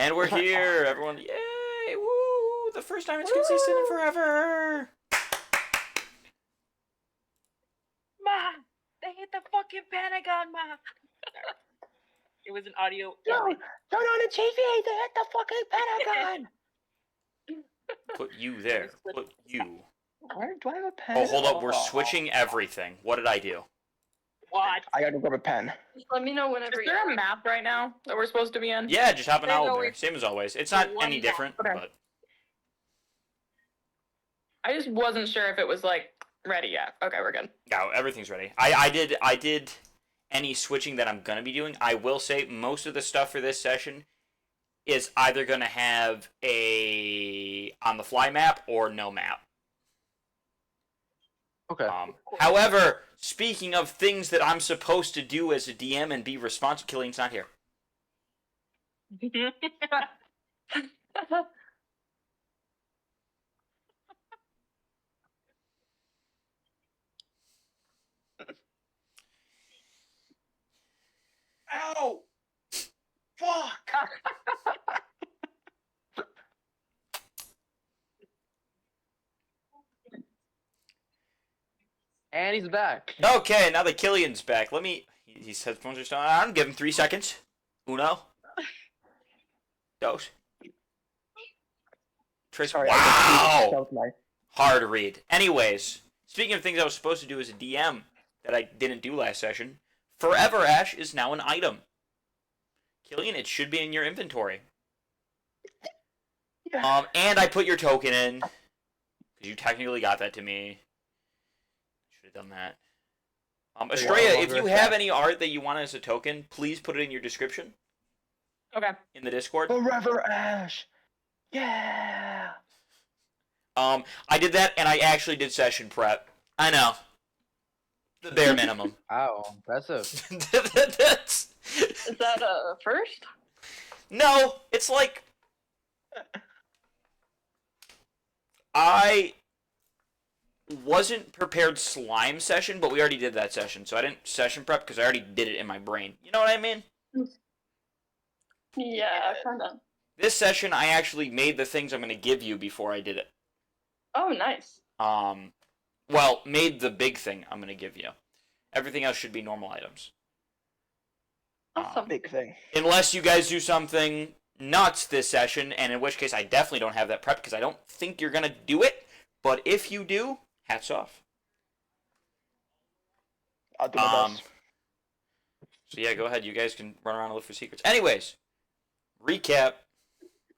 And we're here, everyone. Yay! Woo! The first time it's consistent in forever. Ma, they hit the fucking Pentagon, Ma. It was an audio. Yo, turn on the TV. They hit the fucking Pentagon. Put you there. Put you. Where do I have a pen? Oh, hold up. We're switching everything. What did I do? What? I gotta grab a pen. Just let me know whenever Is there a map right now that we're supposed to be in? Yeah, just hop an There's Owlbear. always Same as always. It's not one any map. different, Okay. but I just wasn't sure if it was like ready yet. Okay, we're good. yeah, everything's ready. I did any switching that I'm gonna be doing. I will say most of the stuff for this session is either gonna have a on the fly map or no map. Okay. However, speaking of things that I'm supposed to do as a DM and be responsible, Killian's not here. Ow! Fuck! And he's back. Okay, now that Killian's back, let me. His headphones are still on. Give him 3 seconds. Uno. Dos. Tres. Sorry, Wow! my... Hard to read. Anyways, speaking of things I was supposed to do as a DM that I didn't do last session, Forever Ash is now an item. Killian, it should be in your inventory. Yeah. And I put your token in because you technically got that to me. Should have done that. Estrella, if you have any art that you want as a token, please put it in your description Okay. in the Discord. Forever Ash! Yeah! I did that, and I actually did session prep. I know. The bare minimum. Ow, impressive. That's... Is that a first? No, it's like... I wasn't prepared slime session, but we already did that session, so I didn't session prep because I already did it in my brain. You know what I mean? Yeah, kinda. This session, I actually made the things I'm going to give you before I did it. Oh, nice. Well, made the big thing I'm going to give you. Everything else should be normal items. Awesome. Big thing. Unless you guys do something nuts this session, and in which case I definitely don't have that prep because I don't think you're going to do it. But if you do, hats off. I'll do my best. So yeah, go ahead. You guys can run around and look for secrets. Anyways, recap.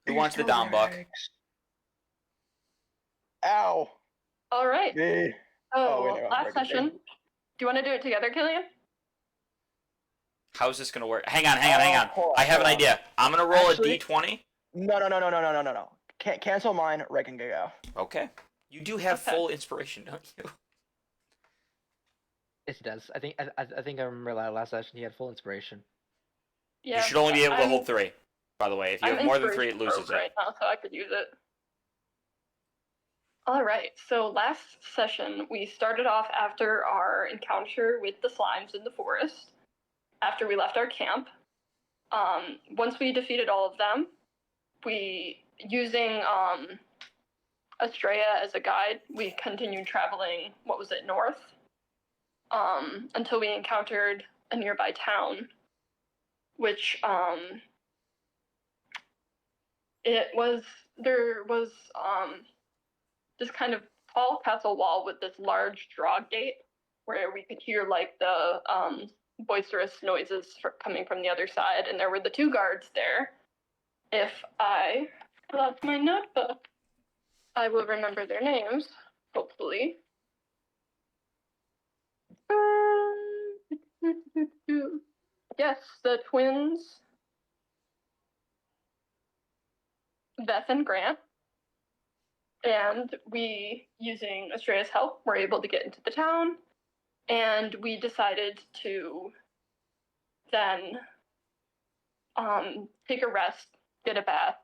Who wants the Dom Buck? Ow! All right. Me. Oh, wait, no, I'm last breaking session. Do you want to do it together, Killian? How's this going to work? Hang on. Hold I have an hold on. idea. I'm going to roll Actually- a d20. No. Cancel mine. Ray can go. Okay. You do have Okay. full inspiration, don't you? Yes, he does. I think I remember last session he had full inspiration. Yeah. You should only be able to I'm- hold 3, by the way. If you I'm have more than 3, it inspiration loses broke it. right now, so I could use it. All right. So last session we started off after our encounter with the slimes in the forest. After we left our camp, once we defeated all of them, we using Estrella as a guide, we continued traveling. What was it, north? Until we encountered a nearby town, which there was this kind of tall castle wall with this large draw gate where we could hear like the boisterous noises coming from the other side, and there were the 2 guards there. If I pull out my notebook, I will remember their names, hopefully. Yes, the twins, Beth and Grant. And we, using Estrella's help, were able to get into the town. And we decided to then take a rest, get a bath.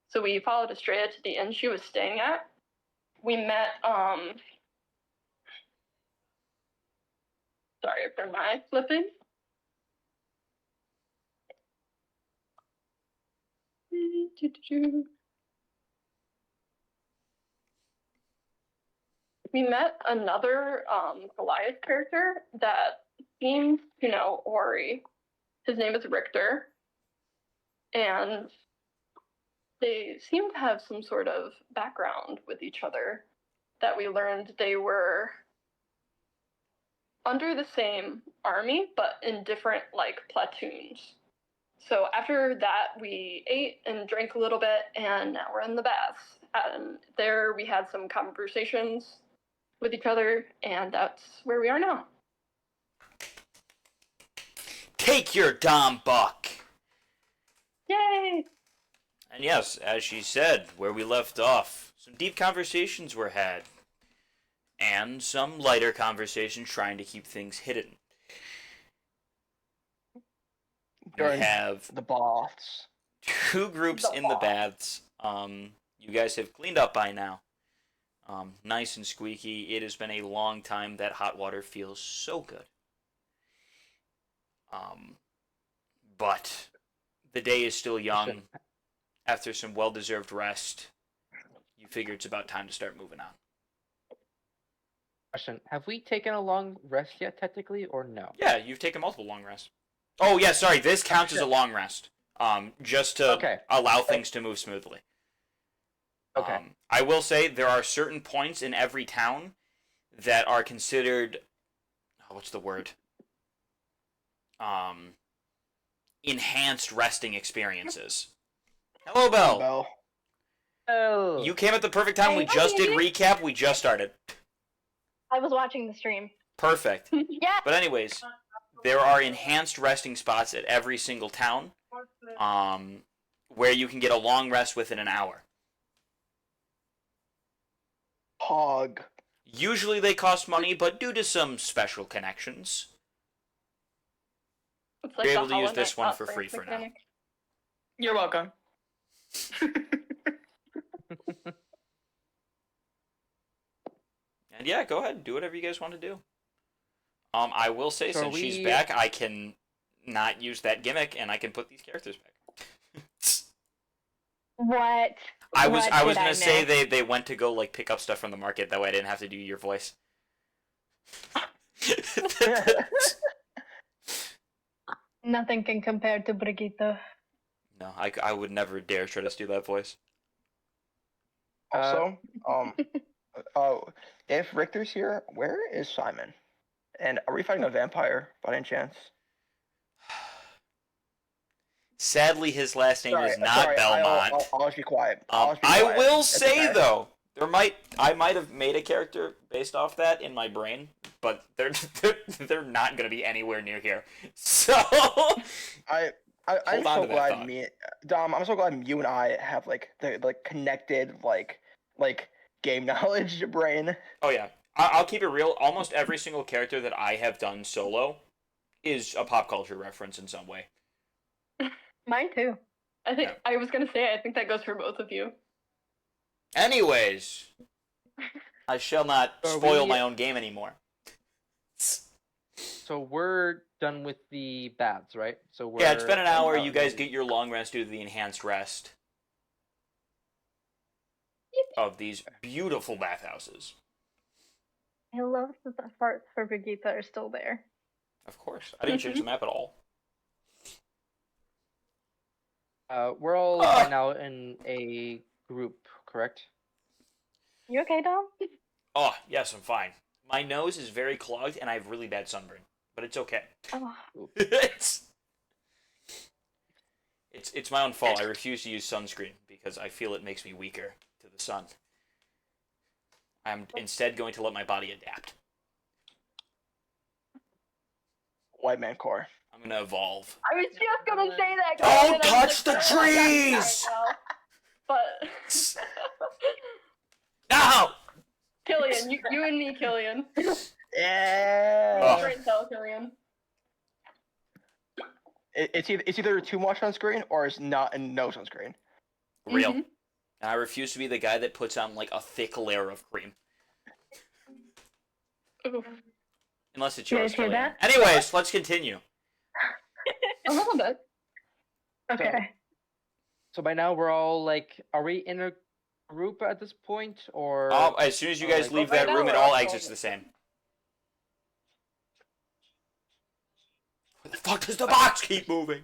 So we followed Estrella to the inn she was staying at. We met, sorry for my flipping. We met another Goliath character that seems to know Ori. His name is Richter. And they seem to have some sort of background with each other that we learned they were under the same army, but in different like platoons. So after that, we ate and drank a little bit, and now we're in the baths. And there we had some conversations with each other, and that's where we are now. Take your Dom Buck! Yay! And yes, as she said, where we left off, some deep conversations were had. And some lighter conversations trying to keep things hidden. We During have the baths. 2 groups in the baths. You guys have cleaned up by now. Nice and squeaky. It has been a long time. That hot water feels so good. But the day is still young. After some well-deserved rest, you figure it's about time to start moving on. Question: have we taken a long rest yet, technically, or no? Yeah, you've taken multiple long rests. Oh, yeah, sorry. This counts as a long rest. Just to allow things to move smoothly. Okay. I will say there are certain points in every town that are considered, what's the word? Enhanced resting experiences. Hello, Belle. Bell. Oh. You came at the perfect time. We Hi, just did Andy. recap. We just started. I was watching the stream. Perfect. Yeah. But anyways, there are enhanced resting spots at every single town, where you can get a long rest within an hour. Hog. Usually they cost money, but due to some special connections, It's You're the able to use Hollow this Knight one for Outbreak free for now. mechanic. You're welcome. and yeah, go ahead, do whatever you guys want to do. I will say, So since she's we- back, I can not use that gimmick, and I can put these characters back. What? I was What gonna did I say miss? they went to go like pick up stuff from the market. That way I didn't have to do your voice. Nothing can compare to Brigitte. No, I would never dare try to steal that voice. Also, if Richter's here, where is Simon? And are we fighting a vampire by any chance? Sadly, his last name is not sorry, Belmont. I'll just be quiet. I'll just be I quiet. will It's say okay. though, I might have made a character based off that in my brain, but they're not gonna be anywhere near here. So I'm Hold on so to that glad thought. Dom. I'm so glad you and I have like the connected like game knowledge brain. oh yeah, I'll keep it real. Almost every single character that I have done solo is a pop culture reference in some way. Mine too. I think Yeah. I was gonna say I think that goes for both of you. Anyways, I shall not Are spoil we- my own game anymore. So we're done with the baths, right? So we're Yeah, it's been an hour. You guys get. get your long rest due to the enhanced rest of these beautiful bathhouses. I love that the parts for Brigitte are still there. Of course, I didn't change the map at all. We're all Ah! by now in a group, correct? You okay, Dom? Oh yes, I'm fine. My nose is very clogged and I have really bad sunburn, but it's okay. Oh, it's my own fault. I refuse to use sunscreen because I feel it makes me weaker to the sun. I'm instead going to let my body adapt. White man core. I'm gonna evolve. I was just gonna say that. Don't Colin, and I was touch the like, "Oh, I got trees!" right now." But No! Killian, you and me, Killian. Yeah. Oh. Straight tell, Killian. It's either too much sunscreen or it's not and no sunscreen. Real. Mhm. And I refuse to be the guy that puts on like a thick layer of cream. Oof. Unless it's You yours, guys hear Killian. that? Anyways, let's continue. A little bit. okay. So by now we're all like, are we in a group at this point, or? As soon as you or, guys like- leave Right that now room, it we're all all exits going. the same. Where the fuck does the box keep moving?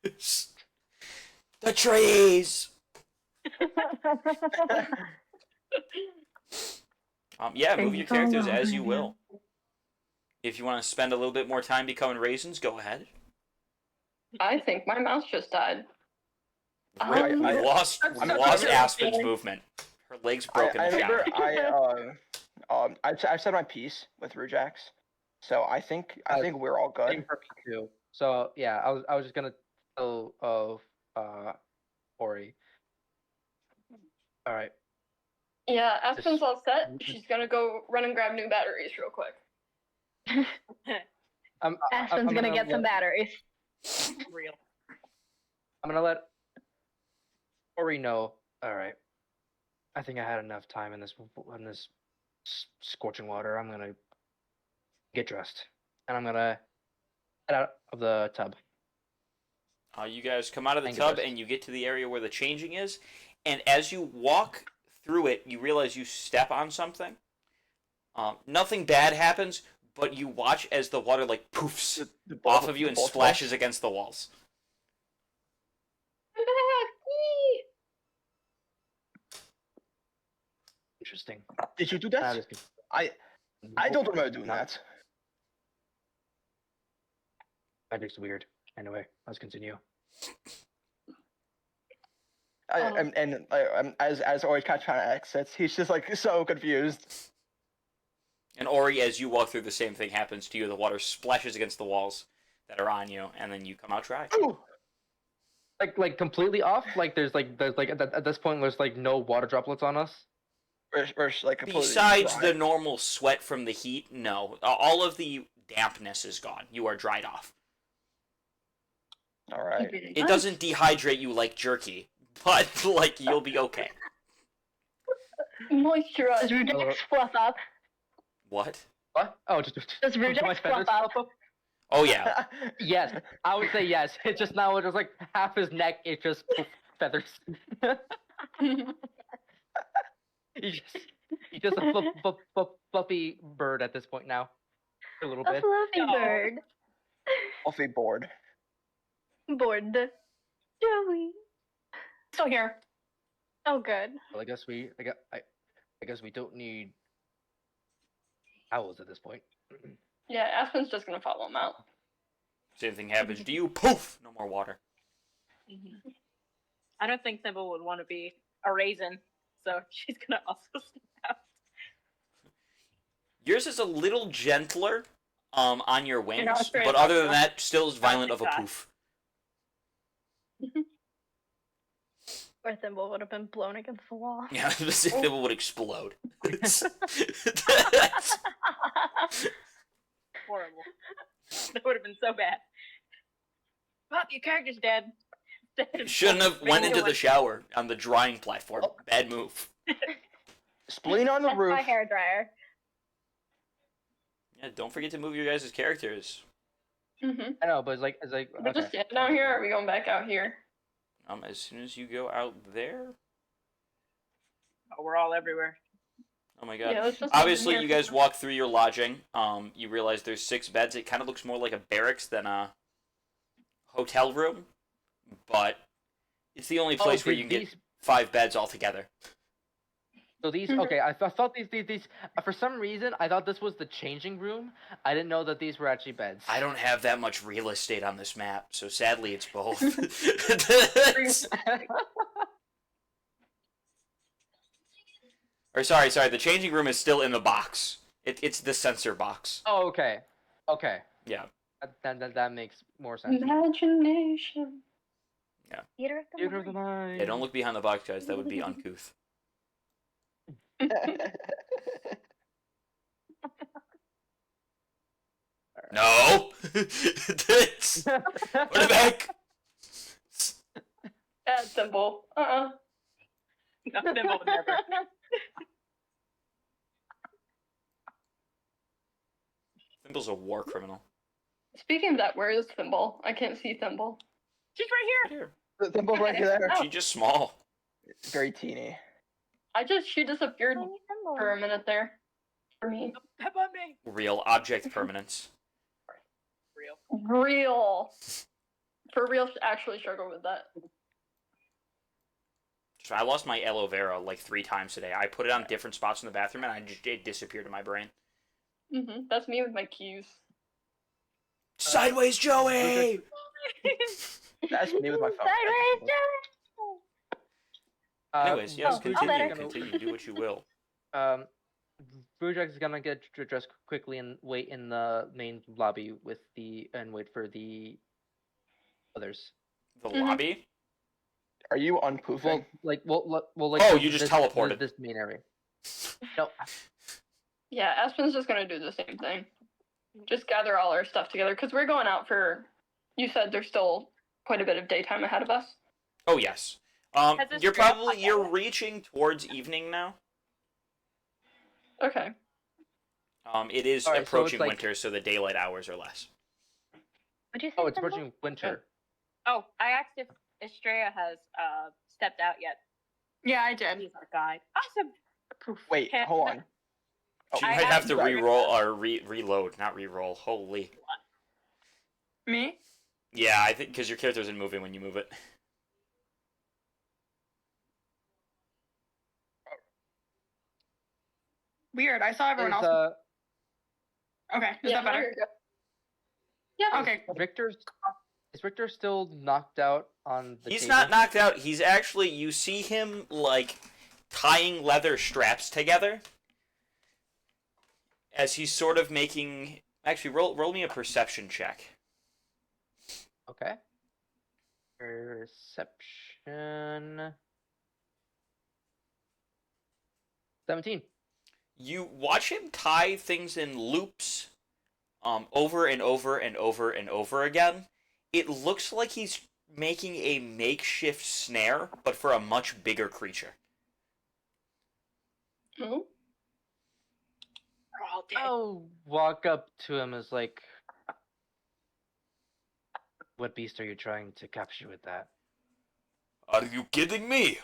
The trees. Yeah, move your characters as you will. If you want to spend a little bit more time becoming raisins, go ahead. I think my mouse just died. Rip, we I- lost I'm Aspen's feeling- movement. Her legs broke in I the shower. remember I said my piece with Rujax, so I think we're all Same good. for me too. So yeah, I was just gonna tell Ori. All right. Yeah, Aspen's all set. Mhm. She's gonna go run and grab new batteries real quick. Aspen's gonna get some batteries. Real. I'm gonna let Ori know. All right. I think I had enough time in this scorching water. I'm gonna get dressed, and I'm gonna get out of the tub. You guys come out of the Thank you, tub Chris. and you get to the area where the changing is, and as you walk through it, you realize you step on something. Nothing bad happens, but you watch as the water like poofs off of you and splashes against the walls. I'm back! Yee! Interesting. Did you do That that? is I don't remember doing No. that. Magic's weird. Anyway, let's continue. As always, kind of trying to exit, he's just like so confused. And Ori, as you walk through, the same thing happens to you. The water splashes against the walls that are on you, and then you come out dry. Ooh. Like completely off. Like there's like at this point there's like no water droplets on us. We're like completely Besides dry. the normal sweat from the heat, no. All of the dampness is gone. You are dried off. All right. It doesn't dehydrate you like jerky, but like you'll be okay. Moisturize. Does Rujax fluff up? What? What? Oh, just Does my Rujax feathers fluff up? fluff up? Oh yeah. Yes, I would say yes. It just now it was like half his neck. It just poof, feathers. He's just a fluffy bird at this point now. A little A bit. fluffy No. bird. Awfully bored. Bored. Joey. Still here. Oh, good. Well, I guess we don't need owls at this point. Yeah, Aspen's just gonna follow him out. Same thing happens to you. Poof! No more water. Mhm. I don't think Thimble would want to be a raisin, so she's gonna also step out. Yours is a little gentler on your wings, not straight but up, other than huh? that, still as violent of a Not poof. Or Thimble would have been blown against the wall. Yeah, this thing would explode. Horrible. That would have been so bad. Pop, your character's dead. Shouldn't have went into the shower on the drying platform. Oh. Bad move. Spleen on the That's roof. my hair dryer. Yeah, don't forget to move your guys' characters. Mm-hmm. I know, but it's like We're just standing down here, or are we going back out here? As soon as you go out there. Oh, we're all everywhere. Oh my god. Yeah, let's just Obviously, stand you here. guys walk through your lodging. You realize there's 6 beds. It kind of looks more like a barracks than a hotel room, but it's the only place where you can get 5 beds altogether. So these okay, I thought these for some reason I thought this was the changing room. I didn't know that these were actually beds. I don't have that much real estate on this map, so sadly it's both. Or sorry, the changing room is still in the box. It's the sensor box. Oh, okay, okay. Yeah. That makes more sense. Imagination. Theater of the Theater of the mind. mind. Yeah, don't look behind the box, guys. That would be uncouth. No! Put it back! Bad symbol. No, Thimble would never. Thimble's a war criminal. Speaking of that, where is Thimble? I can't see Thimble. She's right here. Here. The symbol right there. She's just small. Very teeny. She disappeared Tiny symbol. for a minute there. For me. Pep on me. Real object permanence. Real. Real. For real, actually struggle with that. So I lost my aloe vera like 3 times today. I put it on different spots in the bathroom and it disappeared in my brain. That's me with my keys. Sideways Joey! That's me with my phone. Sideways Anyways, yes, oh, continue, better. continue, do what you will. Brujax is gonna get dressed quickly and wait in the main lobby and wait for the others. The Mhm. lobby? Are you unpoofing? Like Oh, you just teleported. this main area. No, Yeah, Aspen's just gonna do the same thing. Just gather all our stuff together, because we're going out for... You said there's still quite a bit of daytime ahead of us. Oh yes. Has this You're draft probably hot you're yet? reaching towards evening now. Okay. It is Alright, so it's approaching like- winter, so the daylight hours are less. What'd you say? oh, it's symbol? approaching winter. Oh, I asked if Estrella has stepped out yet. Yeah, I did. He's our guide. Awesome. Poof. Wait, Can't- hold on. Oh, She I might have to sorry. re-roll or reload, not re-roll. Holy. Me? Yeah, I think because your character isn't moving when you move it. Weird. I saw everyone Is, else. Okay, is Yeah, that better? you're good. Yeah. Okay. Is Richter still knocked out on the He's table? not knocked out. He's actually, you see him like tying leather straps together as he's sort of making. Actually, roll me a perception check. Okay. Perception. 17. You watch him tie things in loops, over and over and over and over again. It looks like he's making a makeshift snare, but for a much bigger creature. Mhm. We're all dead. I'll walk up to him as like, what beast are you trying to capture with that? Are you kidding me?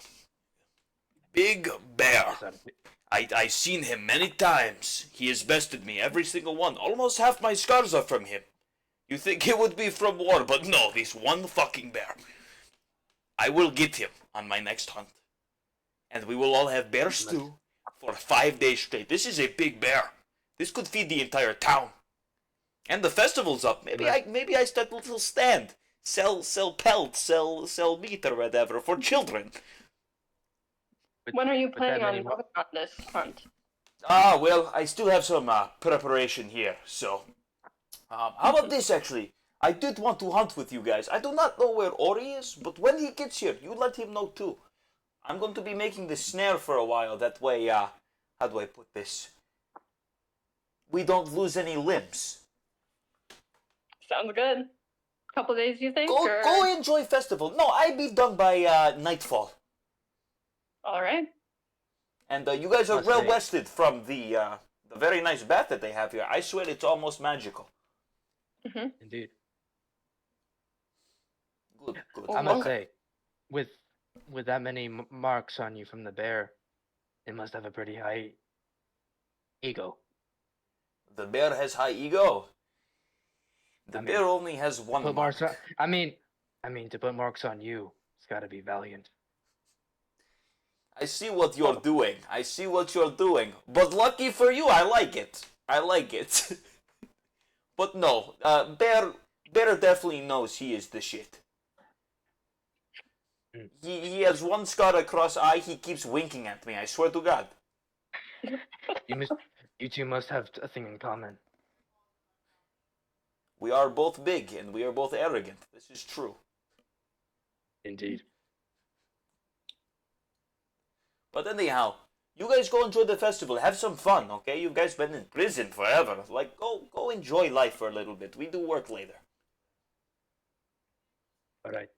Big bear. Is that I seen him many times. He has bested me, every single one. Almost half my scars are from him. You think it would be from war, but no, this one fucking bear. I will get him on my next hunt. And we will all have bear stew for 5 days straight. This is a big bear. This could feed the entire town. And the festival's up. Maybe I start a little stand. Sell pelts, sell meat or whatever for children. When are you that planning on many going on this hunt? Well, I still have some preparation here, so... how about this, actually? I did want to hunt with you guys. I do not know where Ori is, but when he gets here, you let him know, too. I'm going to be making the snare for a while, that way, how do I put this? We don't lose any limbs. Sounds good. Couple days, you think? Go enjoy festival. No, I be done by nightfall. All right. And you guys are Must well say- rested from the very nice bath that they have here. I swear it's almost magical. Indeed. Good, good. I must say, with that many marks on you from the bear, it must have a pretty high ego. The bear has high ego. The I mean, bear only has one Put mark. marks on, I mean, to put marks on you, it's got to be valiant. I see what you're doing. I see what you're doing. But lucky for you, I like it. I like it. But no, Bear definitely knows he is the shit. Mm. He has one scar across eye. He keeps winking at me. I swear to God. You two must have a thing in common. We are both big and we are both arrogant. This is true. Indeed. But anyhow, you guys go enjoy the festival. Have some fun, okay? You guys been in prison forever. Like, go enjoy life for a little bit. We do work later. All right.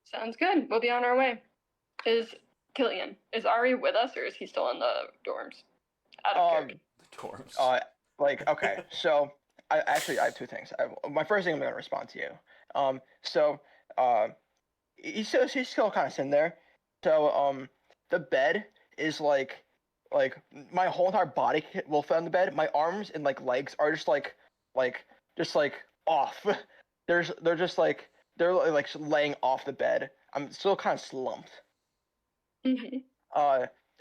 Sounds good. We'll be on our way. Is Ari with us, or is he still in the dorms? Out of character. The dorms. Okay, so I have two things. My first thing I'm gonna respond to you. he's still kind of sitting there. So the bed is like my whole entire body will fit on the bed. My arms and like legs are just like off. They're just like laying off the bed. I'm still kind of slumped. hmm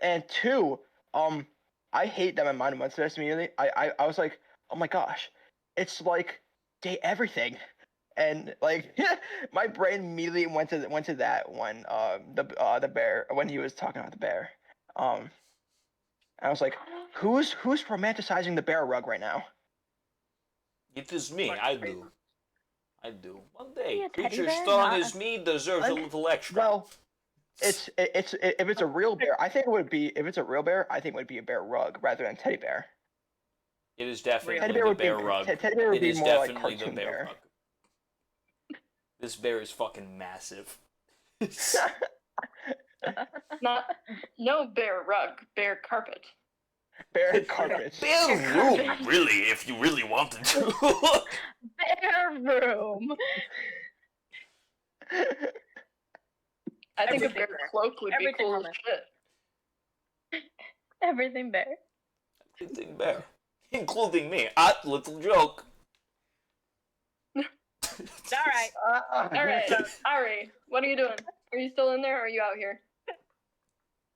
And two, I hate that my mind went to this immediately. I was like, oh my gosh, it's like day everything, and like my brain immediately went to that when the bear when he was talking about the bear. And I was like, who's romanticizing the bear rug right now? It is me. I do. One day, Yeah, teddy creature bear, strong not as me deserves a Like, little extra. Well, it's if it's a real bear, I think it would be if it's a real bear, I think it would be a bear rug rather than teddy bear. It is definitely Teddy bear the would be bear rug. teddy bear would It be is more like definitely the cartoon bear bear. rug. This bear is fucking massive. No bear rug, bear carpet. Bear carpet. Bear room, really, if you really wanted to. Bear room. I think a Everything bear bear. cloak would be Everything cool as woman. shit. Everything bear. Everything bear, including me. Ah, little joke. It's all right. All right, Ari, what are you doing? Are you still in there, or are you out here?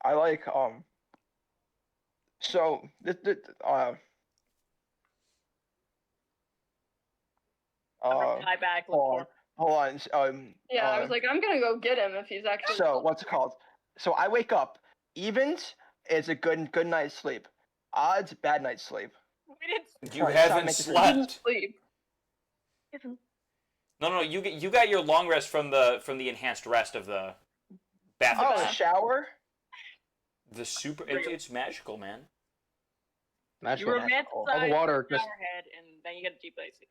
I like So Fly back. Look hold for on, Yeah, I was like, I'm gonna go get him if he's actually. so what's it called? So I wake up. Evens is a good night's sleep. Odds bad night's sleep. We didn't. You Sorry, haven't make it- Didn't slept. sleep. No, you got your long rest from the enhanced rest of the bathroom. Oh, the shower. The super, it's magical, man. You Magical. romanticize Oh, the water your just- showerhead, and then you get a Jeep AC.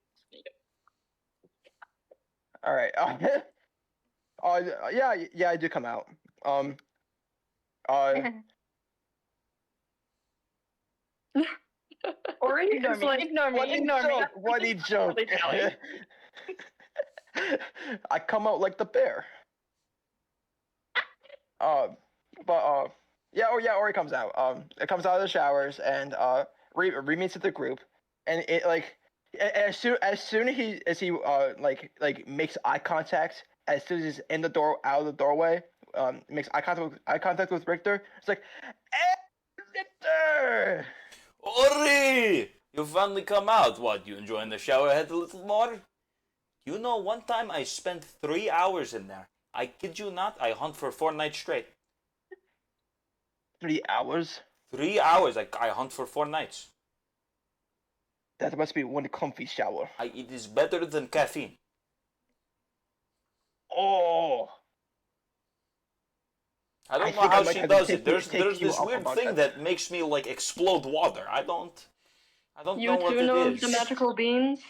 All right. Yeah, I do come out. Or you Ignore just me. like Ignore me. What joke? What a joke. Really telling. I come out like the bear. Ori comes out. It comes out of the showers and re meets with the group, and it like as soon as he makes eye contact as soon as he's in the door out of the doorway, makes eye contact with Richter. It's like, hey, Richter. Ori! You finally come out. What, you enjoying the shower head a little more? You know, one time I spent 3 hours in there. I kid you not, I hunt for 4 nights straight. 3 hours. 3 hours, I hunt for 4 nights. That must be one comfy shower. It is better than caffeine. Oh. I don't I know think I how might she have to does take it. There's you this up weird about thing that. that makes me like explode water. I don't You know what too it know is. the magical beans?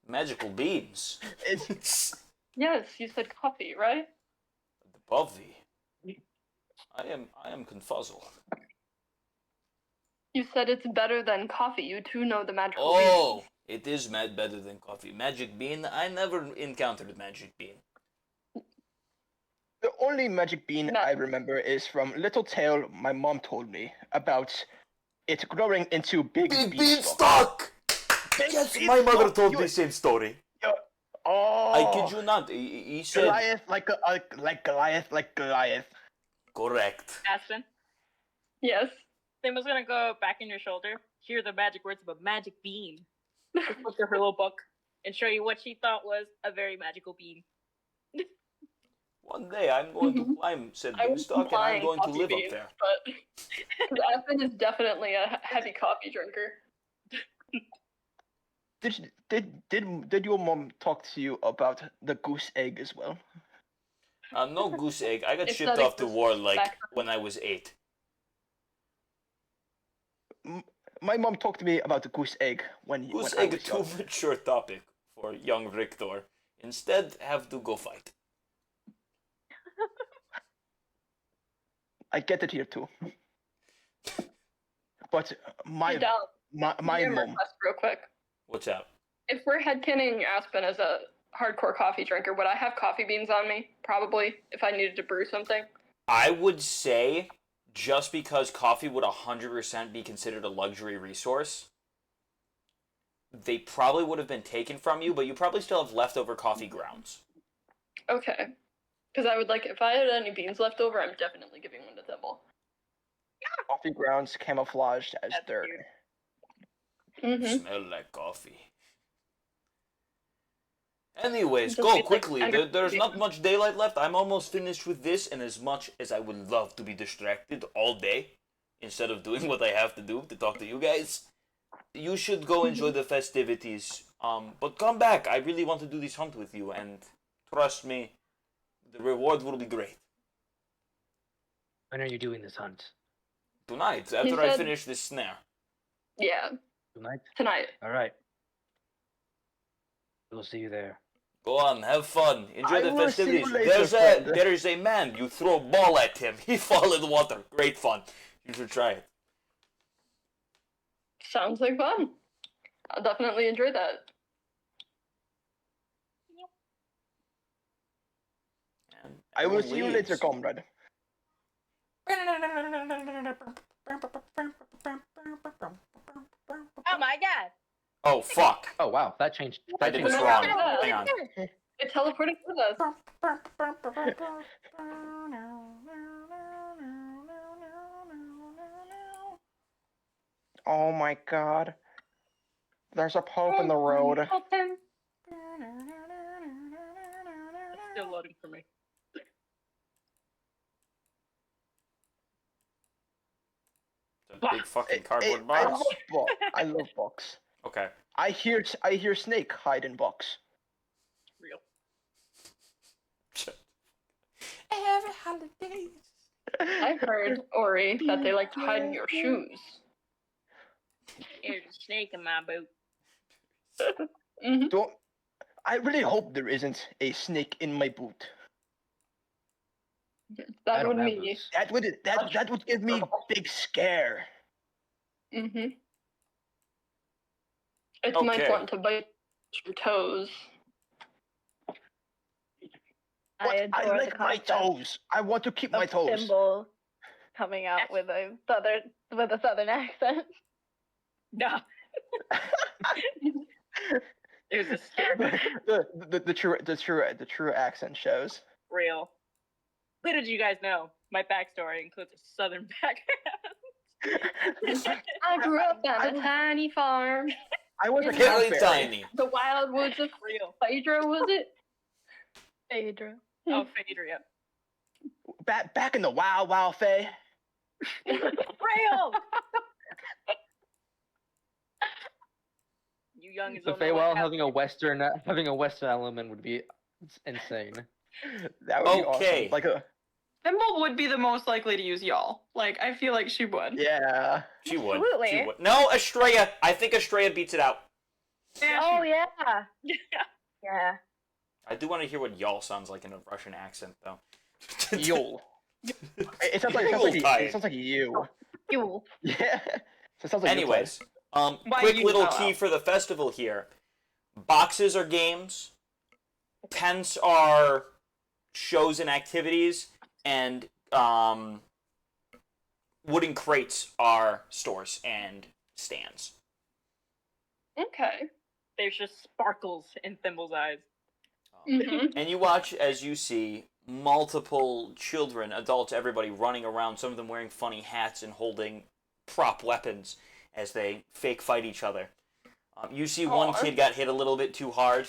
Magical beans. It's Yes, you said coffee, right? Above thee. I am confuzzled. You said it's better than coffee. You too know the magical Oh, it is better than coffee. Magic bean. I never encountered magic bean. the only magic bean No. I remember is from Little Tale my mom told me about it growing into big beanstalk. Big Yes, my mother beanstalk, told you- the same story. Oh, I kid you not. He said Goliath like Goliath. correct. Aspen, Yes. Sam was gonna go back in your shoulder, hear the magic words of a magic bean, just look at her little book, and show you what she thought was a very magical bean. One day I'm going to climb said I was beanstalk and I'm implying going to coffee live beans, up there. but Aspen is definitely a heavy coffee drinker. Did your mom talk to you about the goose egg as well? No goose egg. I got If shipped that off to exists war like back when I was 8. My mom talked to me about the goose egg when Goose I egg was too young. mature topic for young Richter. Instead, have to go fight. I get it here too. But my Hey, Dal, my DM mom. request real quick. What's up? If we're headcaning Aspen as a hardcore coffee drinker, would I have coffee beans on me? probably, if I needed to brew something. I would say just because coffee would 100% be considered a luxury resource, they probably would have been taken from you, but you probably still have leftover coffee grounds. Okay. Because I would like, if I had any beans left over, I'm definitely giving one to Thimble. Coffee grounds camouflaged as That's dirt. cute. Mm-hmm. Smell like coffee. Anyways, Just go be like, quickly. under- There's not much daylight left. I'm almost finished with this, and as much as I would love to be distracted all day, instead of doing what I have to do to talk to you guys, you should go enjoy the festivities. But come back. I really want to do this hunt with you, and trust me, the reward will be great. When are you doing this hunt? Tonight, after I said- finish this snare. Yeah, Tonight? tonight. All right. We'll see you there. Go on, have fun. Enjoy I the will see you festivities. later, friend. There is a man. You throw a ball at him. He fall in the water. Great fun. You should try it. Sounds like fun. I'll definitely enjoy that. And I will everyone see you later, leaves. comrade. Oh my god! Oh fuck! Oh wow, that changed. I That did changed this No, wrong. no, no. Hang on. It teleported with us. Oh my god. There's a pope in the road. Still loading for me. It's a big fucking I cardboard love box. I love books. Okay. I hear Snake hide in books. Real. Every holiday. I've heard, Ori, that they like to hide in your shoes. There's a snake in my boot. Mm-hmm. Don't. I really hope there isn't a snake in my boot. I That don't would have be. those. That would give me big scare. Mm-hmm. It Okay. might want to bite your toes. What? I adore the like my concept toes. I want to keep my of toes. Thimble coming out with a southern accent. No. It was a scare. the true accent shows. Real. Little did you guys know, my backstory includes a southern background. I grew up on I a was- tiny farm. I was a Very cowberry. tiny. The wild woods of Real. Phaedra, was it? Phaedra. Oh, Phaedria. Back in the wild Faye. Real! You young as The don't know what Feywild happened. having a western element would be insane. That would be Okay. awesome. Like a Thimble would be the most likely to use y'all. Like, I feel like she would. yeah. She would. She Absolutely. would. No, Estrella. I think Estrella beats it out. Oh yeah. Yeah. Yeah. I do want to hear what y'all sounds like in a Russian accent, though. Yule. It sounds like Yuletide. it sounds like you. Yule. Yeah. So it sounds like Anyways, Why quick you little know key out? for the festival here. Boxes are games, pens are shows and activities, and wooden crates are stores and stands. Okay. There's just sparkles in Thimble's eyes. Mm-hmm. And you watch as you see multiple children, adults, everybody running around, some of them wearing funny hats and holding prop weapons as they fake fight each other. You see one Aw. kid got hit a little bit too hard,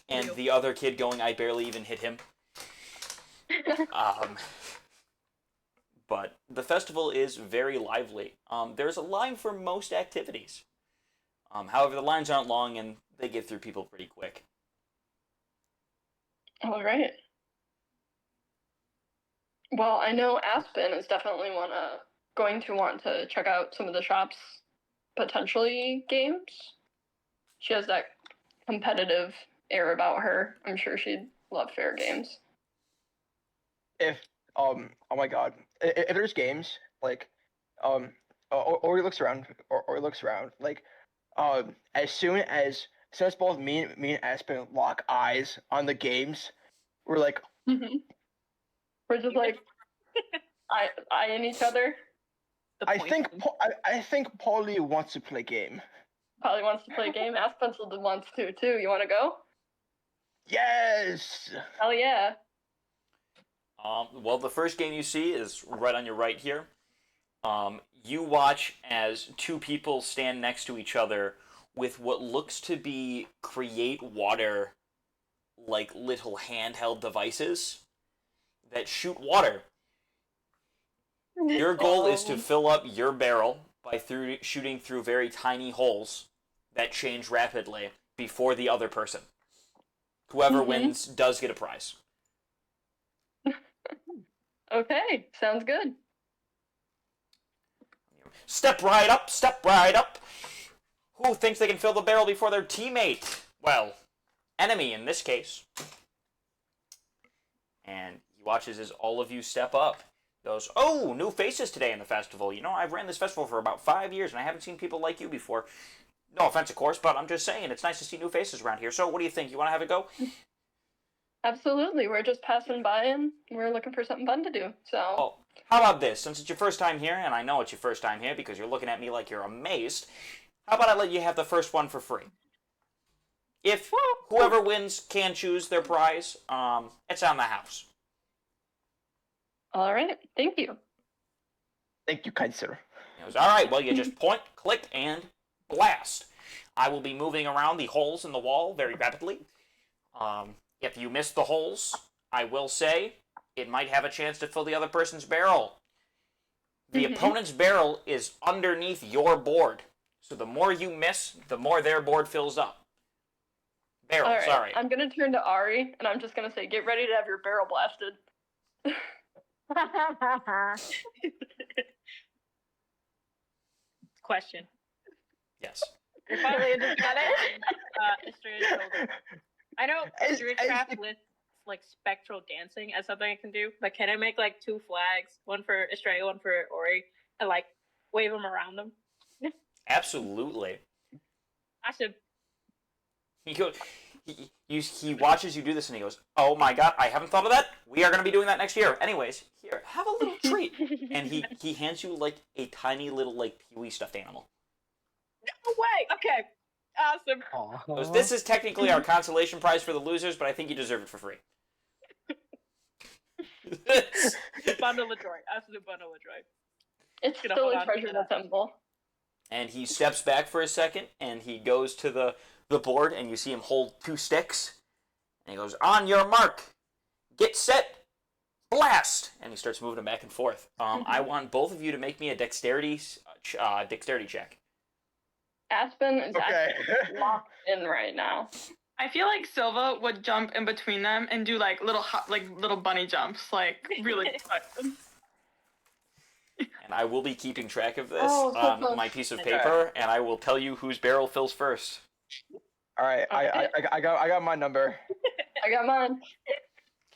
and Real. the other kid going, I barely even hit him. But the festival is very lively. There's a line for most activities. However, the lines aren't long and they get through people pretty quick. All right. Well, I know Aspen is definitely going to want to check out some of the shops, potentially games. She has that competitive air about her. I'm sure she'd love fair games. If oh my god, if there's games like or he looks around or he looks around like as soon as both me and Aspen lock eyes on the games, we're like, We're just like eyeing each other. I think Paulie wants to play game. Probably wants to play a game. Ask Pencil wants to too. You want to go? Yes. Hell yeah. Well, the first game you see is right on your right here. You watch as two people stand next to each other with what looks to be create water, like little handheld devices that shoot water. Your goal is to fill up your barrel by shooting through very tiny holes that change rapidly before the other person. Whoever wins does get a prize. Okay, sounds good. Step right up, step right up. Who thinks they can fill the barrel before their teammate? Well, enemy in this case. And he watches as all of you step up. He goes, oh, new faces today in the festival. You know, I've ran this festival for about 5 years, and I haven't seen people like you before. No offense, of course, but I'm just saying, it's nice to see new faces around here. So what do you think? You want to have a go? Absolutely. We're just passing by and we're looking for something fun to do. So. Well, how about this? Since it's your first time here, and I know it's your first time here because you're looking at me like you're amazed, how about I let you have the first one for free? If whoever wins can choose their prize, it's on the house. All right. Thank you. Thank you, kind sir. He goes, all right, well, you just point, click, and blast. I will be moving around the holes in the wall very rapidly. If you miss the holes, I will say it might have a chance to fill the other person's barrel. The opponent's barrel is underneath your board. So the more you miss, the more their board fills up. Barrel, All right. sorry. I'm going to turn to Ari, and I'm just going to say, get ready to have your barrel blasted. Question. Yes. You're finally just got it. Estrella shoulder. I know As- Druidcraft as- lists like spectral dancing as something I can do, but can I make like 2 flags, one for Estrella, one for Ori, and like wave them around them? Absolutely. I should. He watches you do this and he goes, oh my god, I haven't thought of that. We are going to be doing that next year. Anyways, here, have a little treat. And he hands you like a tiny little like Pee-wee stuffed animal. No way. Okay. Awesome. He goes, this is technically our consolation prize for the losers, but I think you deserve it for free. Bundle of joy. Absolute bundle of joy. It's Gonna still hold a on to treasure that. to assemble. And he steps back for a second, and he goes to the board, and you see him hold 2 sticks. And he goes, on your mark, get set, blast! And he starts moving them back and forth. I want both of you to make me a dexterity check. Aspen is Okay. actually locked in right now. I feel like Silva would jump in between them and do like little little bunny jumps, like really quick. And I will be keeping track of this Oh, so on close. my piece of Okay. paper, and I will tell you whose barrel fills first. All right, I got my number. I got mine.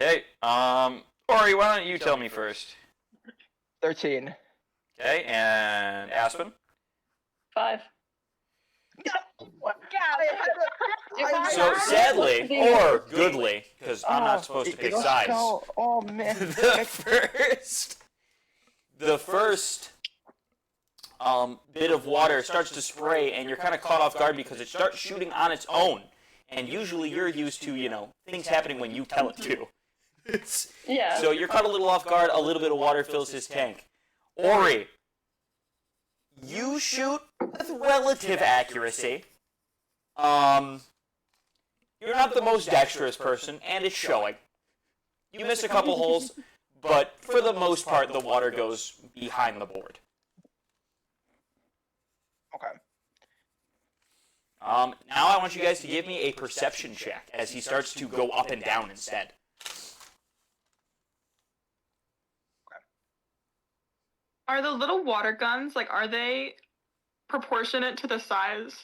Okay, Ori, why don't you tell me first? 13. Okay, and Aspen? 5. So sadly, or goodly, because I'm not supposed to pick sides. Oh man. The first bit of water starts to spray, and you're kind of caught off guard because it starts shooting on its own. And usually you're used to, things happening when you tell it to. Yeah. So you're caught a little off guard. A little bit of water fills his tank. Ori, you shoot with relative accuracy. You're not the most dexterous person, and it's showing. You miss a couple holes, but for the most part, the water goes behind the board. Okay. Now I want you guys to give me a perception check as he starts to go up and down instead. Are the little water guns, like, are they proportionate to the size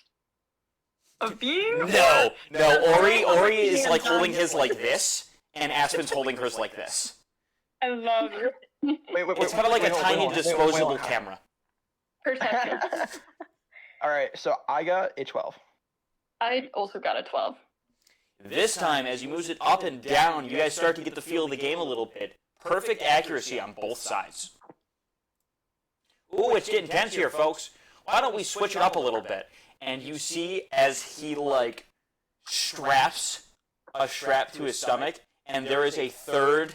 of beings? No. Ori is like holding his like this, and Aspen's holding hers like this. I love it. Wait, It's kind of like a tiny disposable camera. Perception. All right, so I got a 12. I also got a 12. This time, as he moves it up and down, you guys start to get the feel of the game a little bit. Perfect accuracy on both sides. Ooh, it's getting tense here, folks. Why don't we switch it up a little bit? And you see as he, like, straps a strap to his stomach, and there is a third,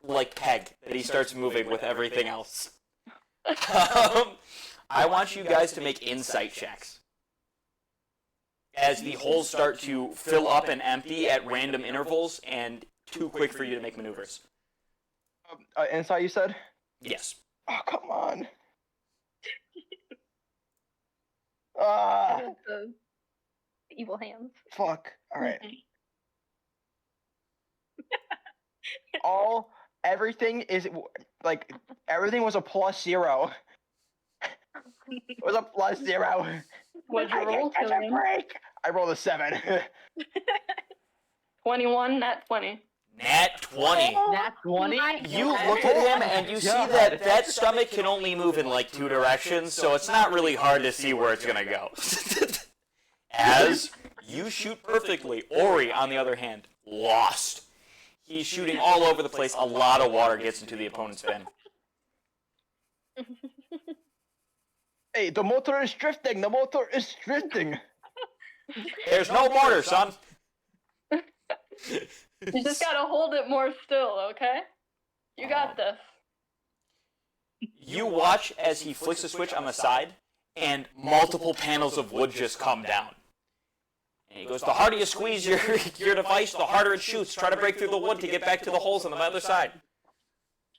like, peg that he starts moving with everything else. I want you guys to make insight checks. As the holes start to fill up and empty at random intervals and too quick for you to make maneuvers. Insight, you said? Yes. Oh, come on. The evil hands. Fuck. All right. Mm-hmm. Everything is, like, everything was a +0. It was a +0. What'd you I roll, can't catch a Killian? break. I rolled a 7. 21, nat 20. Nat 20. Nat 20? You look at him and you see that that stomach can only move in like 2 directions, so it's not really hard to see where it's gonna go. As you shoot perfectly, Ori, on the other hand, lost. He's shooting all over the place. A lot of water gets into the opponent's bin. Hey, the motor is drifting. The motor is drifting. There's no mortar, son. You just gotta hold it more still, okay? You got this. You watch as he flicks a switch on the side, and multiple panels of wood just come down. And he goes, the harder you squeeze your device, the harder it shoots. Try to break through the wood to get back to the holes on the other side.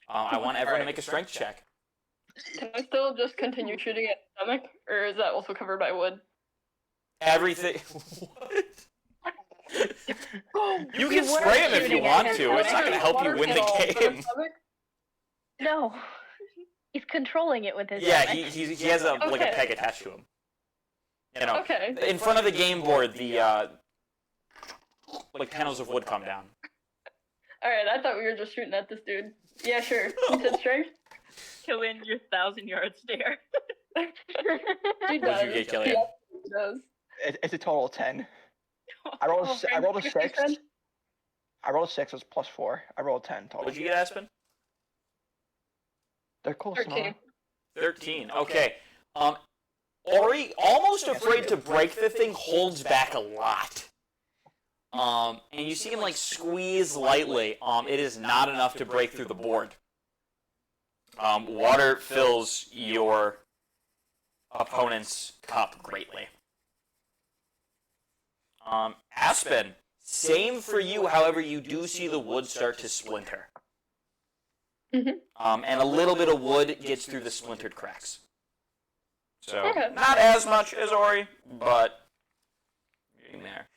I want everyone to make a strength check. Can I still just continue shooting at the stomach? Or is that also covered by wood? Everything. What? You can You were spray him if you shooting want at to. him. It's not going to help you win the game. No. He's controlling it with his Yeah, stomach. he has a like a Okay. peg attached to him. You know, Okay. in front of the game board, the like panels of wood come down. Alright, I thought we were just shooting at this dude. Yeah, sure. You said strength? Kill in your 1,000-yard stare. He What'd you does. get, Killian? Yeah, he does. It's a total of 10. I rolled a 6. I rolled a 6. It was +4. I rolled 10 total. What'd you get, Aspen? They're close 13. enough. 13. Okay. Ori, almost afraid to break the thing, holds back a lot. And you see him like squeeze lightly. It is not enough to break through the board. Water fills your opponent's cup greatly. Aspen, same for you. However, you do see the wood start to splinter. Mhm. And a little bit of wood gets through the splintered cracks. So, Okay. not as much as Ori, but getting there.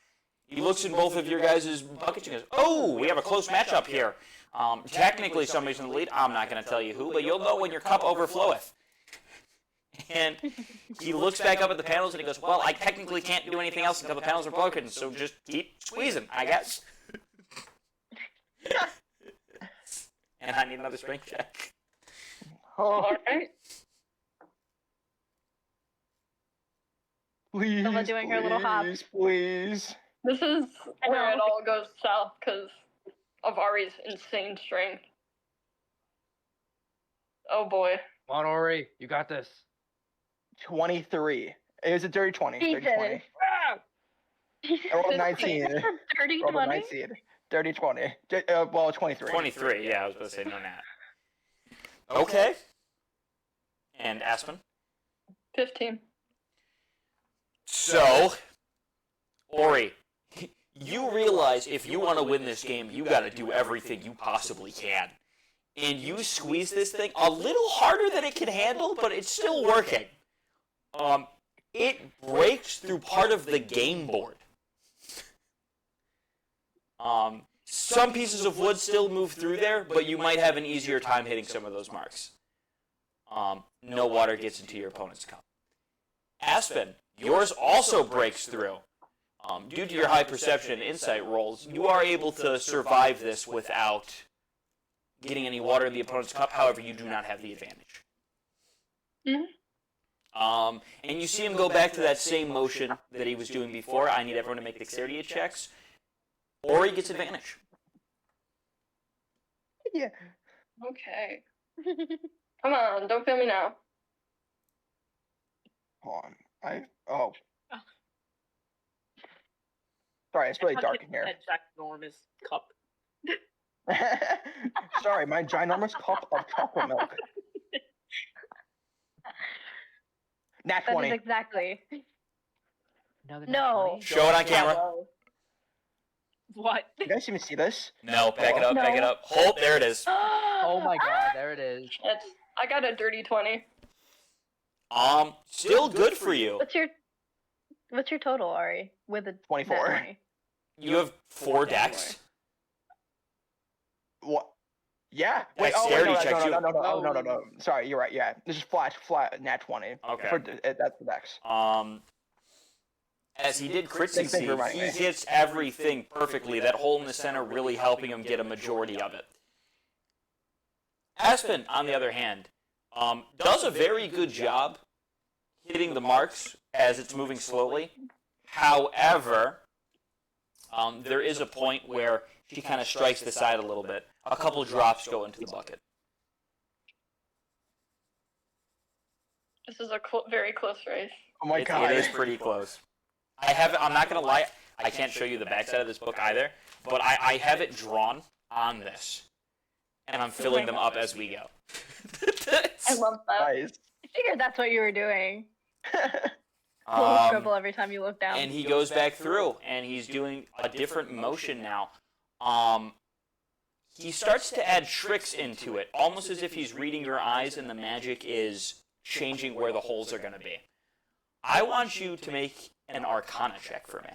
He looks in both of your guys' buckets and goes, oh, we have a close matchup here. Technically, somebody's in the lead. I'm not going to tell you who, but you'll know when your cup overfloweth. And he looks back up at the panels and he goes, well, I technically can't do anything else until the panels are broken, so just keep squeezing, I guess. And I need another strength check. Oh, Alright. please, Nova doing her little hop. please. This is I where know. it all goes south because of Ari's insane strength. Oh boy. Come on, Ori, you got this. 23. It was a dirty 20. Dirty Jesus. 20. Jesus. I rolled a 19. That's a dirty Rolled a 20. 19. Dirty 20. Well, 23. 23, yeah, I was going to say no nat. Okay. And Aspen? 15. So, Ori, you realize if you want to win this game, you got to do everything you possibly can. And you squeeze this thing a little harder than it can handle, but it's still working. It breaks through part of the game board. Some pieces of wood still move through there, but you might have an easier time hitting some of those marks. No water gets into your opponent's cup. Aspen, yours also breaks through. Due to your high perception and insight rolls, you are able to survive this without getting any water in the opponent's cup. However, you do not have the advantage. Mhm. And you see him go back to that same motion that he was doing before. I need everyone to make dexterity checks. Ori gets advantage. Yeah. Okay. Come on, don't fail me now. Hold on. Sorry, it's really dark in here. That ginormous cup. Sorry, my ginormous cup of chocolate milk. Nat That 20. is exactly. Another No. Show it on camera. What? You guys even see this? No, back it up, back it No. up. Hold, there it is. Oh my god, there it is. I got a dirty 20. Still good for you. What's your total, Ari? With a 24. nat 20? You have 4 decks. What? Yeah. Dexterity no, check, no, you- no, no, no, no, no, no. Sorry, you're right. Yeah, this is flat nat 20. Okay. That's the dex. As he did crit Thanks for succeed, reminding he me. hits everything perfectly. That hole in the center really helping him get a majority of it. Aspen, on the other hand, does a very good job hitting the marks as it's moving slowly. However, there is a point where she kind of strikes the side a little bit. A couple drops go into the bucket. This is a very close race. Oh my god. It is pretty close. I'm not going to lie, I can't show you the backside of this book either, but I have it drawn on this. And I'm filling them up as we go. I love that. Nice. I figured that's what you were doing. Little Um, scribble every time you look down. and he goes back through, and he's doing a different motion now. He starts to add tricks into it, almost as if he's reading your eyes and the magic is changing where the holes are going to be. I want you to make an Arcana check for me.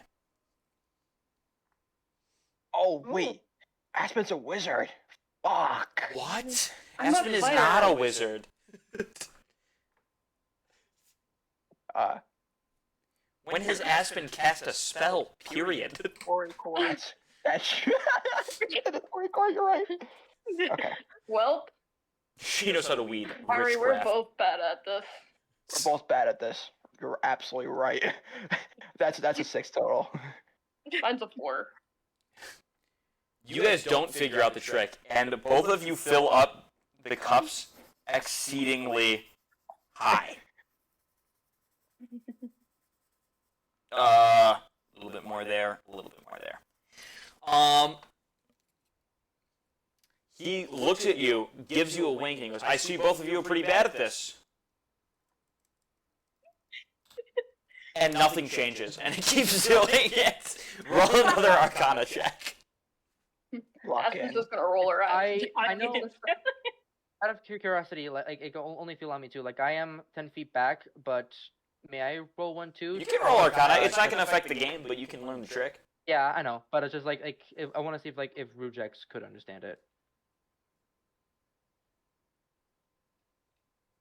Oh wait, Aspen's a wizard. Fuck. What? I'm a Aspen is fighter. not a wizard. When has Aspen cast a spell? Period. Ori core. That's you're right. Okay, Well, She knows how to weed Ari, we're witchcraft. both bad at this. we're both bad at this. You're absolutely right. That's a 6 total. Mine's a 4. You guys don't figure out the trick, and both of you fill up the cups exceedingly high. A little bit more there, a little bit more there. He looks at you, gives you a wink, and goes, I see both of you are pretty bad at this. And nothing changes, and it keeps doing it. Roll another Arcana check. Lock Aspen's in. just gonna roll her eyes. I know. Out of curiosity, only if you allow me to, I am 10 feet back, but may I roll one too? You can roll Arcana. It's not going to affect the game, but you can learn the trick. Yeah, I know, but it's just if, I want to see if Rujex could understand it.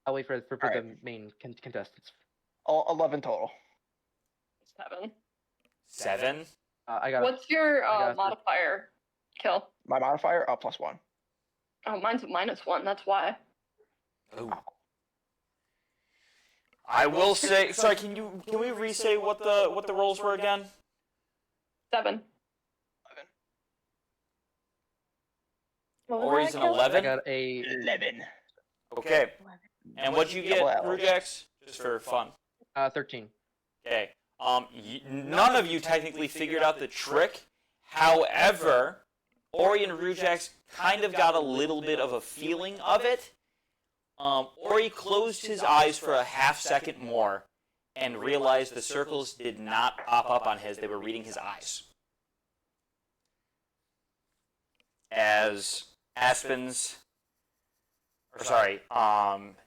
I'll wait for the Alright. main contestants. 11 total. 7. 7. I got. What's your I got it. modifier? Kill. My modifier, +1. Oh, mine's a -1. That's why. Ooh. I will say. Sorry, can we re-say what the rolls were again? 7. What was Ori's that, an Kel? 11. I got a 11. Okay. And what'd you get, Well. Rujex? Just for fun. 13. Okay. None of you technically figured out the trick. However, Ori and Rujex kind of got a little bit of a feeling of it. Ori closed his eyes for a half second more and realized the circles did not pop up on his. They were reading his eyes. As Aspen's,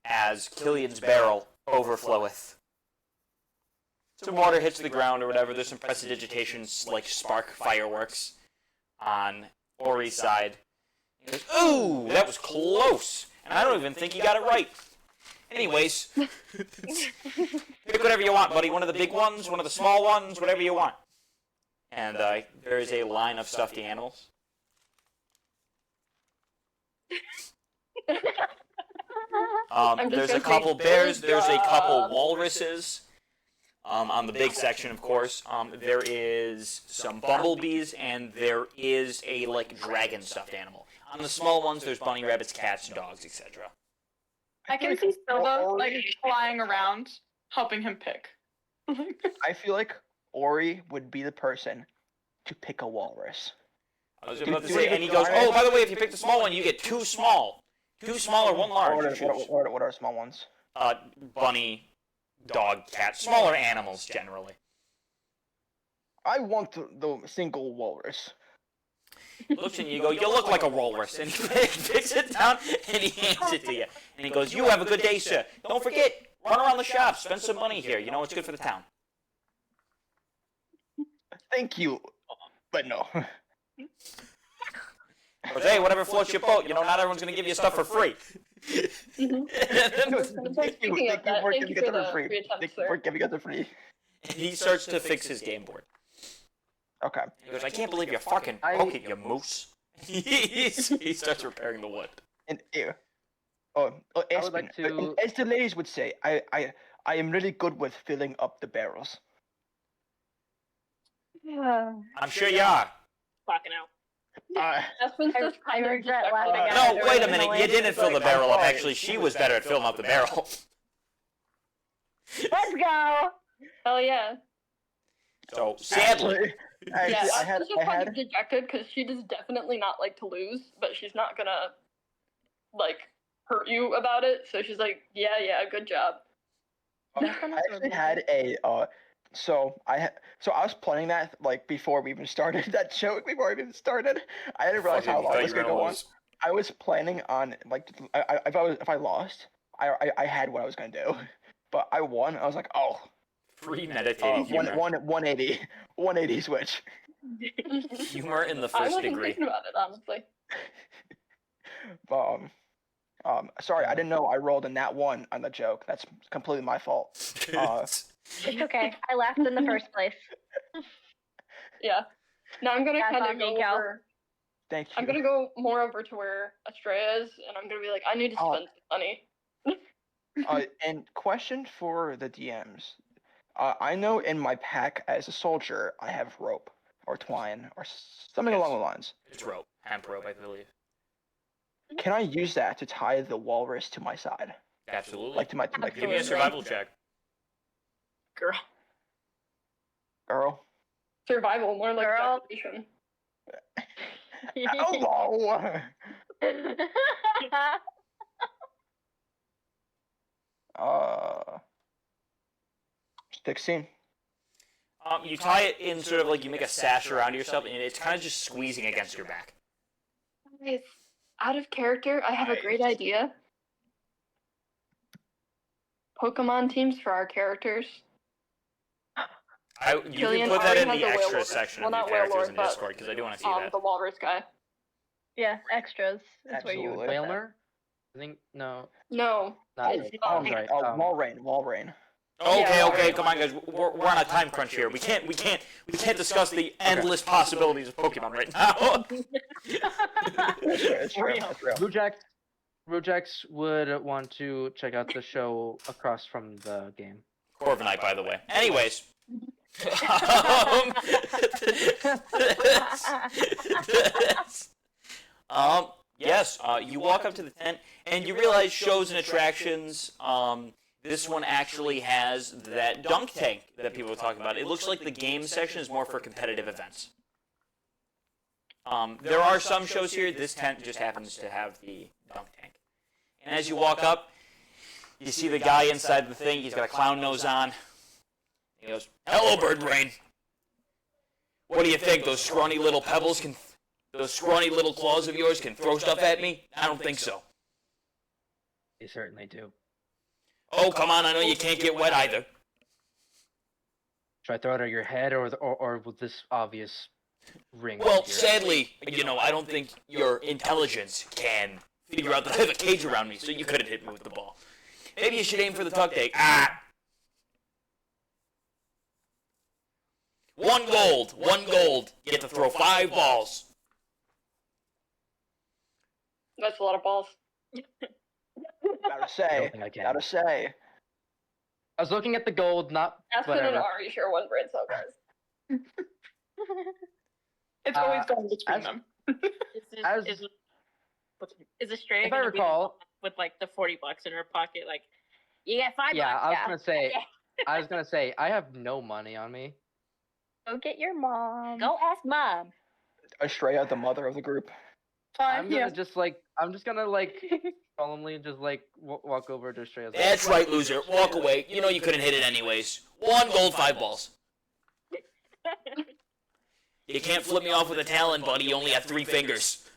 as Killian's barrel overfloweth. Some water hits the ground or whatever. There's some prestidigitation, like spark fireworks on Ori's side. He goes, ooh, that was close. And I don't even think he got it right. Anyways, pick whatever you want, buddy. One of the big ones, one of the small ones, whatever you want. And there is a line of stuffed animals. I'm just There's a gonna say, couple bears. good There's a couple job. walruses. On the big section, of course, there is some bumblebees, and there is a like dragon stuffed animal. On the small ones, there's bunny rabbits, cats, dogs, etc. I can see Silva like flying around, helping him pick. I feel like Ori would be the person to pick a walrus. I was about to say, and he goes, "Oh, by the way, if you pick the small one, you get two small or one large." What are small ones? Bunny, dog, cat, smaller animals generally. I want the single walrus. Looks and you go, "You look like a walrus," and he picks it down and he hands it to you, and he goes, "You have a good day, sir. Don't forget, run around the shop, spend some money here. You know it's good for the town." Thank you, but no. Or hey, whatever floats your boat. You know, not everyone's gonna give you stuff for free. Thank you Speaking of that, for thank giving you it for for the free. free attempts, Thank you sir. for giving it for free. And he starts to fix his game board. Okay. He goes, "I can't believe you fucking broke it, you moose." he starts repairing the wood. And ew. I would Espen, like to- as the ladies would say, I am really good with filling up the barrels. I'm sure you are. Clocking out. Espen's I- just I kind of regret just laughing like, at No, it wait a minute. originally. You didn't fill the barrel up. Actually, she was better at filling up the barrel. Let's go. Hell yeah. So sadly, Actually, Yeah, I had Espen's just kind of dejected because she does definitely not like to lose, but she's not gonna like hurt you about it. So she's like, yeah, good job. I actually had a so I was planning that like before we even started that joke. Before we even started, I didn't realize how long it was gonna go on. I was planning on like if I lost, I had what I was gonna do, but I won. I was like, oh, premeditated humor. 180 switch. Humor in the I first wasn't degree. thinking about it honestly. But sorry, I didn't know I rolled a nat 1 on the joke. That's completely my fault. It's okay. I laughed in the first place. Yeah. Now I'm gonna That's kind on of me, go Cal. over. Thank you. I'm gonna go more over to where Estrella is, and I'm gonna be like, I need to Oh. spend some money. And question for the DMs. I know in my pack as a soldier, I have rope or twine or something along the lines. It's rope. Hemp rope, I believe. Can I use that to tie the walrus to my side? Absolutely. Like to my Give me a Absolutely. survival check. Girl. girl? Survival, more like Girl. decoration. Hello! 16. You tie it in sort of like you make a sash around yourself, and it's kind of just squeezing against your back. Guys, out of character, I have a great Nice. idea. Pokemon teams for our characters. You Killian can put that already in has the a extra werewolf. section Well, of your not characters werewolf, in but, Discord, because I do want to see that. the walrus guy. Yeah, extras is where you would Absolutely. put that. Whalmer? I think no. No. Not It's Oh, not. right. Walrein. Okay, come on, guys. We're on a time crunch here. We can't discuss the endless possibilities of Pokemon right now. It's real. It's real. Rujax would want to check out the show across from the game. Corviknight, by the way. Anyways. Yes, you walk up to the tent and you realize shows and attractions. This one actually has that dunk tank that people were talking about. It looks like the game section is more for competitive events. There are some shows here. This tent just happens to have the dunk tank. And as you walk up, you see the guy inside the thing. He's got a clown nose on. He goes, "Hello, Bird Brain. What do you think? Those scrawny little pebbles can, those scrawny little claws of yours can throw stuff at me? I don't think so." They certainly do. "Oh, come on, I know you can't get wet either." Should I throw it at your head or with this obvious ring? "Well, here? sadly, I don't think your intelligence can figure out that I have a cage around me, so you couldn't hit me with the ball. Maybe you should aim for the tuck tank." "Ah! One gold. You get to throw 5 balls. That's a lot of balls. Gotta I say. don't think I can. Gotta say. I was looking at the gold, not Aspen and whatever. Ari share one brain cell, guys. It's always Uh, going between as- them. As- Is Estrella If I gonna be the recall- one with like the $40 in her pocket? Like, you get $5. Yeah, I was yeah. gonna say. Yeah. I was gonna say I have no money on me. Go get your mom. Go ask mom. Estrella, the mother of the group. I'm Fine, gonna yeah. just like I'm just gonna like solemnly just like walk over to Estrella's. That's right, loser. Walk away. You know you couldn't hit it anyways. 1 gold, 5 balls. You can't flip me off with a talon, buddy. You only have 3 fingers.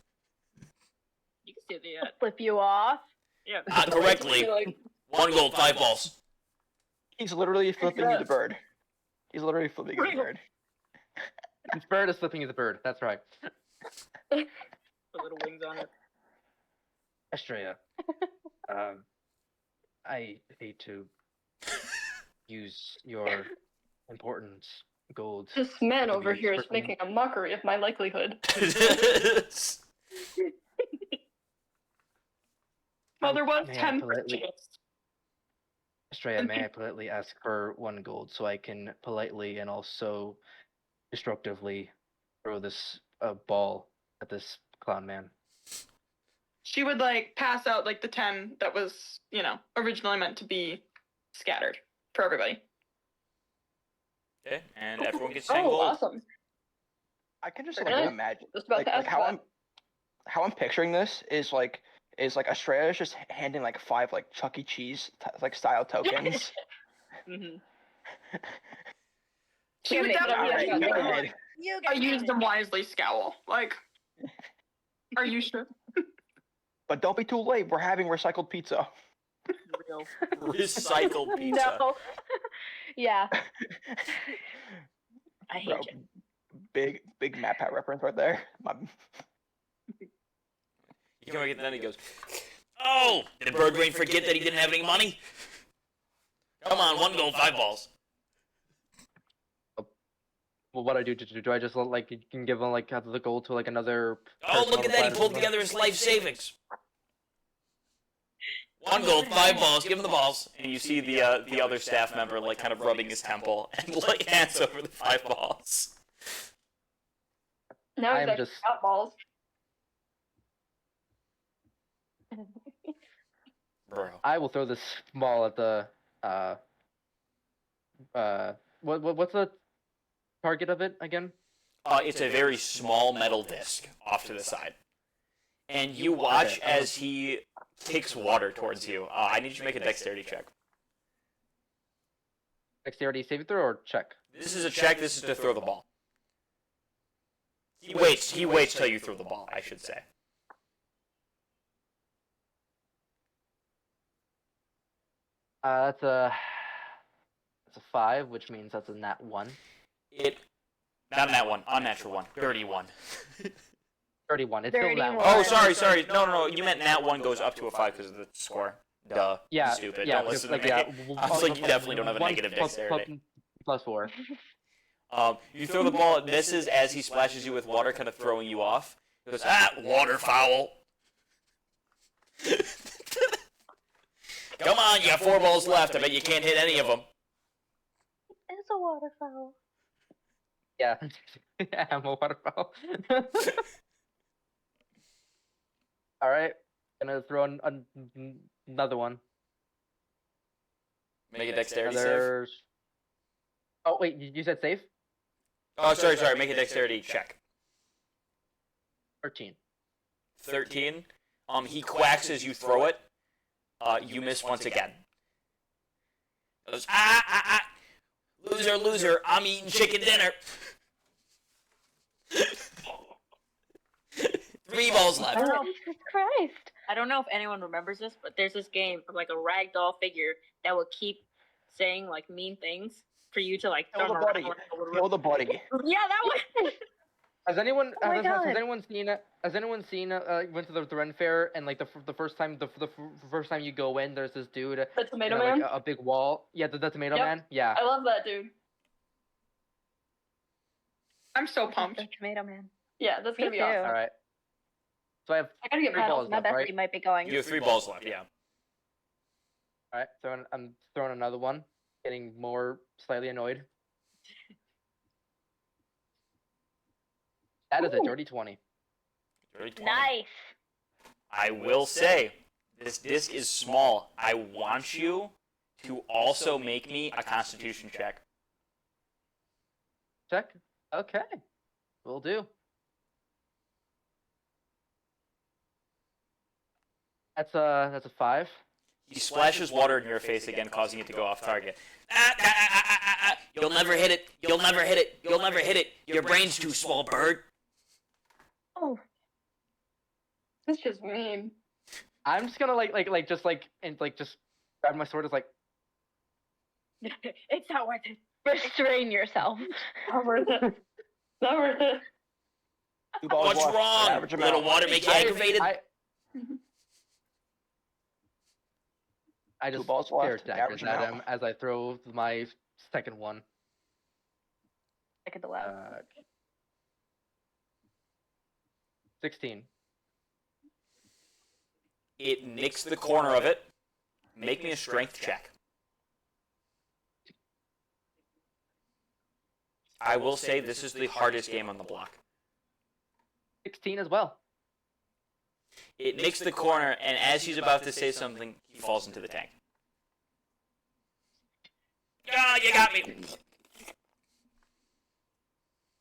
You can see the Flip you off. yeah. Correctly. Like, 1 gold, 5 balls. He's literally flipping you the bird. He's literally flipping you the bird. This bird is flipping you the bird. That's right. Put little wings on it. Estrella. I hate to use your important gold. this man to over be here is certain- making a mockery of my likelihood. Well, there was May I 10 politely- chance. Estrella, may I politely ask for 1 gold so I can politely and also destructively throw this ball at this clown man? She would like pass out like the 10 that was, originally meant to be scattered for everybody. Okay, and everyone gets 10 Oh, gold. awesome. I can just Fair like enough. imagine Just about like, to ask how that. I'm picturing this is like Estrella is just handing like 5 like Chuck E. Cheese like style tokens. Mm-hmm. She would make it definitely alright, have go to ahead. You a use them wisely scowl. Like, are you sure? But don't be too late. We're having recycled pizza. real. Recycled pizza. No. yeah. I hate Bro, you. big Map Hat reference right there. You can make it then he goes, oh, did Bird Brain forget that he didn't have any money? Come on, 1 gold, 5 balls. Well, what do I just like you can give him like half of the gold to like another? Oh, person look on at the that, he planet pulled or something? together his life savings. 1 gold, 5 balls, give him the balls. And you see the other staff member like kind of rubbing his temple and like hands over the 5 balls. Now he's I'm actually just- got balls. Bro. I will throw this ball at the what's the target of it again? It's a very small metal disc off to the side. And you watch as he kicks water towards you. I need you to make a dexterity check. Dexterity saving throw or check? This is a check, this is to throw the ball. He waits till you throw the ball, I should say. That's a 5, which means that's a nat 1. Not a nat 1, unnatural 1, dirty 1. 31. It's still nat 31. 1. Oh, sorry. No. You meant nat 1 goes up to a 5 because of the score. Duh. Yeah, Stupid. yeah, Don't listen like, to me. yeah, I was like, you definitely don't have a one negative plus- dexterity. plus 4. You throw the ball, it misses as he splashes you with water, kind of throwing you off. He goes, waterfowl. Come on, you got 4 balls left. I bet you can't hit any of them. It's a waterfowl. Yeah, yeah, I'm a waterfowl. All right, gonna throw another one. Make a dexterity save. Another. Oh wait, you said save? Oh, sorry. Make a dexterity check. 13. 13. He quacks as you throw it. You miss once again. Goes, loser, I'm eating chicken dinner. 3 balls left. Jesus Christ. I don't know if anyone remembers this, but there's this game of like a ragdoll figure that will keep saying like mean things for you to like Kill throw the around buddy. like a little- Kill the buddy. Yeah, that one. Has anyone Oh my has God. anyone seen went to the Ren Fair and like the first time first time you go in, there's this dude The Tomato like Man. a big wall. Yeah, the Tomato Yep. Man. Yeah. I love that dude. I'm so pumped. The Tomato Man. Yeah, that's Me gonna be too. awesome. All right. So I have I gotta get 3 paddles. balls My left, bestie right? might be going. You have 3 balls left, yeah. All right. I'm throwing another one. getting more slightly annoyed. That is a Ooh. dirty 20. Very 20. Nice. I will say, this disc is small. I want you to also make me a Constitution check. Check. Okay. Will do. That's a 5. He splashes water in your face again, causing it to go off target. You'll never hit it. You'll never hit it. You'll never hit it. Your brain's too small, bird. Oh. That's just mean. I'm just gonna just grab my sword. It's like, It's not worth it. Restrain yourself. Not worth it. Not worth it. 2 balls What's left, wrong? average Little amount. water make you aggravated? I 2 just balls stare left, daggers average at amount. him as I throw my second one. Second to last. 16. It nicks the corner of it. Make me a strength check. I will say this is the hardest game on the block. 16 as well. It nicks the corner, and as he's about to say something, he falls into the tank. Ah, you got me!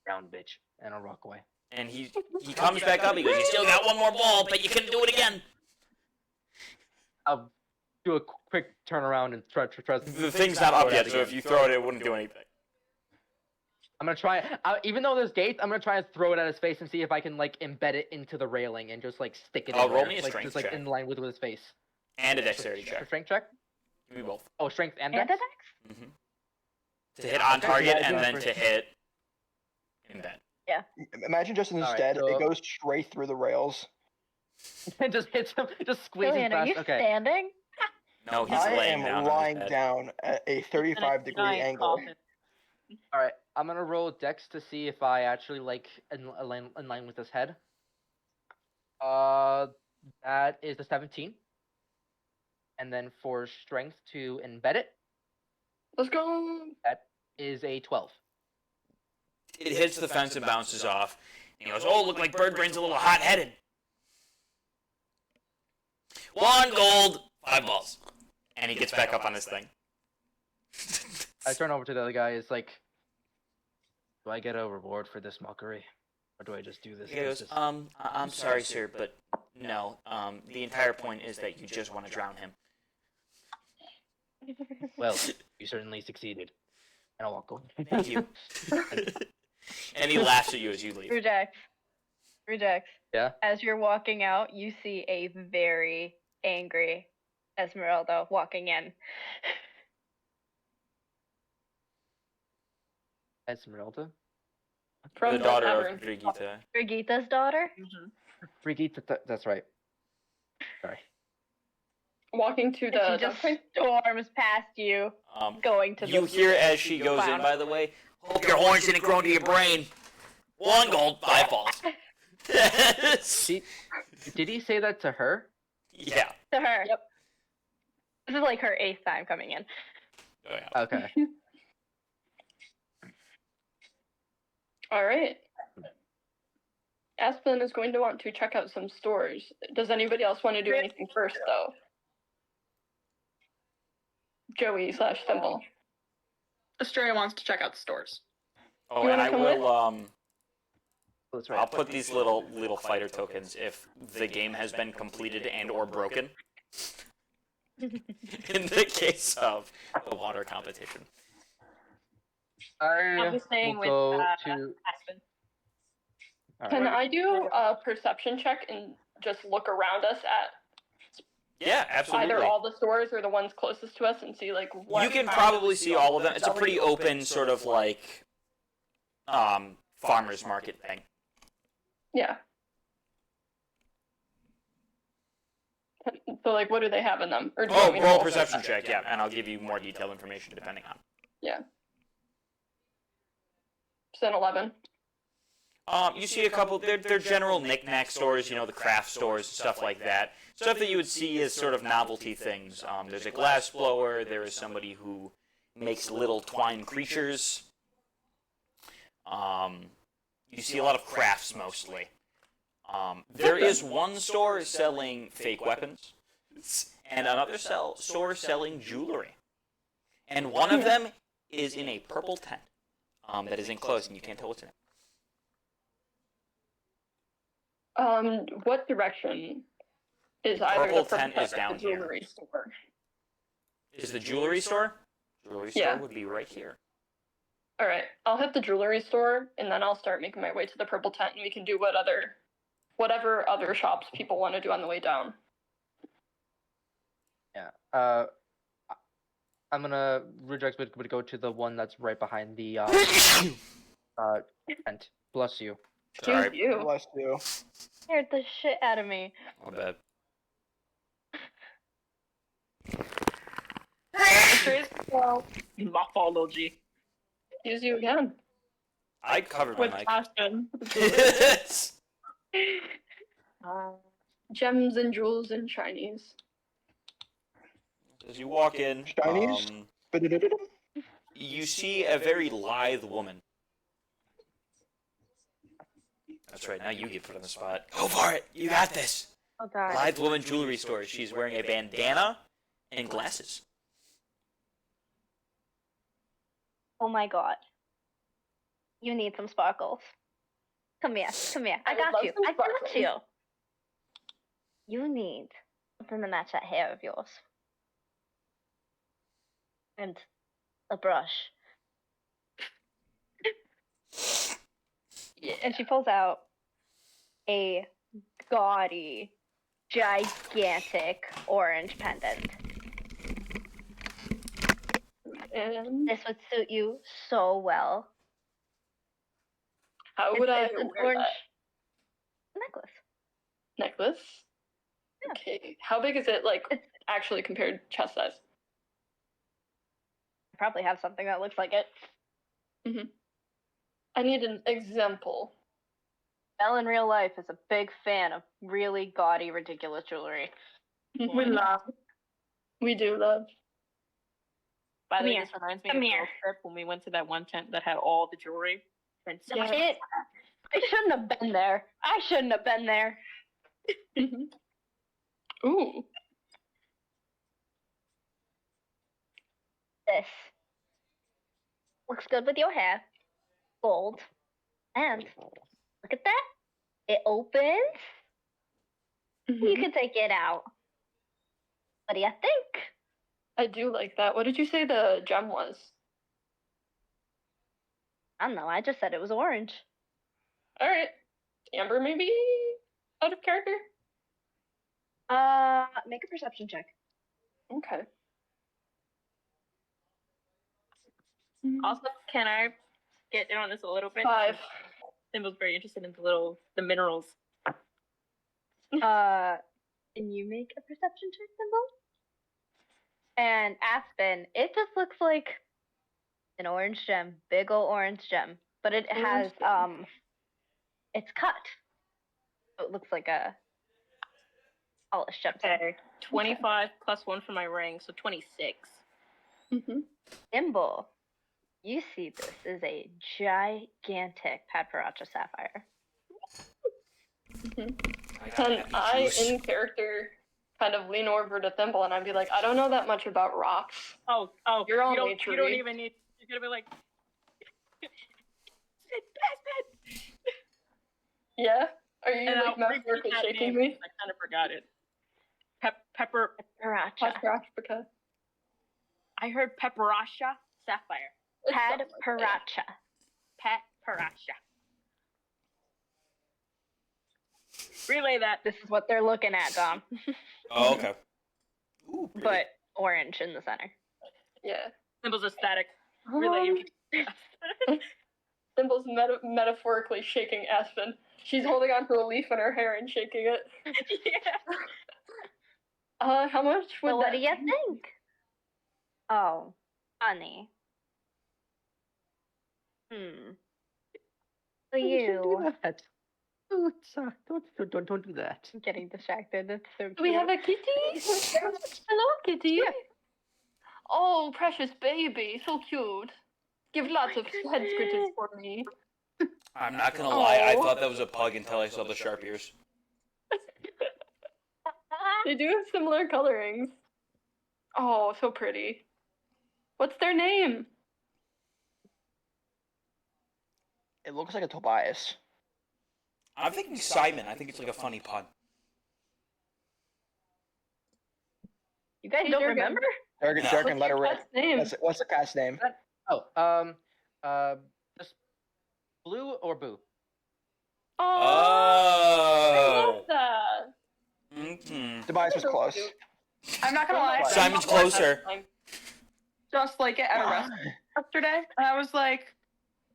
Round bitch. And I'll rock away. And he comes back up, he goes, you still got one more ball, but you can do it again! I'll do a quick turnaround and try. The thing's not up yet, so if you throw it, it wouldn't do anything. I'm gonna try. Even though there's gates, I'm gonna try and throw it at his face and see if I can embed it into the railing and just stick it. Oh, in roll there, me a strength check. in line with his face. And a dexterity check. Strength check. Give me both. Oh, strength and And dex. a dex? To hit on Okay, target yeah, and yeah, then for- to hit in bed. Imagine just Alright, instead, so- it goes straight through the rails. It just hits him. Just squeezing Killian, are fast. you Okay. standing? No, he's I laying am down. lying on his bed. down at a 35-degree Giant angle. coffin. All right. I'm gonna roll dex to see if I actually in line with his head. That is a 17. And then for strength to embed it Let's go. is a 12. It hits the fence and bounces off. And he goes, oh, look like Bird Brain's a little hot-headed. 1 gold, 5 balls. And he gets back up on his thing. I turn over to the other guy. It's like, do I get a reward for this mockery, or do I just do this? He goes, I'm sorry, sir, but no. The entire point is that you just want to drown him. Well, you certainly succeeded. And I'll walk away. Thank you. And he laughs at you as you leave. Rejects. Yeah. As you're walking out, you see a very angry Esmeralda walking in. Esmeralda. From The the daughter tavern. of Brigitte. Brigitte's daughter? Brigitte. That's right. Sorry. Walking to And the she just duck storms past you, going to You the hear as she goes in, clown. by the way, hope your horns didn't grow into your brain. 1 gold, 5 balls. Did he say that to her? Yeah. To her. Yep. This is like her 8th time coming in. Oh, yeah. Okay. All right. Aspen is going to want to check out some stores. Does anybody else want to do anything first, though? Joey / Thimble. Astraea wants to check out the stores. Oh, You and wanna I come will, That's I'll right. put these little fighter tokens if the game has been completed and or broken. In the case of the water competition. I'll I be staying will with go to. Aspen. Can I do a perception check and just look around us at Yeah, absolutely. either all the stores or the ones closest to us and see what You can kind probably of see all of them. It's a selling pretty open sort of farmer's market thing. Yeah. So what do they have in them? Or do you Oh, want me to roll a perception check, yeah, and I'll give you more detailed information depending on. It's an 11. You see a couple. They're general knick-knack stores, the craft stores, stuff like that. Stuff that you would see as sort of novelty things. There's a glass blower. There is somebody who makes little twine creatures. You see a lot of crafts mostly. There is one store selling fake weapons, and another store selling jewelry. And one of them is in a purple tent that is enclosed, and you can't tell what's in it. What direction is either Purple the purple tent is or down the here. jewelry store? Is the jewelry store? Jewelry store Yeah. would be right here. All right, I'll hit the jewelry store, and then I'll start making my way to the purple tent, and we can do whatever other shops people want to do on the way down. Yeah. I'm gonna Rudrax would go to the one that's right behind the tent. Bless you. Excuse Sorry. you. Bless you. Scared the shit out of me. My bad. Well, my fault, OG. Excuse you again. I covered my With mic. passion. Gems and jewels and shinies. As you walk in, Shinies? Ba-da-da-da-da. you see a very lithe woman. That's right, now you get put on the spot. Go for it! You got this! Oh god. Lithe woman jewelry store. She's wearing a bandana and glasses. Oh my god. You need some sparkles. Come here, come here. I I would got love you. some I got sparkles. you. You need something to match that hair of yours. And a brush. Yeah. And she pulls out a gaudy, gigantic orange pendant. And This would suit you so well. how would I It's an wear orange that necklace. necklace? Yeah. Okay. How big is it, like, It's- actually compared chest size? I probably have something that looks like it. I need an example. Belle in real life is a big fan of really gaudy, ridiculous jewelry. We love. We do love. By the Come way, here. this reminds me Come of the here. road trip when we went to that one tent that had all the jewelry. And so Yeah. much- I shouldn't have been there. I shouldn't have been there. Ooh. This looks good with your hair. Gold. And look at that. It opens. You can take it out. What do you think? I do like that. What did you say the gem was? I don't know. I just said it was orange. All right. Amber, maybe out of character? Make a perception check. Okay. Also, can I get in on this a little bit? 5. Simba's very interested in the minerals. Can you make a perception check, Symbol? And Aspen, it just looks like an orange gem, big ol' orange gem, but it has Orange gem. it's cut, so it looks like a polished gemstone. Okay. 25 plus 1 for my ring, so 26. Mm-hmm. Symbol, you see this is a gigantic Padparacha sapphire. Can I, in character, kind of lean over to Thimble and I'd be like, I don't know that much about rocks. Oh, You're all you don't nature-y. even need. You're gonna be like. Yeah? Are you, And like, I'll repeat metaphorically that shaking name me? because I kind of forgot it. Pepper. Padparacha. Paprika. I heard Pepperasha Sapphire. Padparacha. Pepperasha. Relay that. This is what they're looking at, Dom. Oh, okay. Ooh, pretty. But orange in the center. Yeah. Symbols are static. Relay you. Thimble's metaphorically shaking Aspen. She's holding onto a leaf in her hair and shaking it. Yeah. How much would So what that do you think? Oh, honey. So you that. Oh, it's, don't do that. I'm getting distracted. It's so cute. Do we have a kitty? Hello, kitty. Oh, precious baby, so cute. Give lots of head scratches for me. I'm not gonna lie, I Aw. thought that was a pug until I saw the sharp ears. They do have similar colorings. Oh, so pretty. What's their name? It looks like a Tobias. I'm thinking Simon. I think it's like a funny pun. You guys Hey, don't Jurgen. remember? Jurgen, No. Jurgen, let her your rip. cat's name? What's the cat's name? Just Blue or Boo? Oh, I love Oh. that. Mm-hmm. Tobias was close. I'm not gonna lie. Simon's closer. Just like it at a restaurant yesterday, and I was like,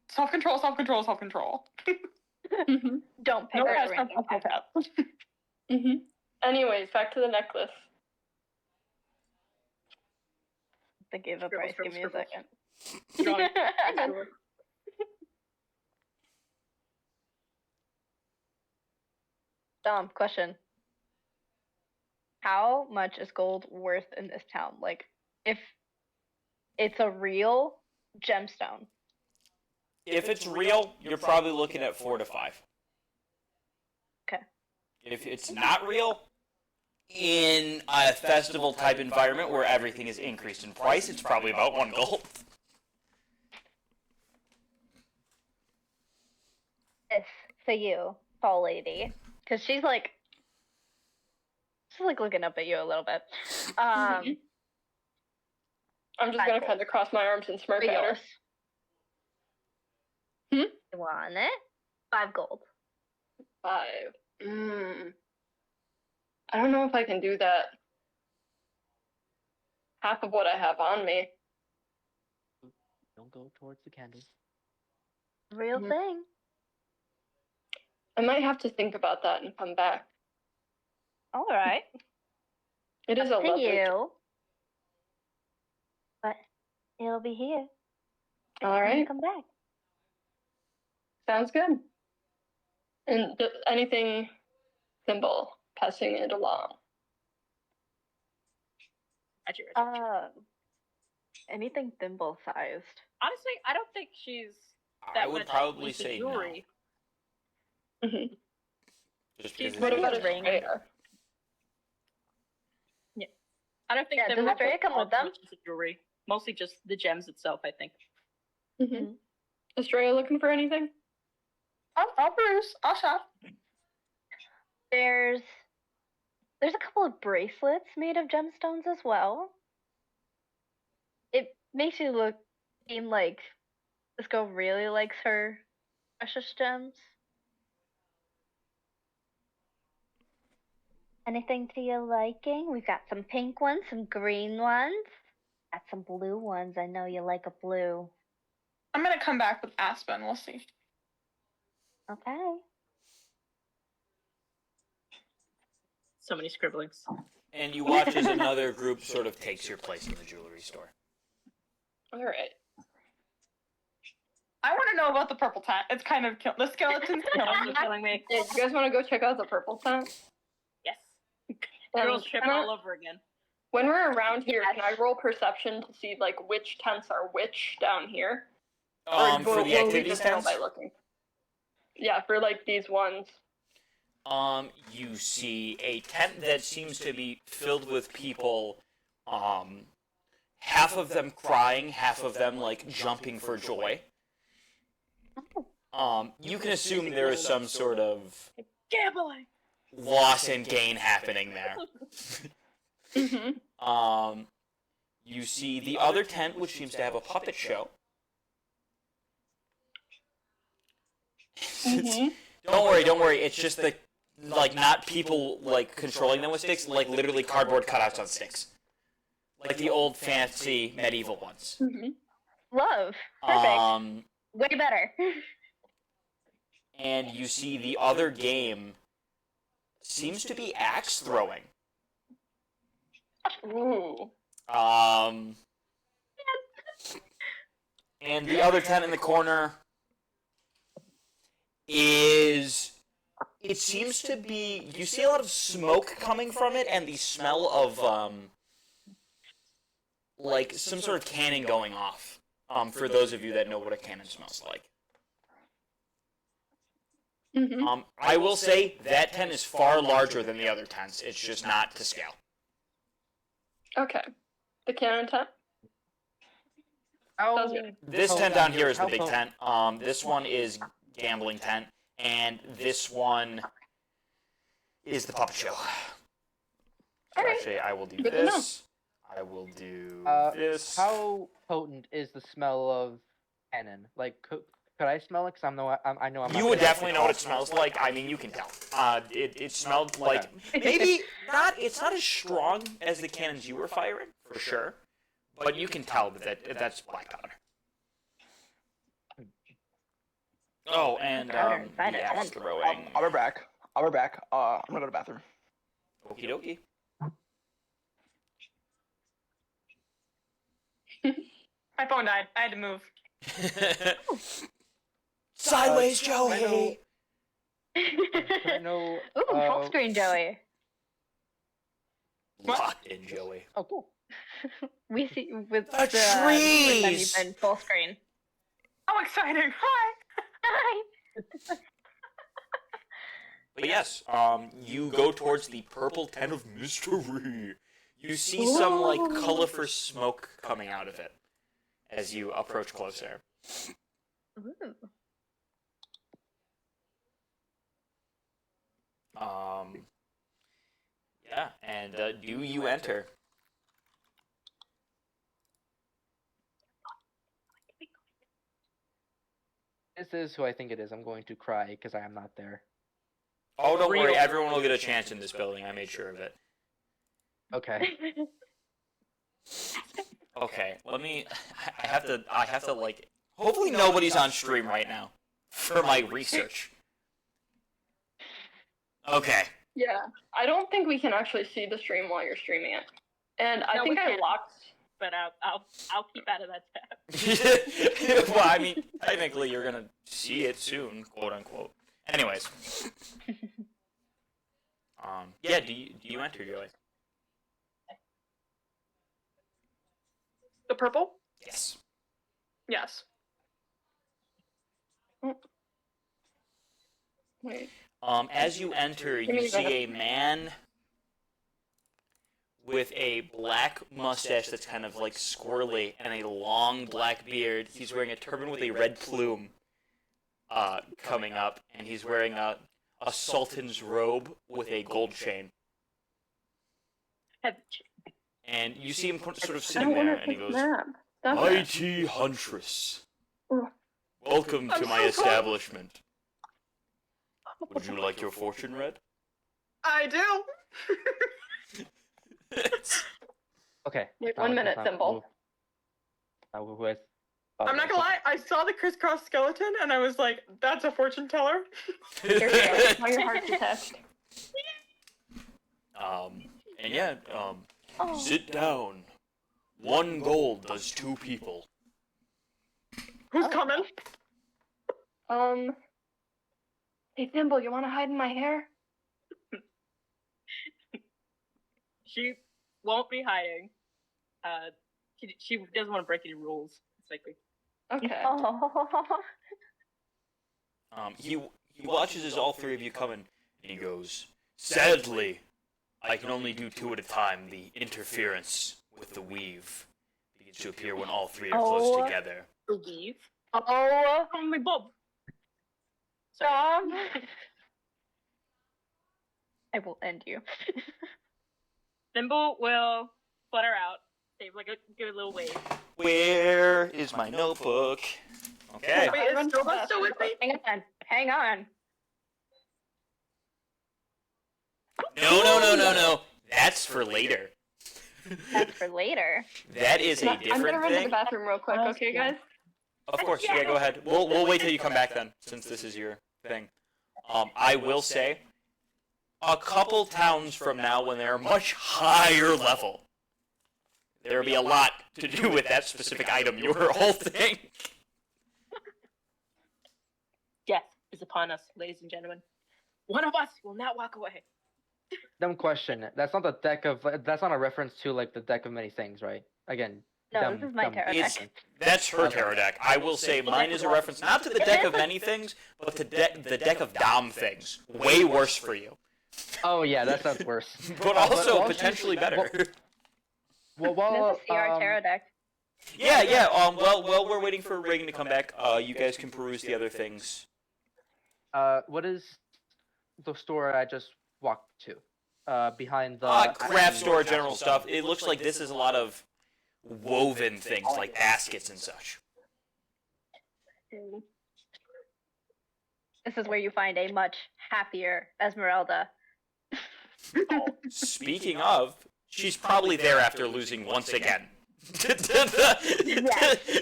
self-control, self-control, self-control. Mhm. Don't pick No her pets, a no random pets, no cat. pets. Mhm. Anyways, back to the necklace. Thinking of a Scribble, price. Give me a scribble, second. Drawing. Dom, question. How much is gold worth in this town? Like, if it's a real gemstone. If it's real, you're probably looking at 4 to 5. Okay. If it's not real, in a festival type environment where everything is increased in price, it's probably about 1 gold. This for you, tall lady, because she's like looking up at you a little bit. I'm just Five gonna gold. kind of cross my arms and smirk For at her. yours. Hmm? You want it? 5 gold. 5. I don't know if I can do that. Half of what I have on me. Don't go towards the candles. Real Mhm. thing. I might have to think about that and come back. All right. It is a Up to lovely. you. But it'll be here. All when you right, Come back. sounds good. And anything symbol passing it along. At your Anything thimble sized. Honestly, I don't think she's I that would much probably into say no. jewelry. Hmm. Just She's because What it's about just- ring? Estrella? I don't think Yeah, they does would Estrella come with them? much into jewelry. Mostly just the gems itself, I think. Mm-hmm. Estrella looking for anything? I'll peruse. I'll shop. There's a couple of bracelets made of gemstones as well. It makes you seem like this girl really likes her precious gems. Anything to your liking? We've got some pink ones, some green ones, got some blue ones. I know you like a blue. I'm gonna come back with Aspen. We'll see. Okay. So many scribblings. And you watch as another group sort of takes your place in the jewelry store. All right. I want to know about the purple tent. It's kind of the skeleton's killing Also me. killing me. Yeah, you guys want to go check out the purple tent? Yes. Um, Girls trip can I- all over again. When we're around here, Yes. can I roll perception to see like which tents are which down here? For will- the will we activities just know tents, by looking? Yeah, for like these ones. you see a tent that seems to be filled with people, half of them crying, half of them like jumping for joy. You can assume there is some sort of Gambling. loss and gain happening there. Mm-hmm. You see the other tent, which seems to have a puppet show. Mm-hmm. Don't worry. It's just the not people like controlling them with sticks, like literally cardboard cutouts on sticks, like the old fancy medieval ones. Mm-hmm. Love. Perfect. Way better. And you see the other game seems to be axe throwing. Ooh. And the other tent in the corner is, it seems to be, you see a lot of smoke coming from it and the smell of like some sort of cannon going off. For those of you that know what a cannon smells like. Mm-hmm. I will say that tent is far larger than the other tents. It's just not to scale. Okay. The cannon tent. How Sounds good. This how- tent down here is the how big po- tent. This one is gambling tent, and this one is the puppet show. So Alright. actually, I will do Good to know. this. I will do this. How potent is the smell of cannon? Like, could I smell it? Because I know I'm. You not would gonna- definitely know what it smells like. I mean, you can tell. It smelled like maybe not. It's not as strong as the cannons you were firing for sure, but you can tell that's black powder. Oh, and Powder inside a yeah, tent. throwing. I'll be back. I'm gonna go to the bathroom. Okie dokie. My phone died. I had to move. Sideways, Can I Joey. Can I know? Ooh, full screen, Joey. Locked in, Joey. Oh, cool. We see with The time trees! you've been full screen. How exciting! Hi. Hi. But yes, you go towards the purple tent of mystery. You see some like colorful smoke coming out of it as you approach closer. Ooh. Yeah, and do you enter? This is who I think it is. I'm going to cry because I am not there. Oh, don't worry, everyone will get a chance in this building. I made sure of it. Okay. Okay, let me. I have to like. Hopefully nobody's on stream right now for my research. Okay. Yeah. I don't think we can actually see the stream while you're streaming it. And I No, we think I can't. locked. But I'll keep out of that tab. Well, I mean, technically you're gonna see it soon, quote unquote. Anyways. Yeah. Do you enter, Joey? The purple? Yes. Yes. Wait. As you enter, you see a man with a black mustache that's kind of like squirrely and a long black beard. He's wearing a turban with a red plume coming up, and he's wearing a sultan's robe with a gold chain. And you see him sort of I sitting don't want there, to and he take goes, nap. Stop that. "Mighty Huntress, welcome to I'm my so establishment. Would you like your fortune read?" I do. Okay. Wait, now 1 it's minute, time Thimble. with. I'm not gonna lie. I saw the crisscross skeleton and I was like, "That's a fortune teller." Here we go. Now your heart's a test. And yeah, sit down. 1 gold does 2 people. Who's coming? Hey Thimble, you want to hide in my hair? She won't be hiding. She doesn't want to break any rules. It's like Okay. Oh. He watches as all 3 of you come in, and he goes, "Sadly, I can only do 2 at a time. The interference with the weave begins to appear when all 3 are close Oh. together." the weave. Oh. Oh my Bob. Stop. I will end you. Thimble will flutter out. Say like give a little wave. Where is my notebook? Okay. Wait, is Stroba still with me? Hang on. Hang on. No. That's for later. That's for later. That is a I'm gonna different run to the thing. bathroom real quick, okay, guys? Of course, yeah, go ahead. We'll wait till you come back then, since this is your thing. I will say, a couple towns from now, when they're much higher level, there will be a lot to do with that specific item you were holding. Death is upon us, ladies and gentlemen. One of us will not walk away. Dumb question. That's not the deck of. That's not a reference to like the deck of many things, right? Again. No, dumb, this is my dumb tarot It's- deck. That's her Okay. tarot deck. I will say mine is a reference not to the deck of many things, but to the deck of Dom things. Way worse for you, Oh yeah, that sounds worse. but also well, potentially better. Well, This is CR tarot deck. Yeah. Well, we're waiting for Reagan to come back. You guys can peruse the other things. what is the store I just walked to? Behind the Craft store, general stuff. It looks like this is a lot of woven things, like baskets and such. This is where you find a much happier Esmeralda. Speaking of, she's probably there after losing once again. And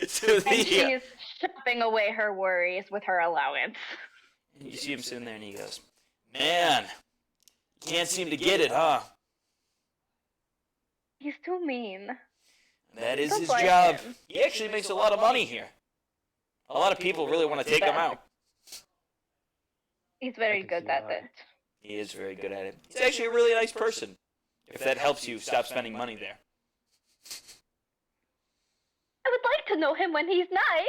she's shopping away her worries with her allowance. You see him sitting there and he goes, "Man, you can't seem to get it, huh? He's too mean. That is Don't his like job. him. He actually makes a lot of money here. A lot of people really want to take him out. He's very can good see at why. it. He is very good at it. He's actually a really nice person. If that helps you stop spending money there. I would like to know him when he's nice.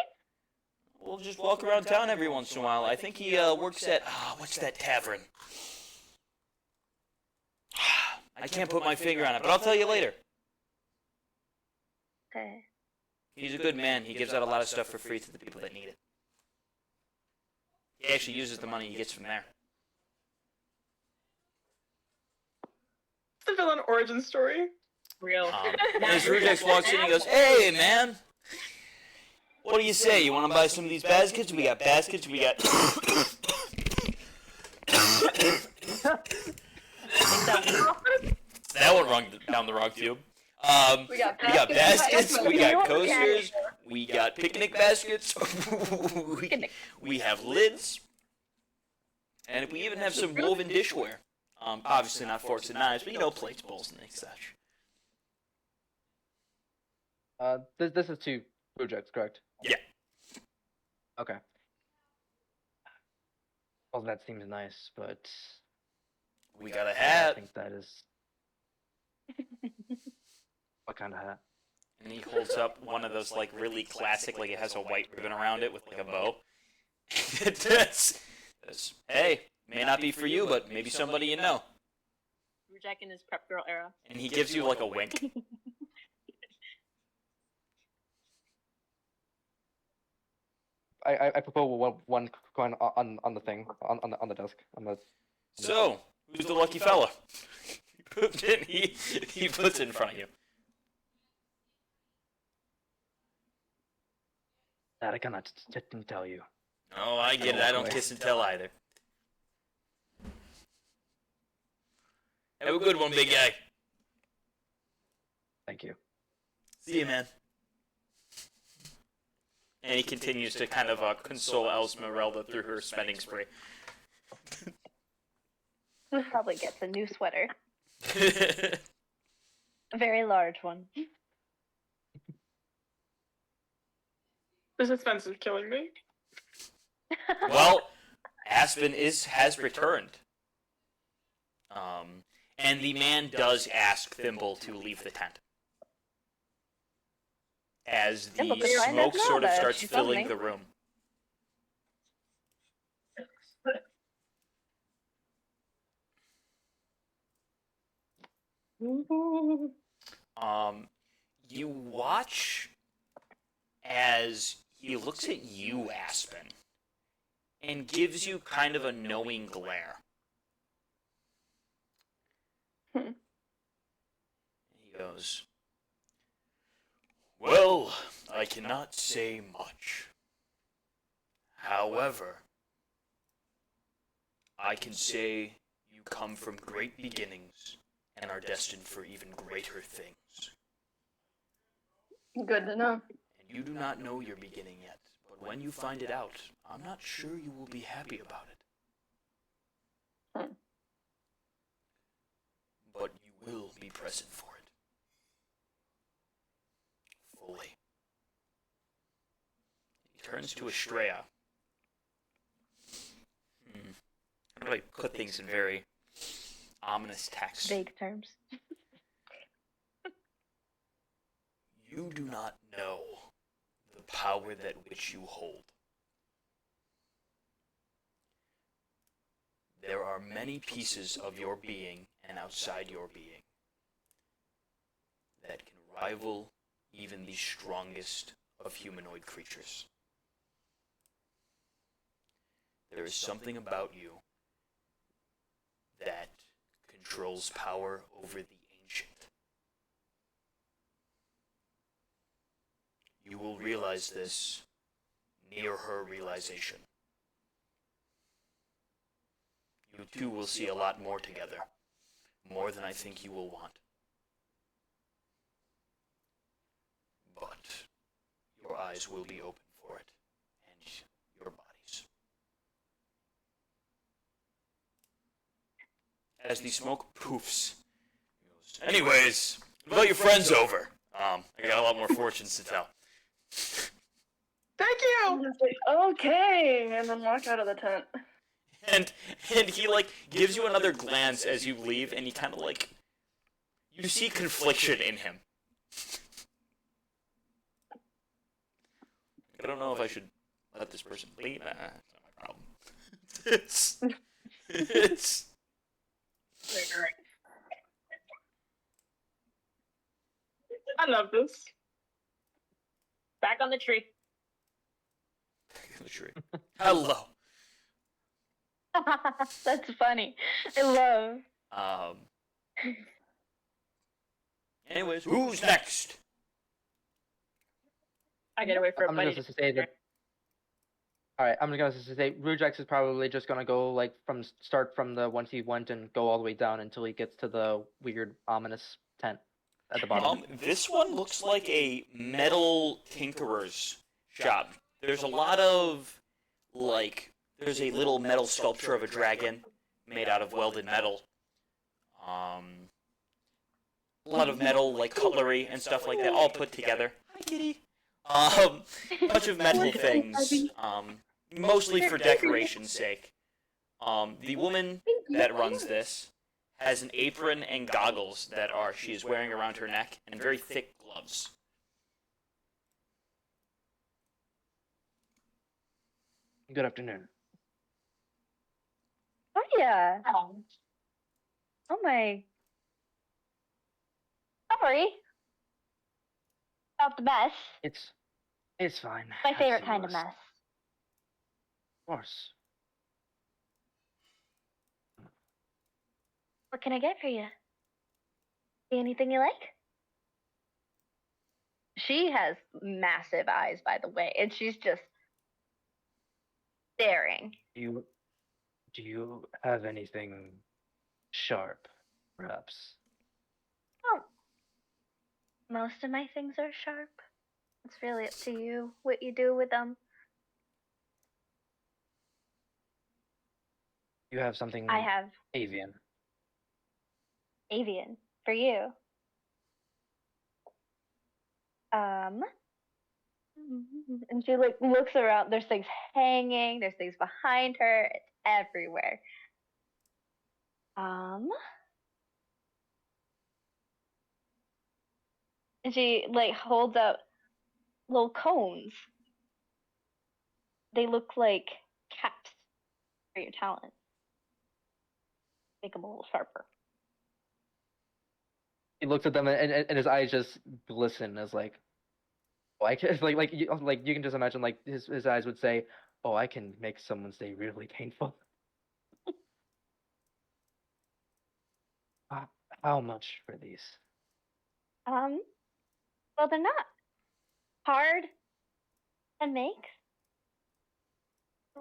We'll just walk around town every once in a while. I think he works at, what's that tavern? I can't put my finger on it, but I'll tell you later. Okay. He's a good man. He gives out a lot of stuff for free to the people that need it. He actually uses the money he gets from there. It's the villain origin story. Real. As Rudex walks in, he goes, "Hey, man. What do you say? You want to buy some of these baskets? We got baskets. We got." That went wrong down the wrong tube. We got We got baskets. We got Yeah. coasters. We got picnic baskets. we have lids, and we even have some woven dishware. Obviously not forks and knives, but you know, plates, bowls, and such. This is two projects, correct? Yeah. Okay. Well, that seems nice, but We got a I hat, think that is. What kind of hat? and he holds up one of those like really classic, like it has a white ribbon around it with like a bow. that's, hey, may not be for you, but maybe somebody you know. Jack in his prep girl era. And he gives you like a wink. I propose one coin on the thing on the desk on the. So, who's the lucky fella? he puts it in front of you. That I cannot tell you. Oh, I get it. I don't kiss and tell either. Have a good one, big guy. Thank you. See you, man. And he continues to kind of console Esmeralda through her spending spree. Probably gets a new sweater. A very large one. The suspense is killing me. Well, Aspen has returned. And the man does ask Thimble to leave the tent. As the Thimble could find smoke sort of Esmeralda if starts she's filling lonely. the room. You watch as he looks at you, Aspen, and gives you kind of a knowing glare. Hmm. He goes, "Well, I cannot say much. However, I can say you come from great beginnings and are destined for even greater things. Good to know. And you do not know your beginning yet, but when you find it out, I'm not sure you will be happy about it. Hmm. But you will be present for it. Fully." He turns to Estrella. How do I put things in very ominous text. Vague terms. You do not know the power that which you hold. There are many pieces of your being and outside your being that can rival even the strongest of humanoid creatures. There is something about you that controls power over the ancient. You will realize this near her realization. You two will see a lot more together, more than I think you will want. But your eyes will be open for it, and your bodies. As the smoke poofs, he goes, anyways, what about your friends over? I got a lot more fortunes to tell. Thank you. I'm just like, okay, and then walk out of the tent. And he like gives you another glance as you leave, and he kind of like, you see confliction in him. I don't know if I should let this person leave. That's not my problem. It's I love this. Back on the tree. the tree. Hello. That's funny. I love. Anyways, who's next? I get away for a I'm buddy. just gonna say that. All right, I'm gonna say Rujax is probably just gonna go like start from the once he went and go all the way down until he gets to the weird ominous tent at the bottom. This one looks like a metal tinkerer's shop. There's a lot of, like, there's a little metal sculpture of a dragon made out of welded metal. A lot of metal, like cutlery and stuff like that, all put together. Hi, kitty. Bunch of metal things, mostly for decoration's sake. The woman that runs this has an apron and goggles that she is wearing around her neck, and very thick gloves. Good afternoon. Oh yeah. Oh my. Sorry. About the mess. It's fine. My I've favorite seen kind of worse. mess. Of course. What can I get for you? See anything you like? She has massive eyes, by the way, and she's just staring. Do you have anything sharp, perhaps? Oh, most of my things are sharp. It's really up to you what you do with them. You have something I have avian. avian for you. And she like looks around. There's things hanging. There's things behind her. It's everywhere. And she like holds up little cones. They look like caps for your talent. Make them a little sharper. He looks at them and his eyes just glisten as like, oh, I can like you can just imagine like his eyes would say, oh, I can make someone's day really painful. How much for these? Well, they're not hard to make.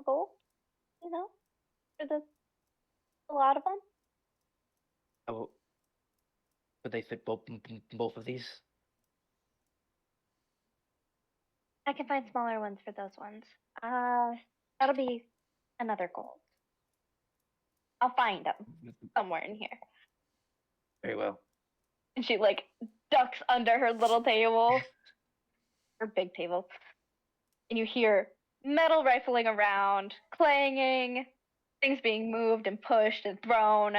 Gold, you know, for a lot of them. Oh, would they fit both of these? I can find smaller ones for those ones. That'll be another gold. I'll find them somewhere in here. Very well. And she like ducks under her little table, her big table, and you hear metal rifling around, clanging, things being moved and pushed and thrown,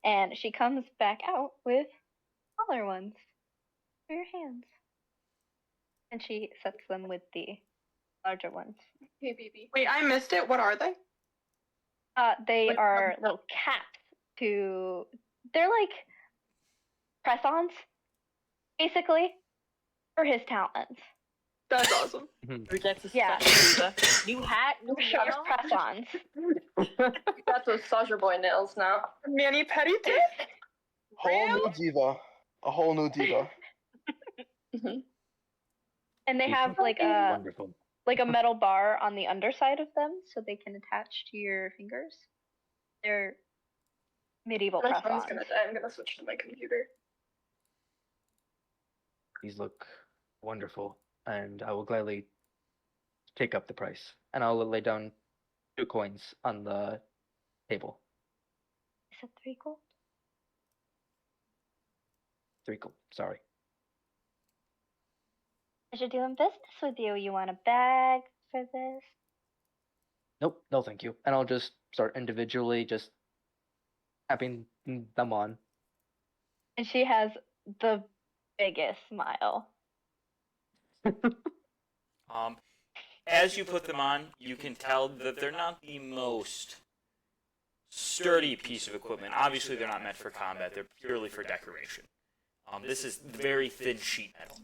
And she comes back out with smaller ones for your hands. And she sets them with the larger ones. Hey, baby. Wait, I missed it. What are they? They Like, are little caps to. They're like press-ons, basically, for his talents. That's awesome. Rujex is Yeah. such a diva. New hat, new Short nails. press-ons. You got those Soldier Boy nails now. Manny Petty dick? Whole new diva. A whole new diva. And they have like a Wonderful. metal bar on the underside of them, so they can attach to your fingers. They're medieval My press-ons. phone's gonna die. I'm gonna switch to my computer. These look wonderful, and I will gladly take up the price. And I'll lay down 2 coins on the table. Is it 3 gold? 3 gold. Sorry. Pleasure doing business with you. You want a bag for this? Nope. No, thank you. And I'll just start individually just tapping them on. And she has the biggest smile. As you put them on, you can tell that they're not the most sturdy piece of equipment. Obviously, they're not meant for combat. They're purely for decoration. This is very thin sheet metal.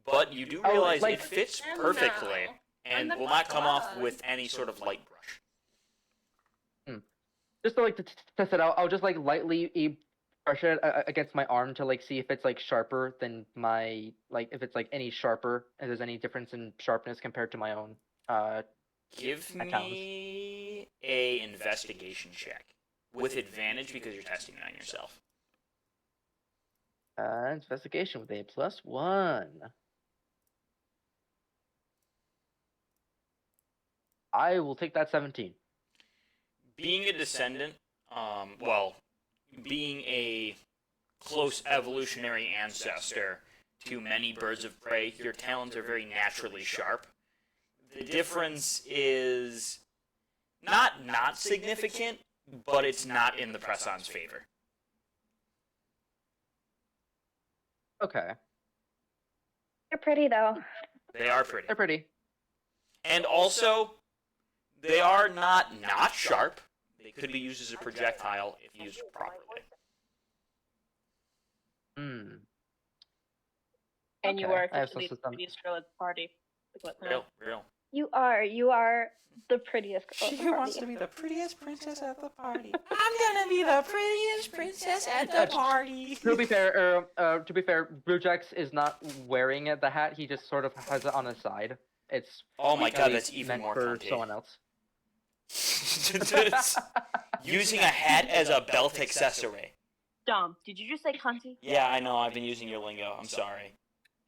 But you do Oh, realize like- it fits perfectly and will not come off with any sort of light brush. Just to like to test it out, I'll just like lightly brush it against my arm to like see if it's like sharper than my if it's like any sharper, if there's any difference in sharpness compared to my own. Give My talents. me a investigation check with advantage because you're testing it on yourself. Investigation with a +1. I will take that 17. Being a descendant, being a close evolutionary ancestor to many birds of prey, your talons are very naturally sharp. The difference is not significant, but it's not in the press-on's favor. Okay, They're pretty though. They are pretty. they're pretty. And also, they are not sharp. They could be used as a projectile if used properly. Hmm. And you Okay, are I have officially the some- prettiest girl at the party. Like what? Real. You are the prettiest girl. at the party. be the prettiest princess at the party. I'm gonna be the prettiest princess at the party. To be fair, Brujex is not wearing the hat. He just sort of has it on his side. It's Oh my god, really that's even meant more for cunty. someone else. Using a hat as a belt accessory. Dom, did you just say cunty? Yeah, I know. I've been using your lingo. I'm sorry.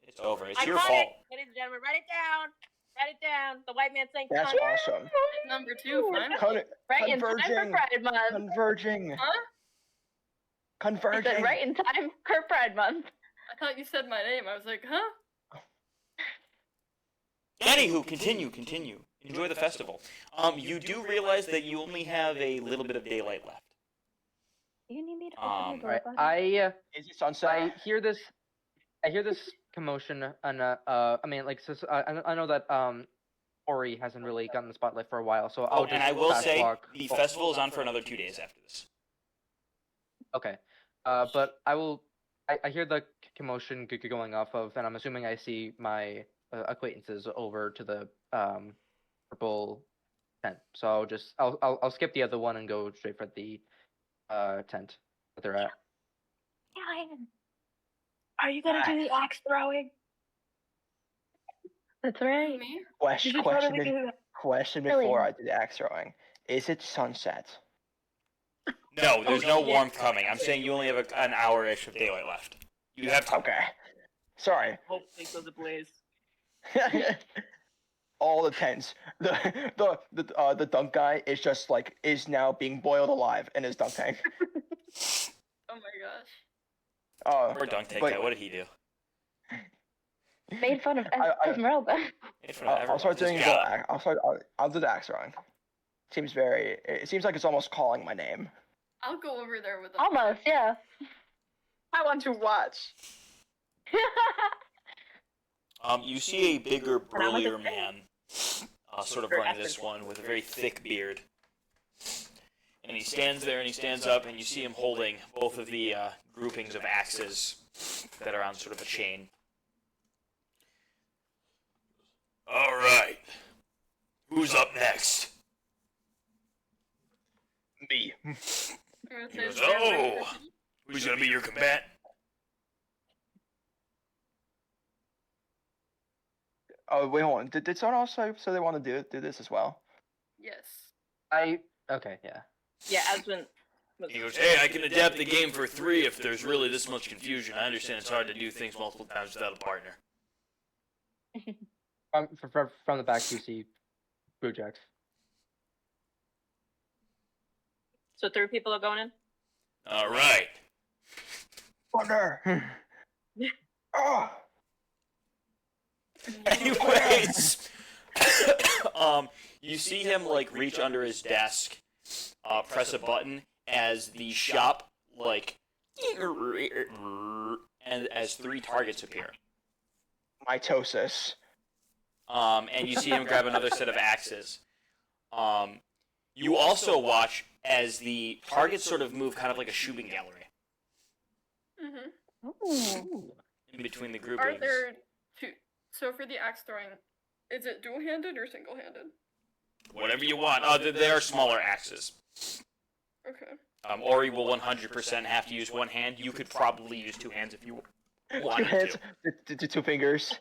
It's over. It's I your caught fault. it. Ladies and gentlemen, write it down. Write it down. The white man saying That's cunt. awesome. Number 2, fine. Right in time for Converging. Pride Month. Converging. Huh? I said Converging. right in time for Pride Month. I thought you said my name. I was like, huh? Anywho, continue. Enjoy the festival. You do realize that you only have a little bit of daylight left. You need me to Um, open the door, Right. buddy? Is it sunset? I hear this commotion, and I know that Ori hasn't really gotten the spotlight for a while, so I'll Oh, just and I will fast say walk. the festival is on for another 2 days after this. Okay, but I hear the commotion going off of, and I'm assuming I see my acquaintances over to the purple tent. So I'll skip the other one and go straight for the tent that they're at. Ryan, are you gonna do the axe throwing? That's right. Me? Question, You question, totally do that. question Really? before I did axe throwing. Is it sunset? No, there's no yeah. warmth coming. I'm saying you only have an hour-ish of daylight left. You have time. Okay. Sorry. Hopefully goes ablaze. All the tents. The dunk guy is now being boiled alive in his dunk tank. Oh my gosh. Oh, Or dunk tank Wait. guy. What did he do? Made fun of I- Esmeralda. Made fun of I'll start everyone. doing Just the. got him. I'll do the axe throwing. seems very. It seems like it's almost calling my name. I'll go over there with them. Almost, yeah. I want to watch. You see a bigger, burlier man, sort of running this one with a very thick beard. And he stands there and he stands up, and you see him holding both of the groupings of axes that are on sort of a chain. All right. Who's up next? Me. I'm gonna He say goes, it's very oh, good. who's going to be your combatant? Oh wait, hold on. Did someone else say they want to do this as well? Yes. Okay, yeah. Yeah, Aswin was. He goes, hey, I can adapt the game for 3 if there's really this much confusion. I understand it's hard to do things multiple times without a partner. From the back, you see Brujax. So 3 people are going in. All right. Partner. Oh. Anyways, you see him like reach under his desk, press a button as the shop like, and as 3 targets appear. Mitosis. And you see him grab another set of axes. You also watch as the targets sort of move kind of like a shooting gallery Mm-hmm. in between the Are groupings. there two? So for the axe throwing, is it dual-handed or single-handed? Whatever you want. They are smaller axes. Okay. Ori will 100% have to use one hand. You could probably use 2 hands if you 2 wanted hands. to. 2 fingers.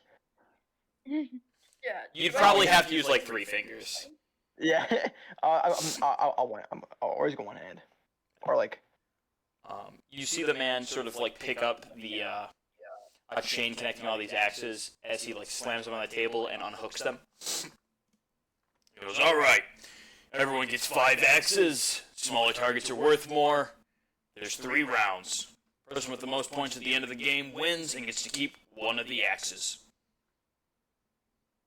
Yeah. You'd do I probably only have to use like 3 fingers. Yeah. I'll always go one hand. Or like. You see the man sort of like pick up the a chain connecting all these axes as he like slams them on the table and unhooks them. He goes, all right, everyone gets 5 axes. Smaller targets are worth more. There's 3 rounds. Person with the most points at the end of the game wins and gets to keep one of the axes.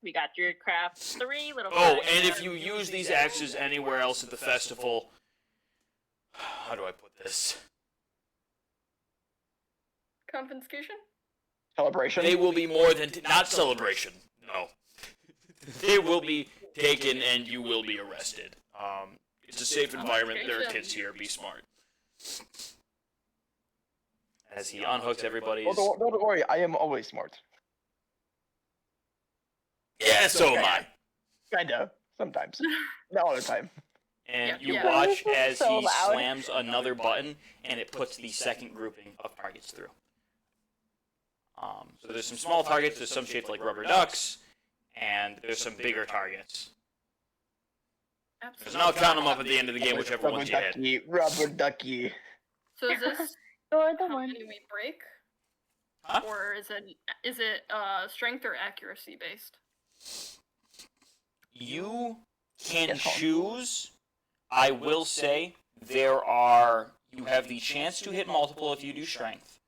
We got your craft 3 little. Oh, guys. and if you use these axes anywhere else at the festival, how do I put this? Confiscation? Celebration. They will be more than not celebration. No, they will be taken and you will be arrested. It's a safe environment. There are kids here. Be smart. As he unhooks everybody's. Don't worry, I am always smart. Yeah, so am I. Kinda. Sometimes. Not all the time. And Yeah, you yeah. watch as So he loud. slams another button and it puts the second grouping of targets through. So there's some small targets, there's some shaped like rubber ducks, and there's some bigger targets. Absolutely. And I'll count them up at the end of the game, whichever Rubber ones you hit. ducky, rubber ducky. So is this You're the how one. many we break, Huh? or is it strength or accuracy based? You can Yes, Colin. choose. I will say you have the chance to hit multiple if you do strength,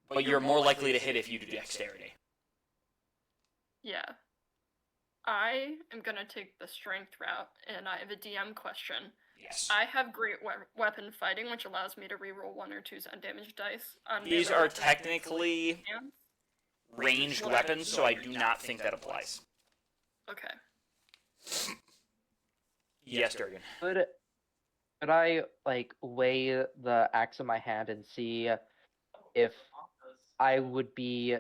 but you're more likely to hit if you do dexterity. Yeah. I am gonna take the strength route, and I have a DM question. Yes. I have great weapon fighting, which allows me to reroll 1 or 2 on damage dice. On the These other are weapons. technically Hands? ranged weapons, so I do not think that applies. Okay. Yes, Durgan. Could I like weigh the axe in my hand and see if I would be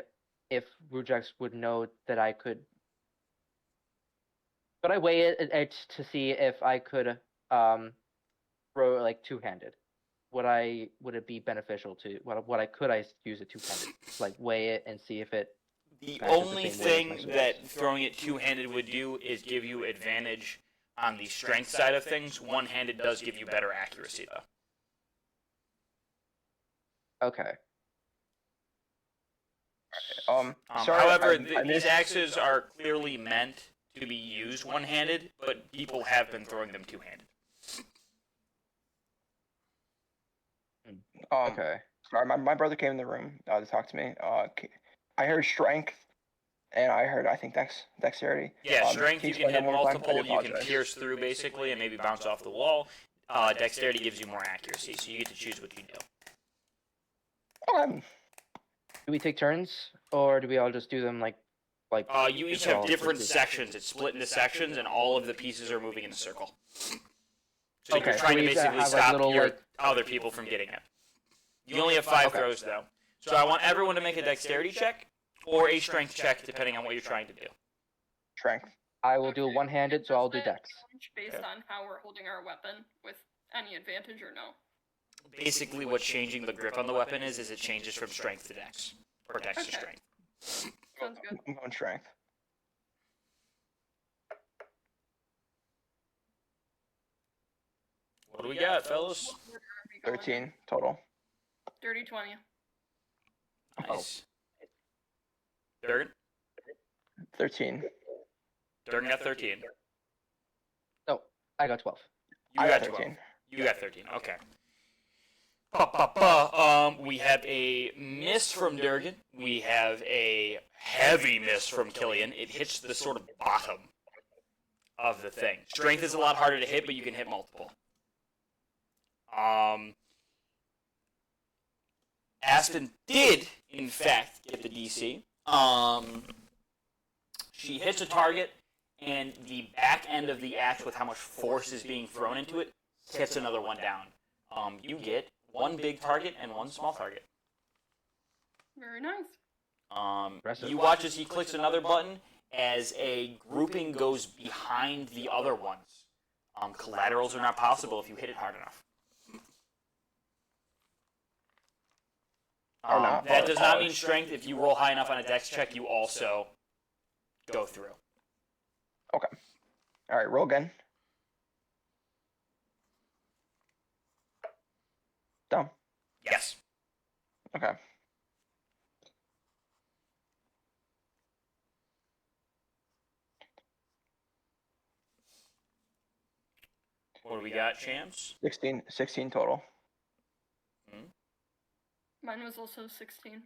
if Rujax would know that I could? Could I weigh it to see if I could throw like 2-handed? Would it be beneficial to could I use it 2-handed? Like weigh it and see if it. The Matches the only same weight as my thing sword. that throwing it 2-handed would do is give you advantage on the strength side of things. 1-handed does give you better accuracy, though. Okay. Sorry, However, I these missed- axes are clearly meant to be used 1-handed, but people have been throwing them 2-handed. Okay. Sorry, my brother came in the room to talk to me. I heard strength and I think dexterity. Yeah, Can strength you can explain that hit one more time? I multiple, do you can apologize. pierce through basically and maybe bounce off the wall. Dexterity gives you more accuracy, so you get to choose what you do. Okay. Do we take turns, or do we all just do them like? You each they're have all different listed? sections. It's split into sections, and all of the pieces are moving in a circle. So Okay, you're so trying to we basically have, like, stop little, your like- other people from getting it. You only have 5 Okay. throws, though. So I want everyone to make a dexterity check or a strength check, depending on what you're trying to do. Strength. I will do Okay. one-handed, so I'll do Does that dex. change based Okay. on how we're holding our weapon with any advantage or no? Basically, what changing the grip on the weapon is it changes from strength to dex. Or dex to Okay. strength. Sounds good. I'm going strength. What do we got, fellas? Where are we going? 13 total. Dirty 20. Nice. Durgan? 13. Durgan got 13. I got 12. You I got got 12. 13. You got 13. Okay. We have a miss from Durgan. We have a heavy miss from Killian. It hits the sort of bottom of the thing. Strength is a lot harder to hit, but you can hit multiple. Aspen did, in fact, get the DC. She hits a target, and the back end of the axe, with how much force is being thrown into it, hits another one down. You get 1 big target and 1 small target. Very nice. Impressive. You watch as he clicks another button as a grouping goes behind the other ones. Collaterals are not possible if you hit it hard enough. Or not. That does not mean strength. If you roll high enough on a dex check, you also go through. All right, roll again. Dumb. Yes. Okay. What do we got, champs? 16 total. Mine was also 16.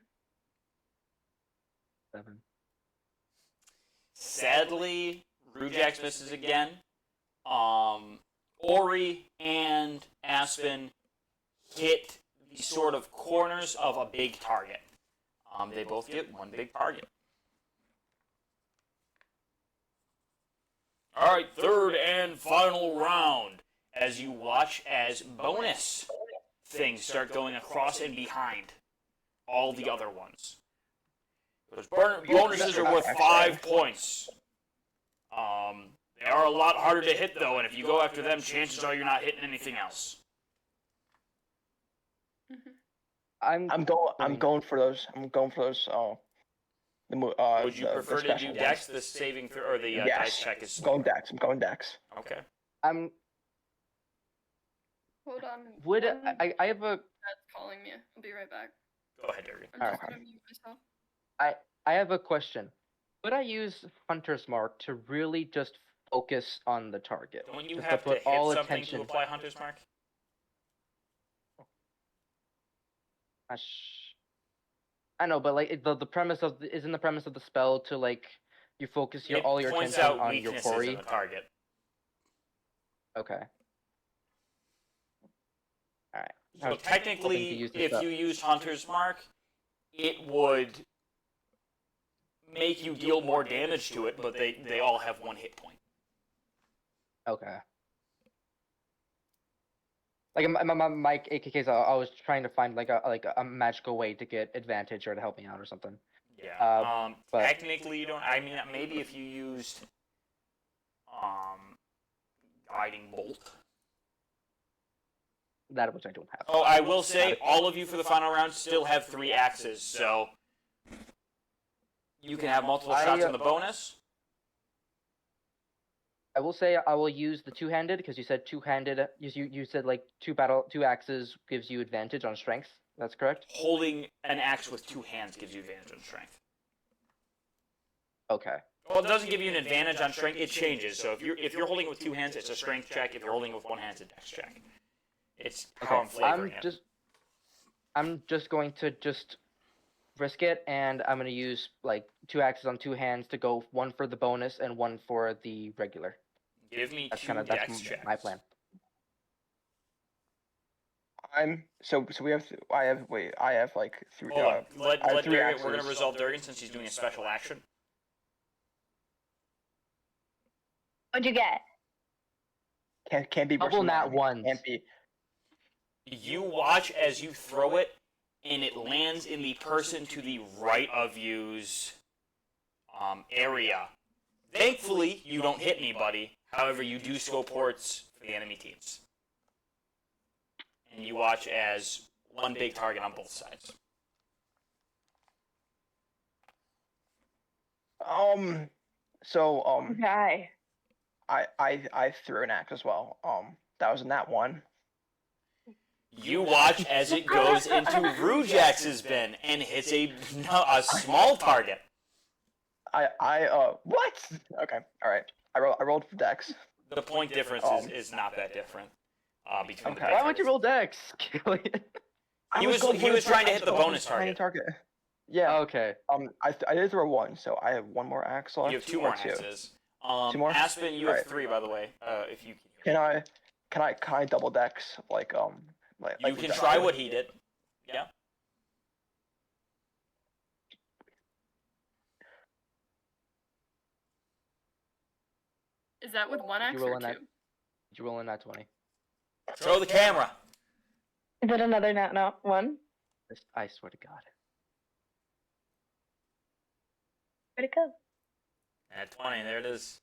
7. Sadly, Rujax misses again. Ori and Aspen hit the sort of corners of a big target. They both get 1 big target. All right, third and final round. As you watch as bonus things start going across and behind all the other ones. Those bonuses are worth 5 points. They are a lot harder to hit, though, and if you go after them, chances are you're not hitting anything else. I'm going for those. I'm going for those. Would you prefer to do Dex, the saving throw, or the dice Yes. check is I'm going Dex. I'm going Dex. Okay. Hold on. Would one I have a That's calling me. I'll be right back. Go ahead, Durgan. I'm Alright. just gonna mute myself. I have a question. Would I use Hunter's Mark to really just focus on the target? Don't you Just have to put hit all something attention. to apply Hunter's Mark? I know, but like the premise of isn't the premise of the spell to like you focus It all your points attention out on your weaknesses quarry. of the target. Okay. Alright. I So was hoping to technically, use this if up. you used Hunter's Mark, it would make you deal more damage to it, but they all have 1 hit point. Okay. Like my AKKs, I was trying to find like a magical way to get advantage or to help me out or something. Yeah. But- Technically, you don't. I mean, maybe if you used Guiding Bolt. That which I don't have. Oh, I will say, all of you for the final round still have 3 axes, so you can have multiple shots on the bonus. I will say I will use the two-handed because you said two-handed. You said like two axes gives you advantage on strength. That's correct. Holding an axe with 2 hands gives you advantage on strength. Okay. Well, it doesn't give you an advantage on strength. It changes. So if you're holding it with 2 hands, it's a strength check. If you're holding it with 1 hand, it's a dex check. It's how I'm flavoring it. I'm just going to risk it, and I'm gonna use like 2 axes on 2 hands to go one for the bonus and one for the regular. Give me That's two kind of dex checks. my plan. So we have I have like 3. Hold on. Let I have 3 Durgan. We're gonna axes. resolve Durgan since he's doing a special action. What'd you get? Can't be worse Double than nat mine. ones. Can't be. You watch as you throw it, and it lands in the person to the right of you's area. Thankfully, you don't hit anybody. However, you do scope ports for the enemy teams. And you watch as one big target on both sides. So Guy. I threw an axe as well. That was in that one. You watch as it goes into Rujax's bin and hits a small target. What? Okay, all right. I rolled for dex. The point difference is not that different between the Okay. big Why would you targets. roll dex, Killian? He was trying to hit the bonus target. Yeah. Okay. I did throw 1, so I have 1 more axe left. You have 2 or more axes. 2 more? Aspen, you have Right. 3, by the way. If you Can I double dex like you can try what he did. Yeah. Is that with 1 axe roll or on 2? that? Did you roll in that 20? Show the camera. Is it another nat one? I swear to God. Where'd it go? At 20, there it is.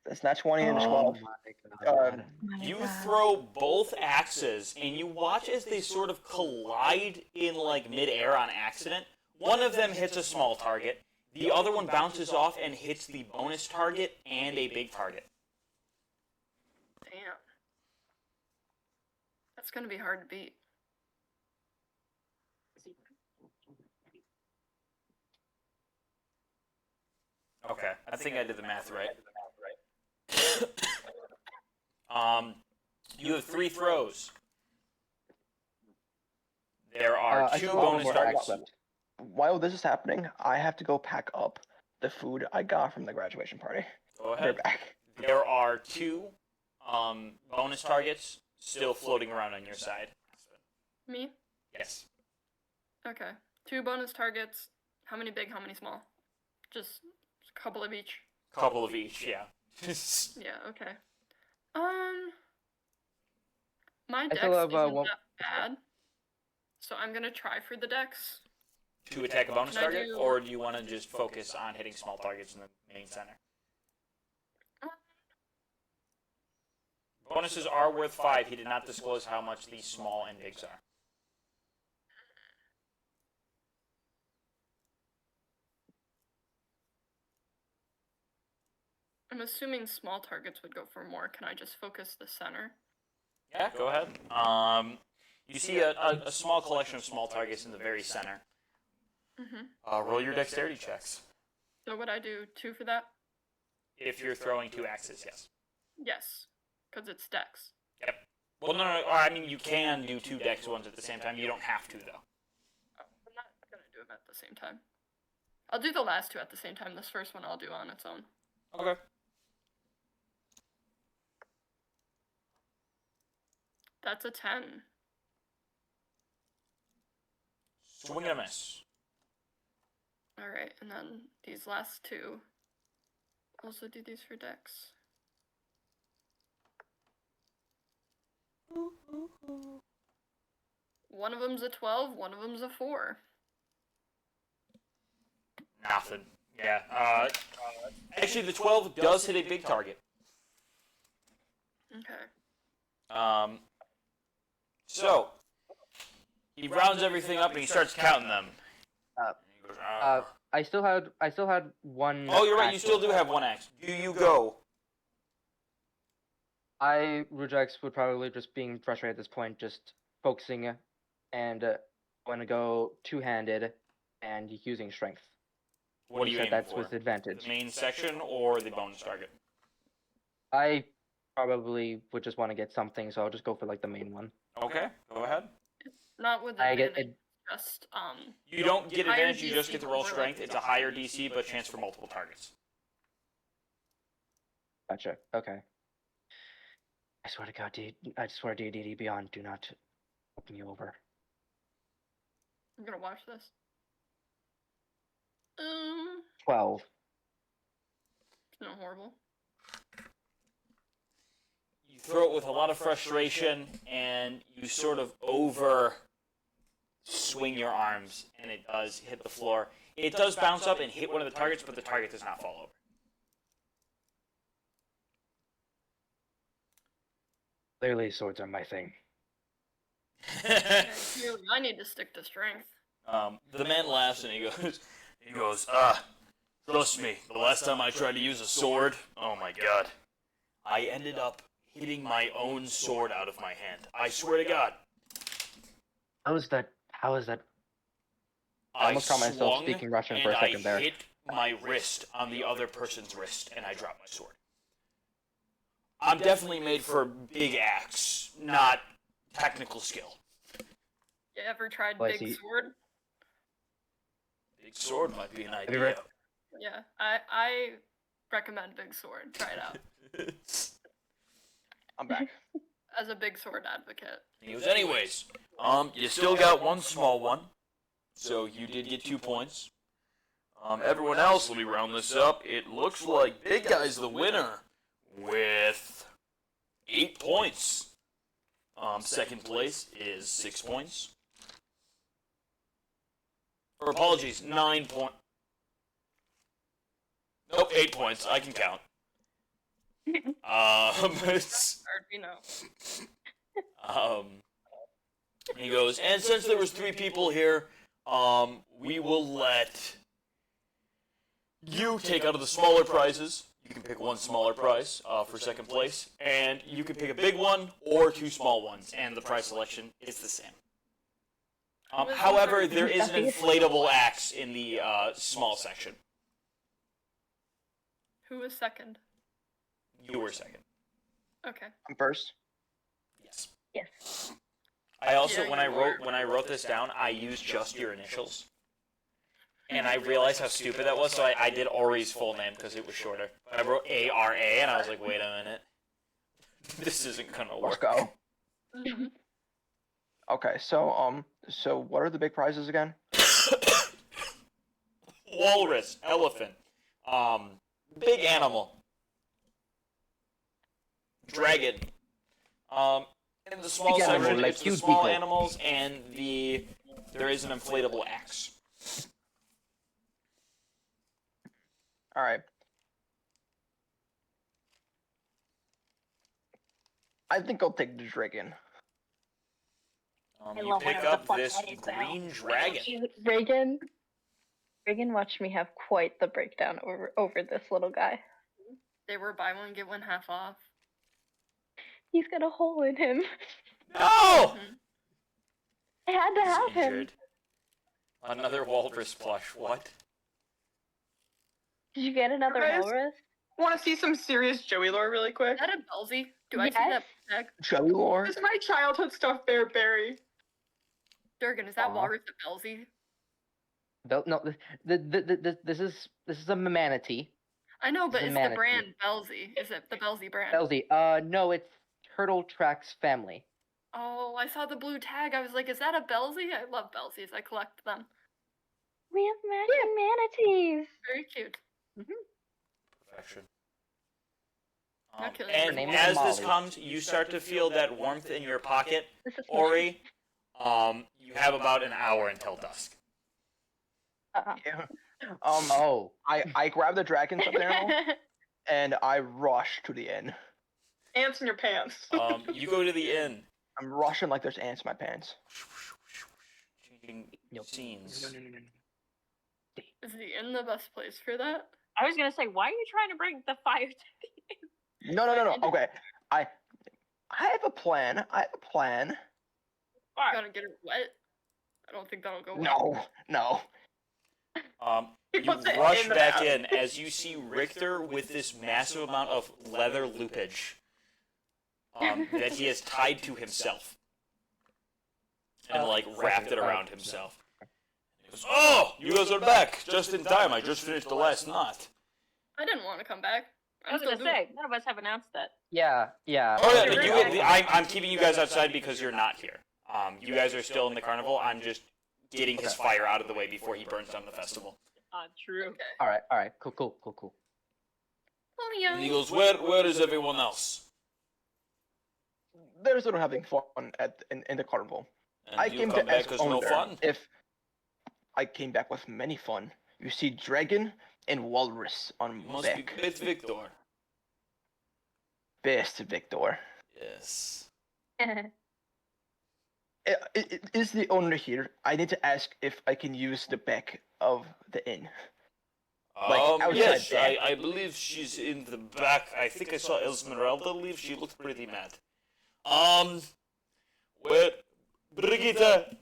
It's not 20 and Oh 12. my God. You throw both axes, and you watch as they sort of collide in like midair on accident. One of them hits a small target. The other one bounces off and hits the bonus target and a big target. Damn. That's gonna be hard to beat. Okay, I think I did the math right. You have 3 throws. There are I 2 still have one bonus more targets. axe left. While this is happening, I have to go pack up the food I got from the graduation party. Go They're ahead. back. There are 2 bonus targets still floating around on your side. Me? Yes. Okay. 2 bonus targets. How many big, how many small? Just a couple of each. Couple of each, yeah. Yeah, okay. My I dex still have, isn't one- that bad. So I'm gonna try for the dex. To attack a bonus Can I target, do- or do you want to just focus on hitting small targets in the main center? Bonuses are worth 5. He did not disclose how much these small and bigs are. I'm assuming small targets would go for more. Can I just focus the center? Yeah, go ahead. You see a small collection of small targets in the very center. Mm-hmm. Roll your dexterity checks. So would I do 2 for that? If you're throwing 2 axes, yes. Yes. Because it's dex. Yep. Well, no. I mean, you can do 2 dex ones at the same time. You don't have to, though. Oh, I'm not gonna do them at the same time. I'll do the last 2 at the same time. This first one I'll do on its own. Okay. That's a 10. Swing and a miss. Alright, and then these last 2. Also do these for dex. One of them's a 12, one of them's a 4. Nothing. Yeah. Actually, the 12 does hit a big target. Okay. So he rounds everything up and he starts counting them. Uh, He goes, I still had 1. oh, you're right. You axe still do left. have 1 axe. Do you go? Rujax would probably just being frustrated at this point, just focusing and going to go 2-handed and using strength. What are He you said aiming that's for? with advantage. The main section or the bonus target? I probably would just want to get something, so I'll just go for like the main one. Okay, go ahead. Not with I get advantage, just You don't get higher advantage, you just DC get to roll or, like, strength. It's a higher DC, but chance for multiple targets. Gotcha. Okay. I swear to God, I swear to D&D Beyond, do not fuck me over. I'm gonna watch this. 12. It's not horrible. You throw it with a lot of frustration, and you sort of over swing your arms, and it does hit the floor. It does bounce up and hit one of the targets, but the target does not fall over. Clearly, swords are my thing. Yeah, clearly I need to stick to strength. The man laughs and he goes, trust me, the last time I tried to use a sword, oh my god, I ended up hitting my own sword out of my hand. I swear to God. How is that? I almost caught myself swung speaking Russian and for a second there. I hit my wrist on the other person's wrist, and I dropped my sword. I'm definitely made for a big axe, not technical skill. You ever tried Well, I big see. sword? Big sword might be an you idea. read- Yeah, I recommend big sword. Try it out. I'm back. As a big sword advocate. He goes, anyways, you still got one small one, so you did get 2 points. Everyone else, let me round this up. It looks like Big Guy's the winner with 8 points. Second place is 6 points. Or apologies, 9 points. Nope, 8 points. I can count. It's, Hard, you know. he goes, and since there was 3 people here, we will let you take out of the smaller prizes. You can pick one smaller prize for second place, and you can pick a big one or 2 small ones, and the prize selection is the same. However, there is an inflatable axe in the small section. Who was second? You were second. Okay. I'm first. Yes. Yes. I also, Yeah, when I wrote this down, I used just your initials, and I realized how stupid that was. So I did Ori's full name because it was shorter. But I wrote ARA, and I was like, wait a minute, this isn't gonna Let's work. go. Mm-hmm. Okay, so what are the big prizes again? Walrus, elephant, big animal, dragon. In the small Big animal, section, like it's the cute small people. animals, and there is an inflatable axe. All right. I think I'll take the dragon. I You love pick whatever the up fuck this that is now. green dragon. Reagan watched me have quite the breakdown over this little guy. They were buy one get one half off. He's got a hole in him. No! Mhm. I had to He's have him. injured. Another walrus plush. What? Did you get another Guys? walrus? Want to see some serious Joey lore really quick? Is that a Belsey? Do I see Yes. that tag? Joey lore. It's my childhood stuffed bear Barry. Durgan, is that Aw. walrus a Belsey? No, this is a manatee. I know, but It's a it's the manatee. brand Belsey. Is it the Belsey brand? Belsey. No, it's Turtle Tracks family. Oh, I saw the blue tag. I was like, is that a Belsey? I love Belseys. I collect them. We have matching manatees. Very cute. Perfection. Okay. Her And name is as this Molly. comes, you start to feel that warmth in your pocket. This is Ori, you have about an hour until dusk. Yeah. Oh, I grab the dragon stuffed animal and I rush to the inn. Ants in your pants. You go to the inn. I'm rushing like there's ants in my pants. Changing Nope. scenes. no. Is the inn the best place for that? I was gonna say, why are you trying to bring the fire to the No. Okay. I have a plan. bar? Gotta get it wet. I don't think that'll go well. No. You puts it rush in the back mouth. in as you see Richter with this massive amount of leather loopage that he has tied to himself. and like wrapped it around himself. He goes, Oh, you guys are back just in time. I just finished the last knot. I didn't want to come back. I was gonna say, none of us have announced that. Yeah, yeah. Oh, yeah, But I'm keeping you guys outside because you're not here. You guys are still in the carnival. I'm just getting his fire out of the way before he burns down the festival. True. All right. Cool. Oh yeah. And he goes, where is everyone else? They're sort of having fun in the carnival. And I you came come to back ask as no owner fun? if I came back with many fun. You see dragon and walrus on You must be back. great Victor. Best Victor. Yes. Is the owner here? I need to ask if I can use the back of the inn. Like, outside Yes, back. I believe she's in the back. I think I saw Esmeralda leave. She looked pretty mad. Where, Brigitte,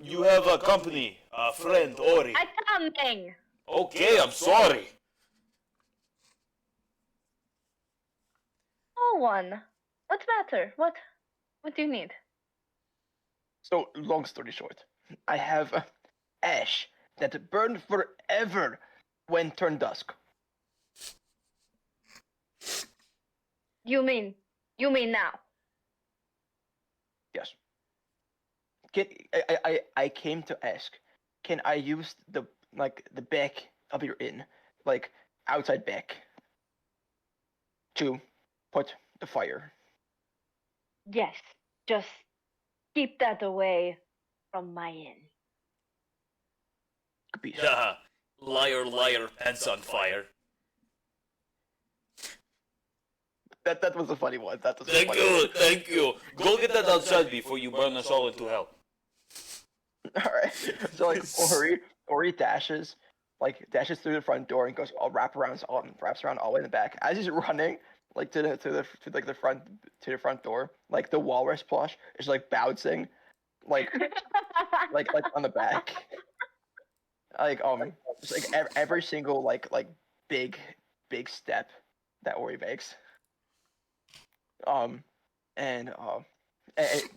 you have a company, a friend, Ori. I'm coming. Okay, I'm sorry. No one. What's matter? What do you need? So, long story short, I have ash that burned forever when turned dusk. You mean now? Yes. I came to ask, can I use the back of your inn, like outside back, to put the fire? Yes. Just keep that away from my inn. Capisce? Yeah, liar, pants on fire. That was a funny one. That was a funny Thank you. Go get that outside before you burn us all into hell. one. All right. So like Ori dashes through the front door and goes wraps around all the way in the back. As he's running like to the front door, like the walrus plush is like bouncing, like on the back. Just like every single like big step that Ori makes. And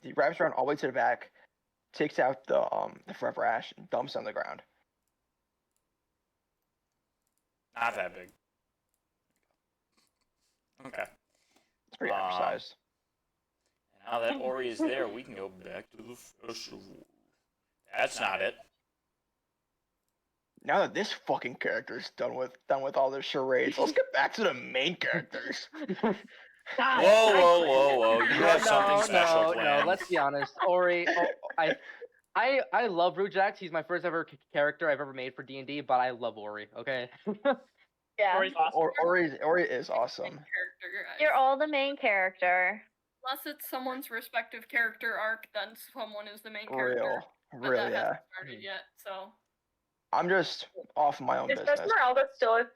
he wraps around all the way to the back, takes out the forever ash and dumps it on the ground. Not that big. Okay. It's pretty undersized. Now that Ori is there, we can go back to the festival. That's not it. Now that this fucking character's done with all their charades, let's get back to the main characters. Whoa! You have something special No, planned. let's be honest. Ori, I love Rujax. He's my first ever character I've ever made for D&D, but I love Ori. Okay. Yeah. Ori's awesome. Ori is awesome. Character, guys. You're all the main character. Unless it's someone's respective character arc, then someone is the main character. But Real, that yeah. hasn't started yet, so. I'm just off my own Is business. Esmeralda still at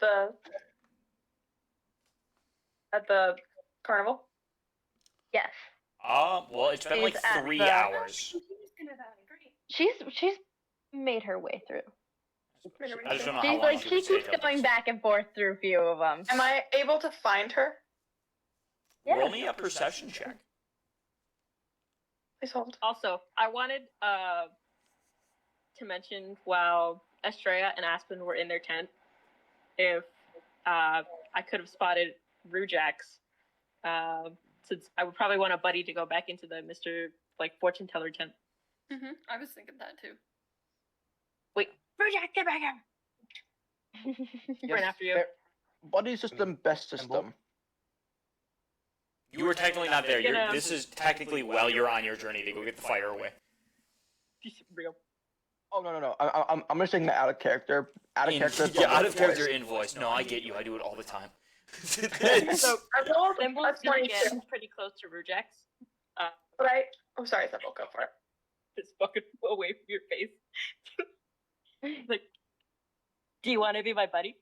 the carnival? Yes. Well, it's been like She's at 3 the- hours. She's made her way through. I just don't know how She's long like she she would stay keeps till going this. back and forth through a few of them. Am I able to find her? Yeah. Roll me a perception check. Please hold. Also, I wanted to mention while Estrella and Aspen were in their tent, if I could have spotted Rujax, since I would probably want a buddy to go back into the Mr. Fortune Teller tent. I was thinking that too. Wait, Rujax, get back here! Right after you. Buddy system, best system. You were technically not there. Get him. This is technically while you're on your journey to go get the fire away. Real. Oh no. I'm just saying that out of character. Out of character. Yeah, out of character invoice. No, I get you. I do it all the time. So I rolled Thimble a is gonna 22. get pretty close to Rujax. But I'm sorry, Thimble, go for it. Just fucking away from your face. Like, do you want to be my buddy?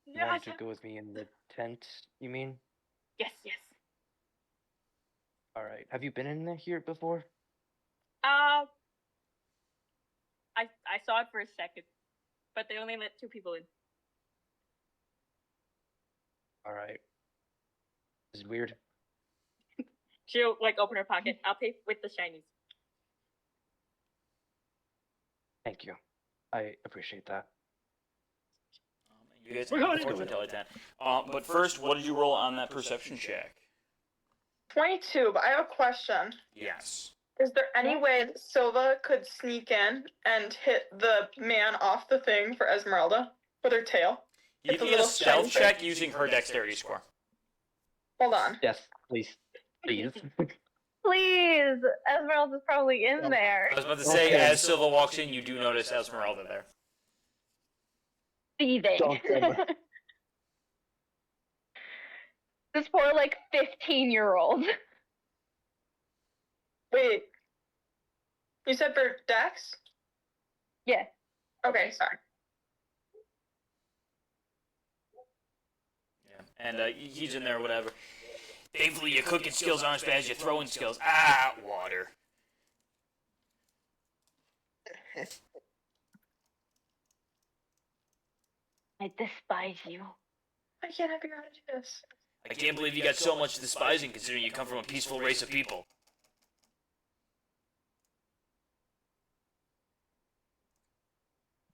You want to go with me in the tent, you mean? Yes. Alright. Have you been in here before? I saw it for a second, but they only let 2 people in. Alright. This is weird. She'll like open her pocket. I'll pay with the shinies. Thank you. I appreciate that. You guys We're have going a to fortune do it. teller 10. But first, what did you roll on that perception check? 22, but I have a question. Yes. Is there any way that Silva could sneak in and hit the man off the thing for Esmeralda with her tail? You It's a can get a little stealth shiny check using her dexterity score. Hold on. Yes, please. Please. Please, Esmeralda's probably in there. I was about to say, Okay. as Silva walks in, you do notice Esmeralda there. Thieving. Don't ever. This poor, like, 15-year-old. Wait. You said for Dex? Yeah. Okay, sorry. Yeah. And he's in there, whatever. Thankfully, your cooking skills aren't as bad as your throwing skills. Ah, water. I despise you. I can't figure out how to do this. I can't believe you got so much despising considering you come from a peaceful race of people.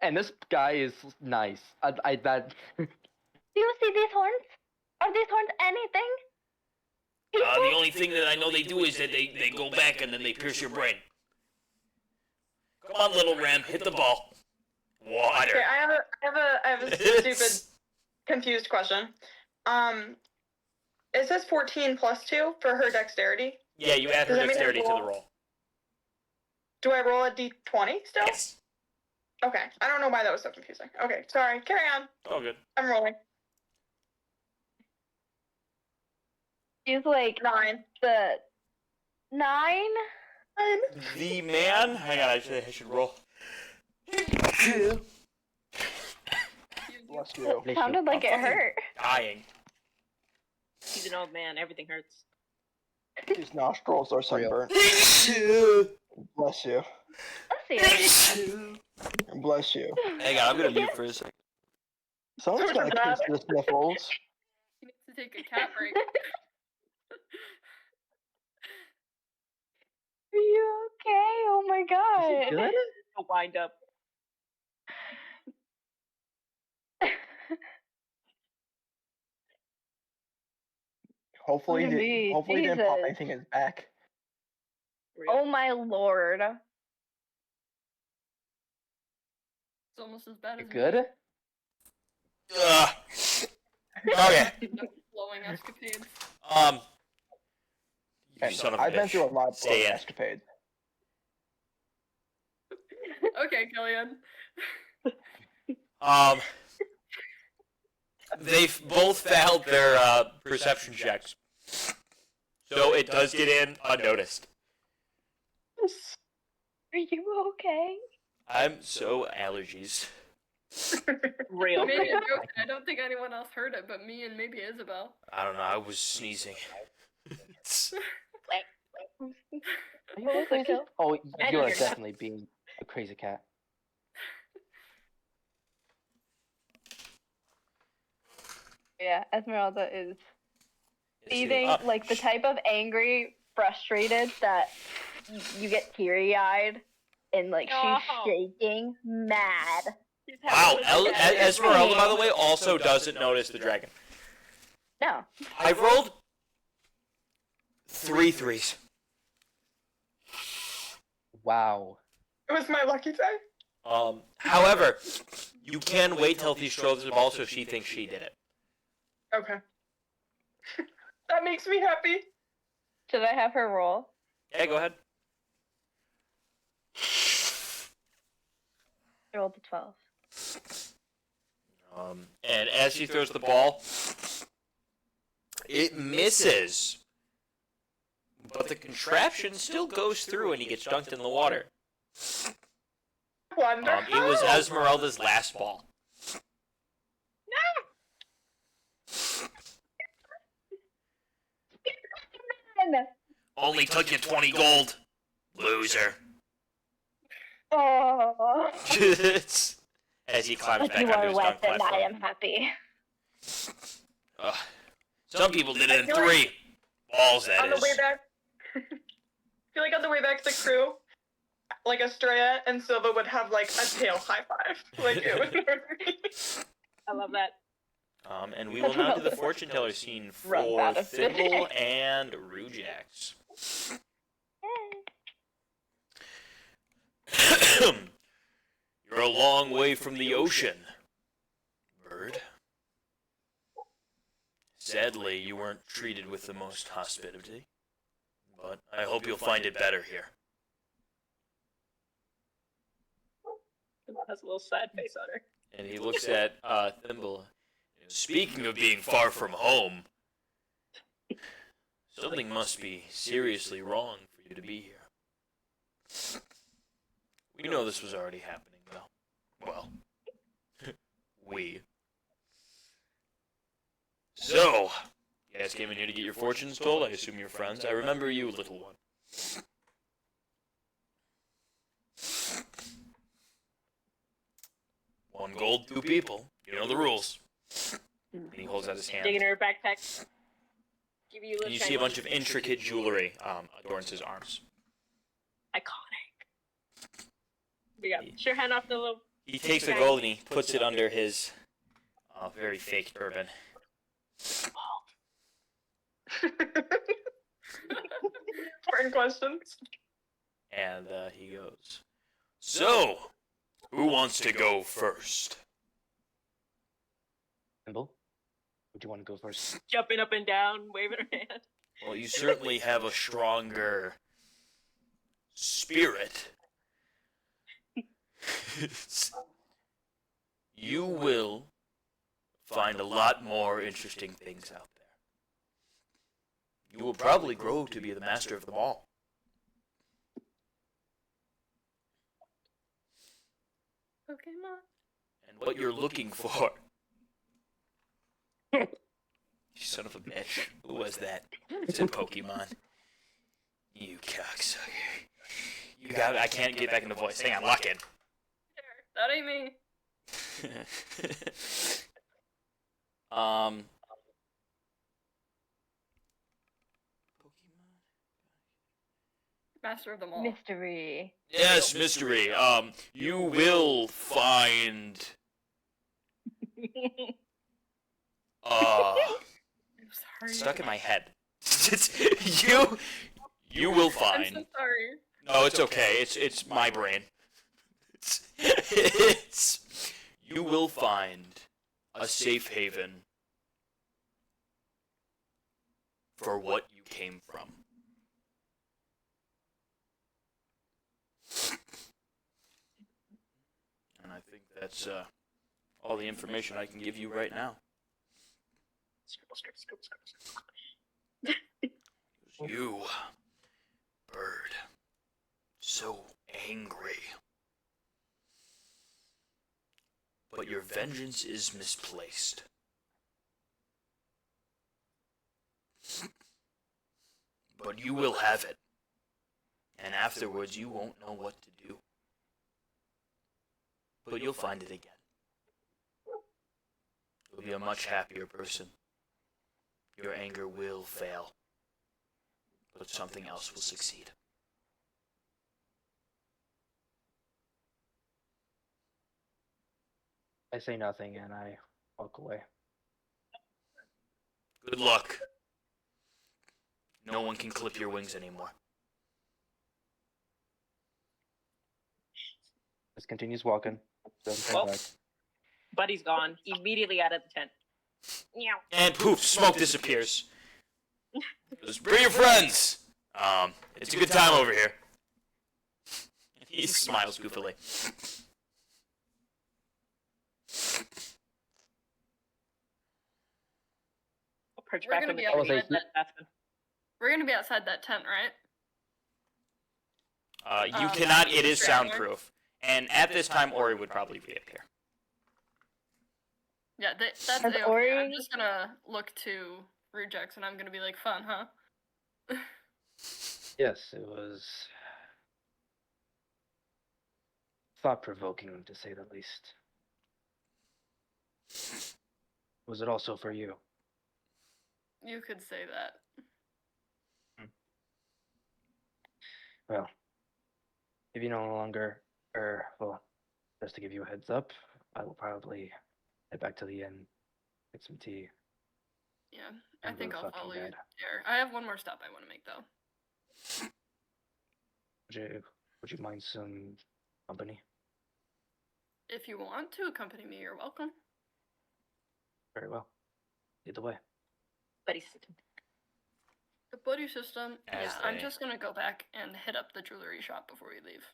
And this guy is nice. That. Do you see these horns? Are these horns anything? The only thing that I know they do is that they go back and then they pierce your brain. Come on, little Ram, hit the ball. Water. Okay, I have a stupid, confused question. It says 14 plus 2 for her dexterity. Yeah, you add her Does that mean I dexterity to the roll- roll. Do I roll a d20 still? Yes. Okay, I don't know why that was so confusing. Okay, sorry. Carry on. Oh, good. I'm rolling. She's like 9. the 9? The man. Hang on, I should roll. Bless you. Sounded like it fucking- hurt. Dying. He's an old man. Everything hurts. His nostrils are sunburnt. Bless you. Let's see. Bless you. Hang on, I'm gonna mute for a second. Someone's got a case of the sniffles. He needs to take a cat break. Are you okay? Oh my god. Good? A wind up. Hopefully, Maybe. hopefully, he didn't pop Jesus. anything in his back. Oh my lord. It's almost as bad You as good? Ugh. Okay. No flowing escapades. You And son of a I've been bitch. through a lot of Stay in. escapades. Okay, Kellyanne. They've both failed their perception checks, so it does get in unnoticed. Are you okay? I'm so allergies. Real. Maybe a joke. I don't think anyone else heard it, but me and maybe Isabel. I don't know. I was sneezing. Are you crazy? Oh, I you know are you're not. definitely being a crazy cat. Yeah, Esmeralda is Yes, eating you- like the type of angry, frustrated that you get teary eyed and like she's Oh. shaking, mad. She's Wow, having a bad day. Esmeralda, by the way, also doesn't notice the dragon. No. I rolled 3 threes. Wow. It was my lucky day. However, you can wait till he throws the ball so she thinks she did it. Okay. That makes me happy. Should I have her roll? Yeah, go ahead. I rolled a 12. And as she throws the ball, it misses. But the contraption still goes through and he gets dunked in the water. Wonderful. It was Esmeralda's last ball. Only took you 20 gold, loser. Oh. As he climbs If back you onto are his wet, dunk then I platform. am happy. Ugh. Some people did it in 3 balls. That On the way is. back, feel like on the way back to the crew, like Estrella and Silva would have like a tail high five. Like it would. I love that. And we will now do the fortune teller scene Run, for Baba. Thimble and Rujax. You're a long way from the ocean, Bird. Sadly, you weren't treated with the most hospitality, but I hope you'll find it better here. Has a little sad face on her. And he looks at Thimble. Speaking of being far from home, something must be seriously wrong for you to be here. We know this was already happening, though. Well, we. So, you guys came in here to get your fortunes told? I assume you're friends. I remember you, little one. One gold, two people. You know the rules. And he holds out his hand. Dig in her backpack. Give you a little And you see a shiny bunch of intricate jewelry adorns his arms. iconic. We got sure hand off the little. He takes the gold and he puts it under his very fake turban. Important questions. And he goes, "So, who wants to go first?" Thimble, would you want to go first? Jumping up and down, waving her hand. Well, you certainly have a stronger spirit. You will find a lot more interesting things out there. You will probably grow to be the master of them all. Pokemon. And what you're looking for. You son of a bitch. Who was that? It's a Pokemon. You cocksucker. You got it. I can't get back in the voice. Hang on, lock in. That ain't me. Pokemon. Master of them all. Mystery. Yes, mystery. You will find. I'm sorry. Stuck in my head. You will I'm find. so sorry. No, it's okay. It's my brain. It's you will find a safe haven for what you came from. And I think that's all the information I can give you right now. You, Bird, so angry. But your vengeance is misplaced. But you will have it. And afterwards you won't know what to do. But you'll find it again. You'll be a much happier person. Your anger will fail. But something else will succeed. I say nothing and I walk away. Good luck. No one can clip your wings anymore. Just continues walking. Doesn't turn Well. back. Buddy's gone. Immediately out of the tent. Meow. And poof, smoke disappears. Just bring your friends. It's a good time over here. He smiles goofily. I'll perch We're back gonna in the be tent. outside Aspen. We're gonna be outside that tent, right? You cannot. It is soundproof. And at this time, Ori would probably be up here. Yeah, that's Has okay. Ori- I'm just gonna look to Rujax and I'm gonna be like, fun, huh? Yes, it was thought-provoking, to say the least. Was it also for you? You could say that. Well, if you no longer, well, just to give you a heads up, I will probably head back to the inn, get some tea. Yeah, I and think go to I'll fucking follow you bed. there. I have one more stop I want to make though. Would you mind some company? If you want to accompany me, you're welcome. Very well. Lead the way. Buddy system. The buddy system. As Yeah, I'm they- just gonna go back and hit up the jewelry shop before we leave.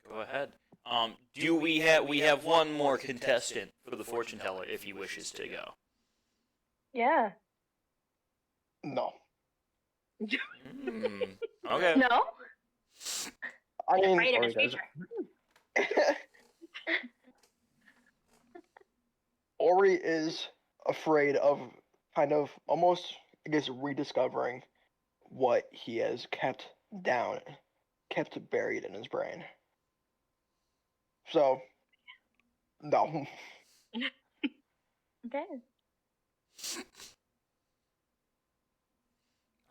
Go ahead. Do we have one more contestant for the fortune teller if he wishes to go? Yeah. No. Okay. No? I mean, Afraid of or his he does. future. Ori is afraid of kind of almost, I guess, rediscovering what he has kept down, kept buried in his brain. So, no. Okay.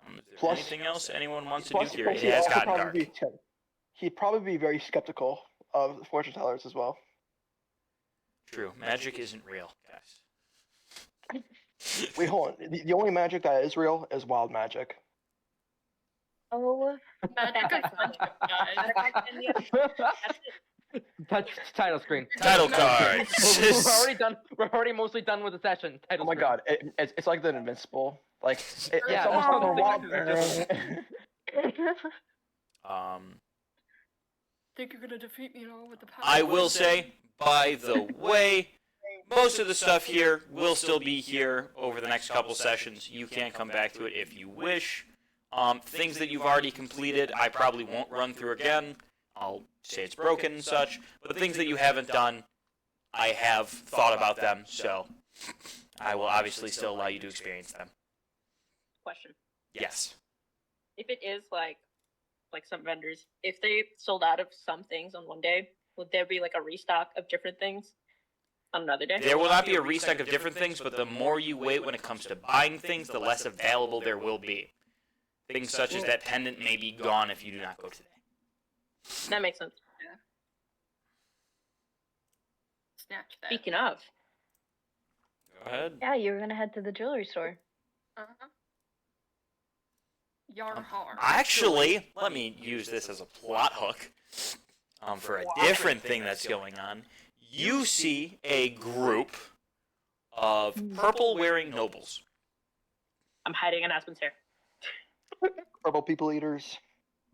Is there Plus- anything else anyone wants to Plus, do here? plus It he'd has also gotten probably dark. he'd probably be very skeptical of the fortune tellers as well. True. Magic isn't real, guys. Wait, hold on. The only magic that is real is wild magic. Oh. Magic of friendship, guys. Touch title screen. Title We're cards. already done. We're already mostly done with the session. Title Oh my screen. god, it's like the Invincible. Like, Yeah, it's almost that's like a what wild. Think you're gonna defeat me all with the power? I will say, by the way, most of the stuff here will still be here over the next couple sessions. You can come back to it if you wish. Things that you've already completed, I probably won't run through again. I'll say it's broken and such. But things that you haven't done, I have thought about them, so I will obviously still allow you to experience them. Question. Yes. If it is like some vendors, if they sold out of some things on one day, would there be like a restock of different things on another day? There will not be a restock of different things, but the more you wait when it comes to buying things, the less available there will be. Things such as that pendant may be gone if you do not go today. That makes sense. Snatch that. Speaking of, Go ahead. Yeah, you were gonna head to the jewelry store. Uh-huh. Yar har. Actually, let me use this as a plot hook for a different thing that's going on. You see a group of purple-wearing nobles. I'm hiding in Aspen's hair. Purple people eaters.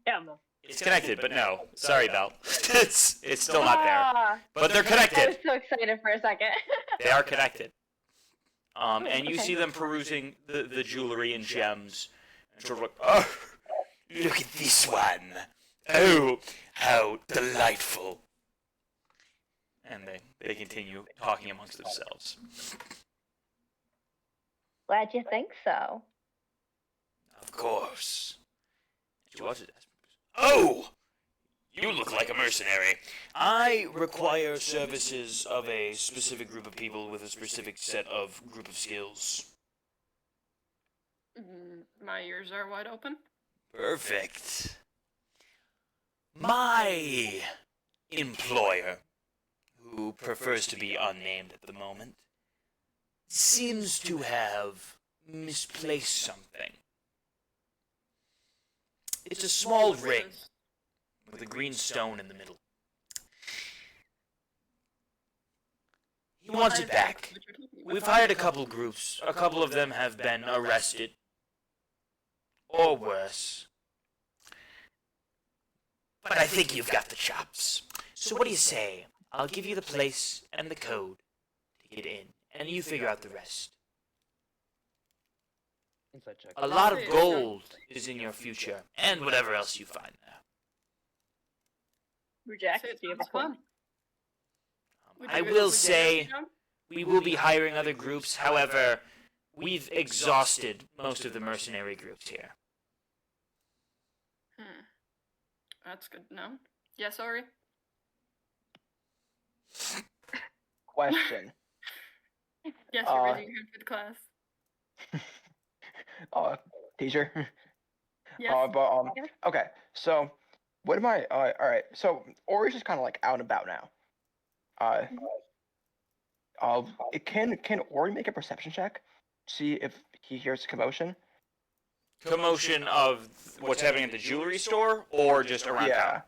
Yeah, no. It's connected, but no. Sorry, Belle. it's still not there. Ah, But they're I was connected. so excited for a second. They are connected. And you Okay. see them perusing the jewelry and gems. And sort of like, oh, look at this one. Oh, how delightful. And they continue talking amongst themselves. Glad you think so. Of course. Oh! You look like a mercenary. I require services of a specific group of people with a specific set of group of skills. My ears are wide open. Perfect. My employer, who prefers to be unnamed at the moment, seems to have misplaced something. It's a small ring with a green stone in the middle. He wants it back. We've hired a couple groups. A couple of them have been arrested. Or worse. But I think you've got the chops. So what do you say? I'll give you the place and the code to get in, and you figure out the rest. Inside check. A lot of gold is in your future, and whatever else you find there. Rujak, Say it do you have a sounds plan? fun. Would I you- will would you say have done? we will be hiring other groups. However, we've exhausted most of the mercenary groups here. That's good to know. Yes, Ori? Question. Yes, you're Uh, raising your hand for the class. Teacher. Yes. Okay. So what am I? All right. So Ori's just kind of like out and about now. Uh, can Ori make a perception check? See if he hears commotion. Commotion of what's happening at the jewelry store, or just around town.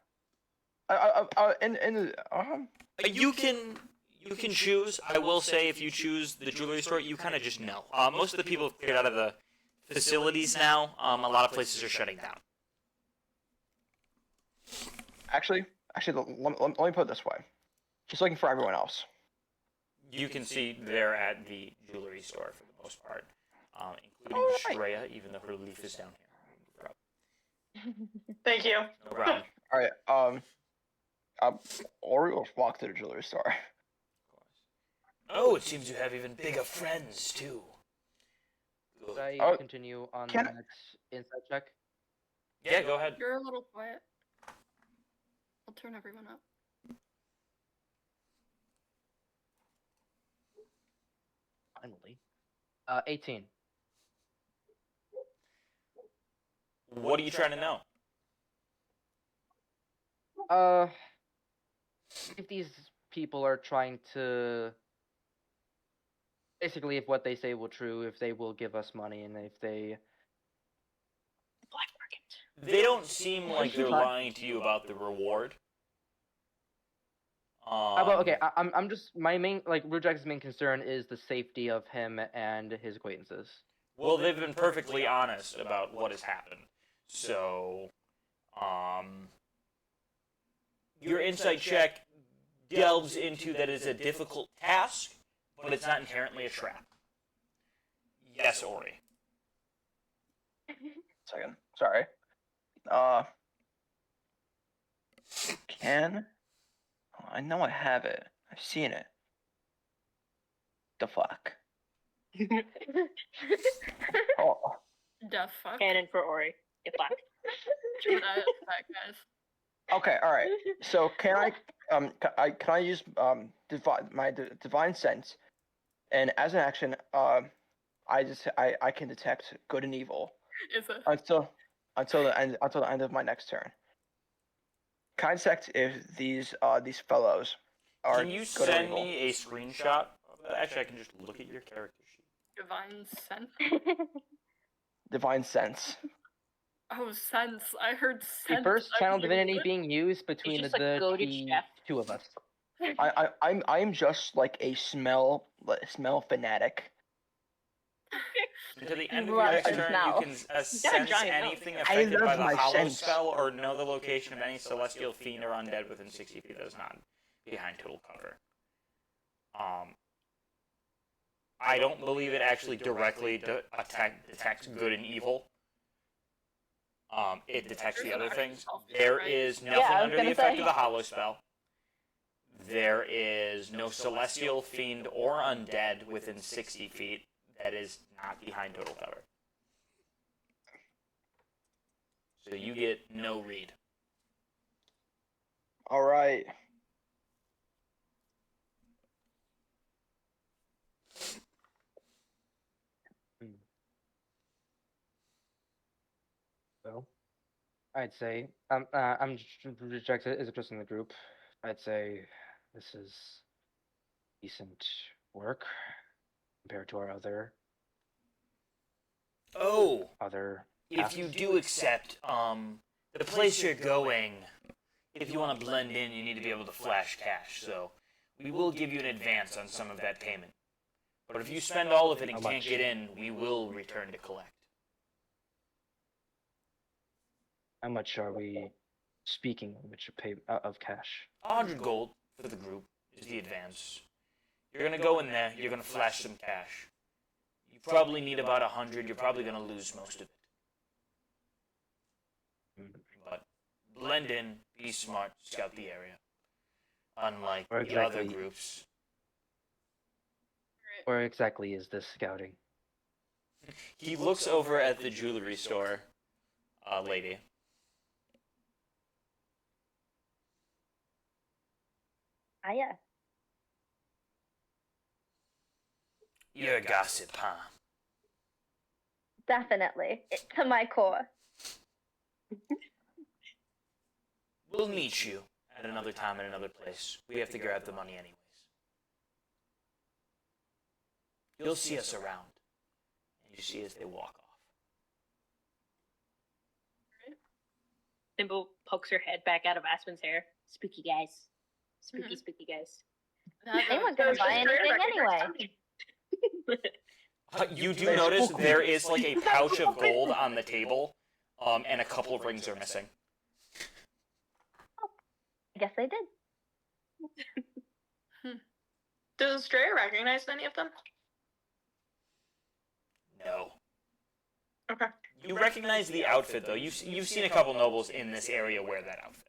You can choose. I will say, if you choose the jewelry store, you kind of just know. Most of the people get out of the facilities now. A lot of places are shutting down. Actually, let me put it this way. She's looking for everyone else. You can see they're at the jewelry store for the most part, including Estrella, even though her leaf is down here. Thank you. No problem. All right. Ori will walk to the jewelry store. Oh, it seems you have even bigger friends too. Should I Oh, continue on the can I- next insight check? Yeah, go ahead. You're a little quiet. I'll turn everyone up. Finally. 18. What are you trying to know? If these people are trying to, basically, if what they say will true, if they will give us money, and if they, Black market. They don't seem like they're lying to you about the reward. okay, I'm just, my main, like, Rujak's main concern is the safety of him and his acquaintances. Well, they've been perfectly honest about what has happened. So, your insight check delves into that it's a difficult task, but it's not inherently a trap. Yes, Ori. Second. Sorry. I know I have it. I've seen it. The fuck? Oh, The fuck? Cannon for Ori. Get black. True that, guys. okay. All right. So can I use divine sense, and as an action, I can detect good and evil Is it? until the end of my next turn. Can I detect if these fellows are Can you good or send evil? me a screenshot? Actually, I can just look at your character sheet. Divine sense? Divine sense. Oh, sense. I heard sense. The first I channel was like, divinity what? being used between just a the goated chef. two of us. I'm just like a smell fanatic. Until the end of Love your next the turn, smell. you can sense giant nose. anything I affected by love the my hollow sense. spell or know the location of any celestial fiend or undead within 60 feet that is not behind total cover. I don't believe it actually directly detects good and evil. It detects the other things. There is nothing Yeah, I was under the gonna effect say. of the hollow spell. There is no celestial fiend or undead within 60 feet that is not behind total cover. So you get no read. All right. Well, I'd say I'm rejected is just in the group. I'd say this is decent work compared to our Oh, other. if you do accept, the place you're going, if you want to blend in, you need to be able to flash cash. So we will give you an advance on some of that payment. But if you spend all of it and How can't much? get in, we will return to collect. How much are we speaking which pay of cash? 100 gold for the group is the advance. You're gonna go in there. You're gonna flash some cash. You probably need about 100. You're probably gonna lose most of it. But blend in, be smart, scout the area. Unlike Or the other exactly- groups. Where exactly is this scouting? He looks over at the jewelry store, lady. Ah, yeah. You're a gossip, huh? Definitely. To my core. We'll meet you at another time in another place. We have to grab the money anyways. You'll see us around. And you see as they walk off. Thimble pokes her head back out of Aspen's hair. Spooky guys. Spooky, spooky guys. They weren't gonna buy anything anyway. You do notice there is like a pouch of gold on the table, and a couple of rings are missing. I guess they did. Does Estrella recognize any of them? No. Okay. You recognize the outfit though. You've seen a couple nobles in this area wear that outfit.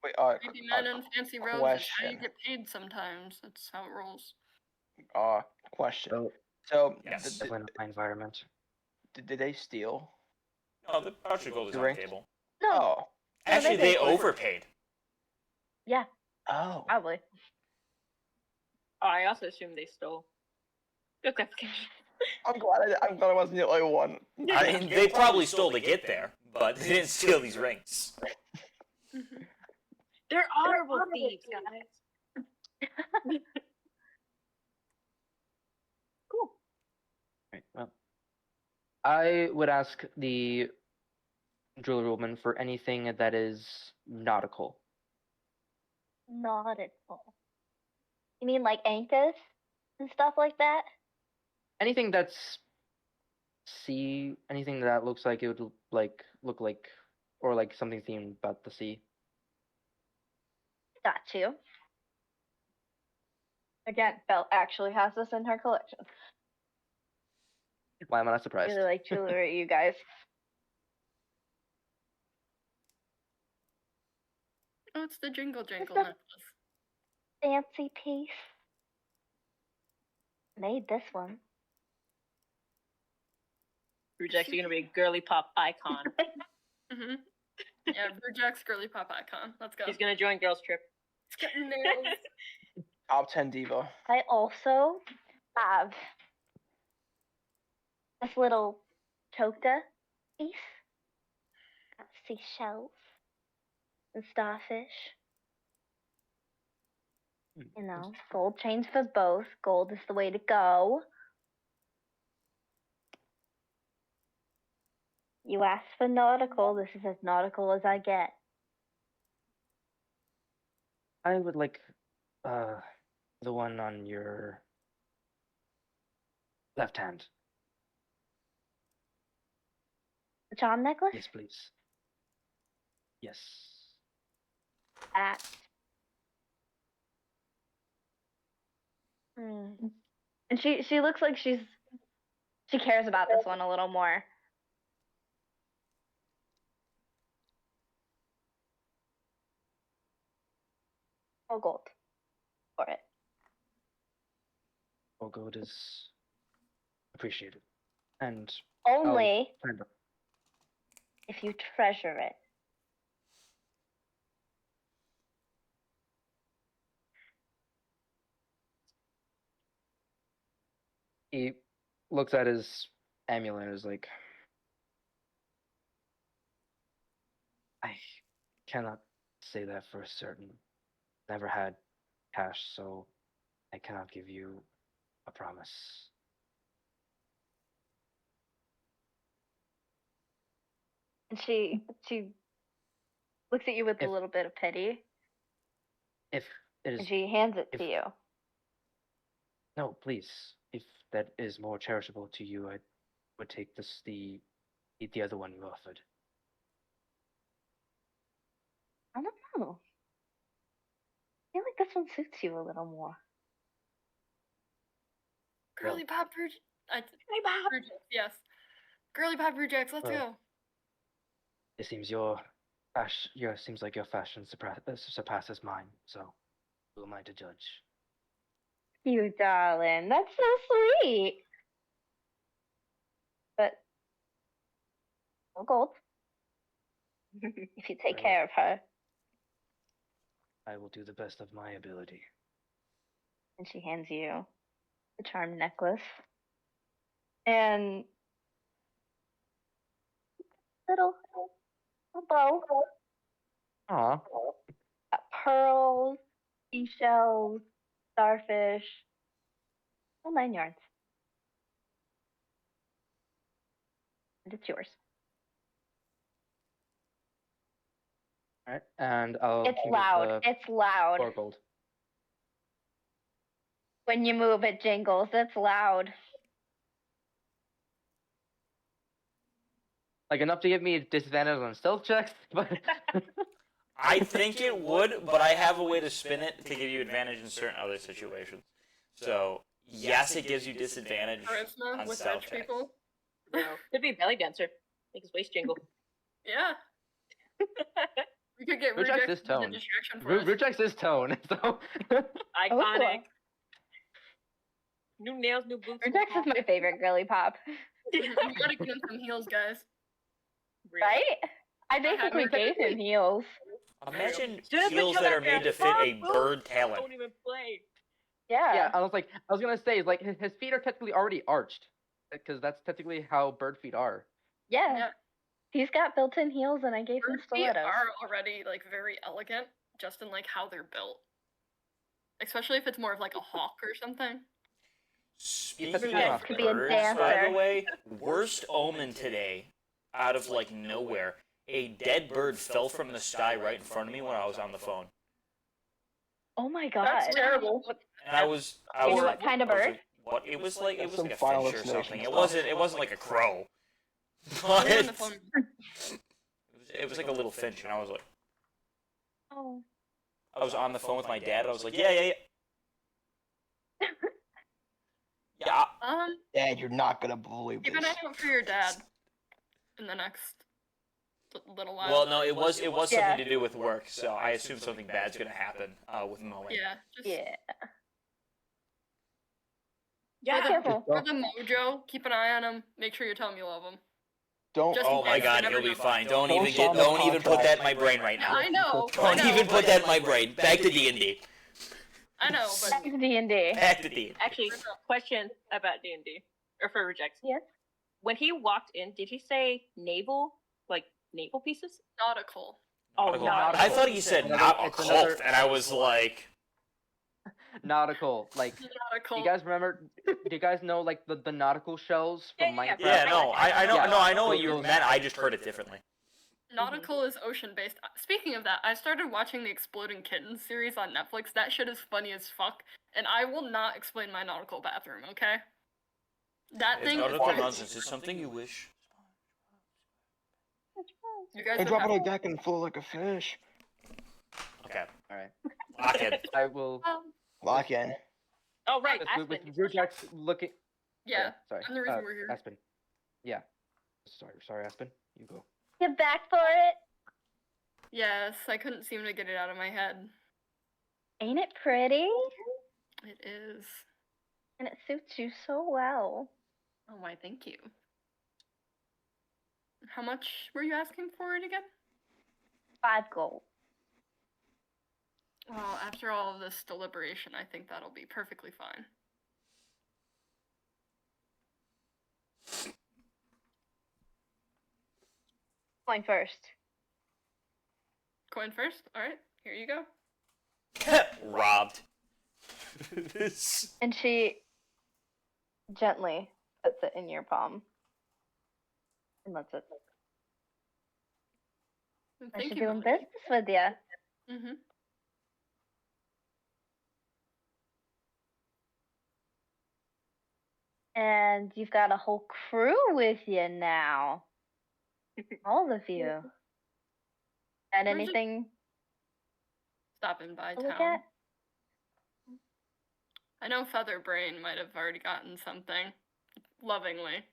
Wait, Creepy men on fancy robes. That's how you question. get paid sometimes. That's how it rolls. Question. So, So, Yes. definitely not my environment. did they steal? No, the pouch of gold is on the Rings? table. No, Oh. Actually, they they paid for it. overpaid. yeah, Oh. probably. Oh, I also assume they stole. Good clarification. I'm glad I wasn't the only one. I mean, they probably stole to get there, but they didn't steal these rings. They're honorable thieves, guys. Cool. Right, well, I would ask the jewelry woman for anything that is nautical. Not at all. You mean like anchors and stuff like that? Anything that's sea, anything that looks like it would look like, or like something themed about the sea. Got you. Again, Belle actually has this in her collection. Why am I not surprised? Really like jewelry, you guys. Oh, it's the Jingle Jangle the- necklace. Fancy piece. Made this one. Rujak's gonna be a girly pop icon. Mm-hmm. Yeah, Brujack's girly pop icon. Let's go. He's gonna join Girls Trip. It's getting nails. Top 10 diva. I also have this little choker piece. Got seashells and starfish. You know, gold chains for both. Gold is the way to go. You asked for nautical. This is as nautical as I get. I would like the one on your left hand. The charm necklace? Yes, please. Yes. That. And she looks like she cares about this one a little more. Oh, gold for it. All gold is appreciated. And Only remember, if you treasure it. he looks at his amulet and is like, I cannot say that for certain. Never had cash, so I cannot give you a promise. And she looks at you with a If- little bit of pity, If it and is she hands it if- to you. no, please. If that is more charitable to you, I would take the other one you offered. I don't know. I feel like this one suits you a little more. Girly Pop Hey, Bob. Brujax, yes. Girly Pop Brujax, let's Well, go. It seems seems like your fashion surpasses mine. So, who am I to judge? You darling, that's so sweet. But no gold. If you take Right. care of her. I will do the best of my ability. And she hands you the charm necklace. And little bow. Oh, pearls, seashells, starfish, all 9 yards. And it's yours. All right, and I'll It's give loud. the It's loud. 4 gold. When you move, it jingles. It's loud. Like enough to give me disadvantage on stealth checks, but I think it would, but I have a way to spin it to give you advantage in certain other situations. So, yes, it gives you disadvantage Charisma on with stealth rich checks. people. Could be belly dancer. Make his waist jingle. Yeah. We could get Rujek's rejected this as a tone. distraction for us. Rujek's his tone, so Iconic. New nails, new boots. new Redex is my favorite girly pop. We gotta get him some heels, guys. Really? Right? I basically gave him heels. Imagine Just heels put that your are back made to there. fit a Fuck, bird talent. Don't even play. Yeah. yeah. I was gonna say, like his feet are technically already arched, because that's technically how bird feet are. Yeah. Yeah. He's got built-in heels, and I gave him Bird feet stilettos. are already like very elegant, just in like how they're built. Especially if it's more of like a hawk or something. Speaking Yeah, of could be a birds, by dancer. the way, worst omen today, out of like nowhere, a dead bird fell from the sky right in front of me when I was on the phone, Oh my god. That's terrible. and I was You know like, what kind of I was bird? like, what? It was like That's a some finch Final or Destination something. stuff. It wasn't like a crow, We're but on the phone. it was like a little finch, and I was like, Oh. I was on the phone with my dad. I was like, yeah. Yeah, Dad, you're not gonna believe Keep an this. eye out for your dad in the next little while. well, no, it was Yeah. something to do with work, so I assumed something bad's gonna happen with mowing. Yeah. Just Yeah. Yeah. Be careful. for the mojo, keep an eye on him. Make sure you tell him you love him. Don't. Just- Oh my You God, never he'll be know. fine. Don't Don't even sign the put that in contract. my brain right now. I know. Don't even put that in my brain. Back to D&D. I know, Back but to D&D. Back to D&D. Actually, question about D&D or for rejects. Yes. When he walked in, did he say naval, like naval pieces? nautical. Oh, Nautical. no. I thought he said Another- not a it's cult, another- and I was like, nautical. Like, Nautical. you guys remember? Do you guys know like the nautical shells from Yeah, yeah, Minecraft? yeah, no, I know, Yeah. no, I know what you Those- meant. I just heard it differently. Nautical is ocean based. Speaking of that, I started watching the Exploding Kittens series on Netflix. That shit is funny as fuck, and I will not explain my nautical bathroom. Okay. That It's thing. nautical Is nonsense. It's something you wish. you guys Hey, don't drop have- it back and flow like a fish. Okay, All right. lock in. I will. Lock in. Oh, right. With Aspen. Rujak's looking. Yeah. Sorry. I'm the reason we're here. Aspen. Yeah. Sorry, Aspen. You go. Get back for it. Yes, I couldn't seem to get it out of my head. Ain't it pretty? It is. And it suits you so well. Oh, why? Thank you. How much were you asking for it again? 5 gold. Well, after all of this deliberation, I think that'll be perfectly fine. Coin first. Coin first? Alright, here you go. Robbed. And she gently puts it in your palm. And lets it. Thank Pleasure you. doing business with you. Mm-hmm. And you've got a whole crew with you now. All of you. And Where's it- anything Stopping by to look town. at? I know Featherbrain might have already gotten something. Lovingly.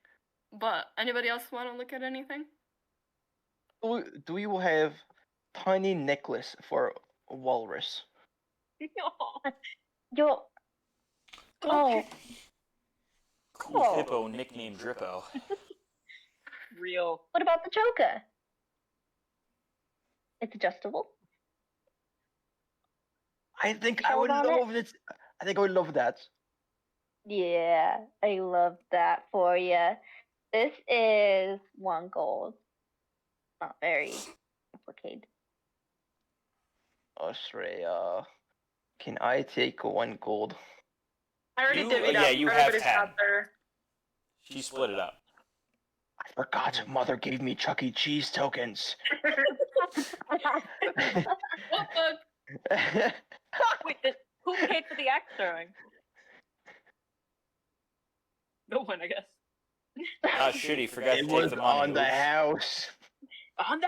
But anybody else want to look at anything? Do we will have tiny necklace for a walrus? Yo. Oh, Cool Oh. hippo nicknamed Drippo. Real. what about the choker? It's adjustable. I think I Hold would on it. love it. I think I would love that. Yeah, I love that for you. This is 1 gold. Not very complicated. Oh, Estrella. Can I take 1 gold? I already You- divvied yeah, up. you have Everybody's 10. got their. She split it up. I forgot. Mother gave me Chuck E. Cheese tokens. What the? Wait, who paid for the axe throwing? No one, I guess. Ah, shitty. Forgot to It take was the money. on the Oops. house. On the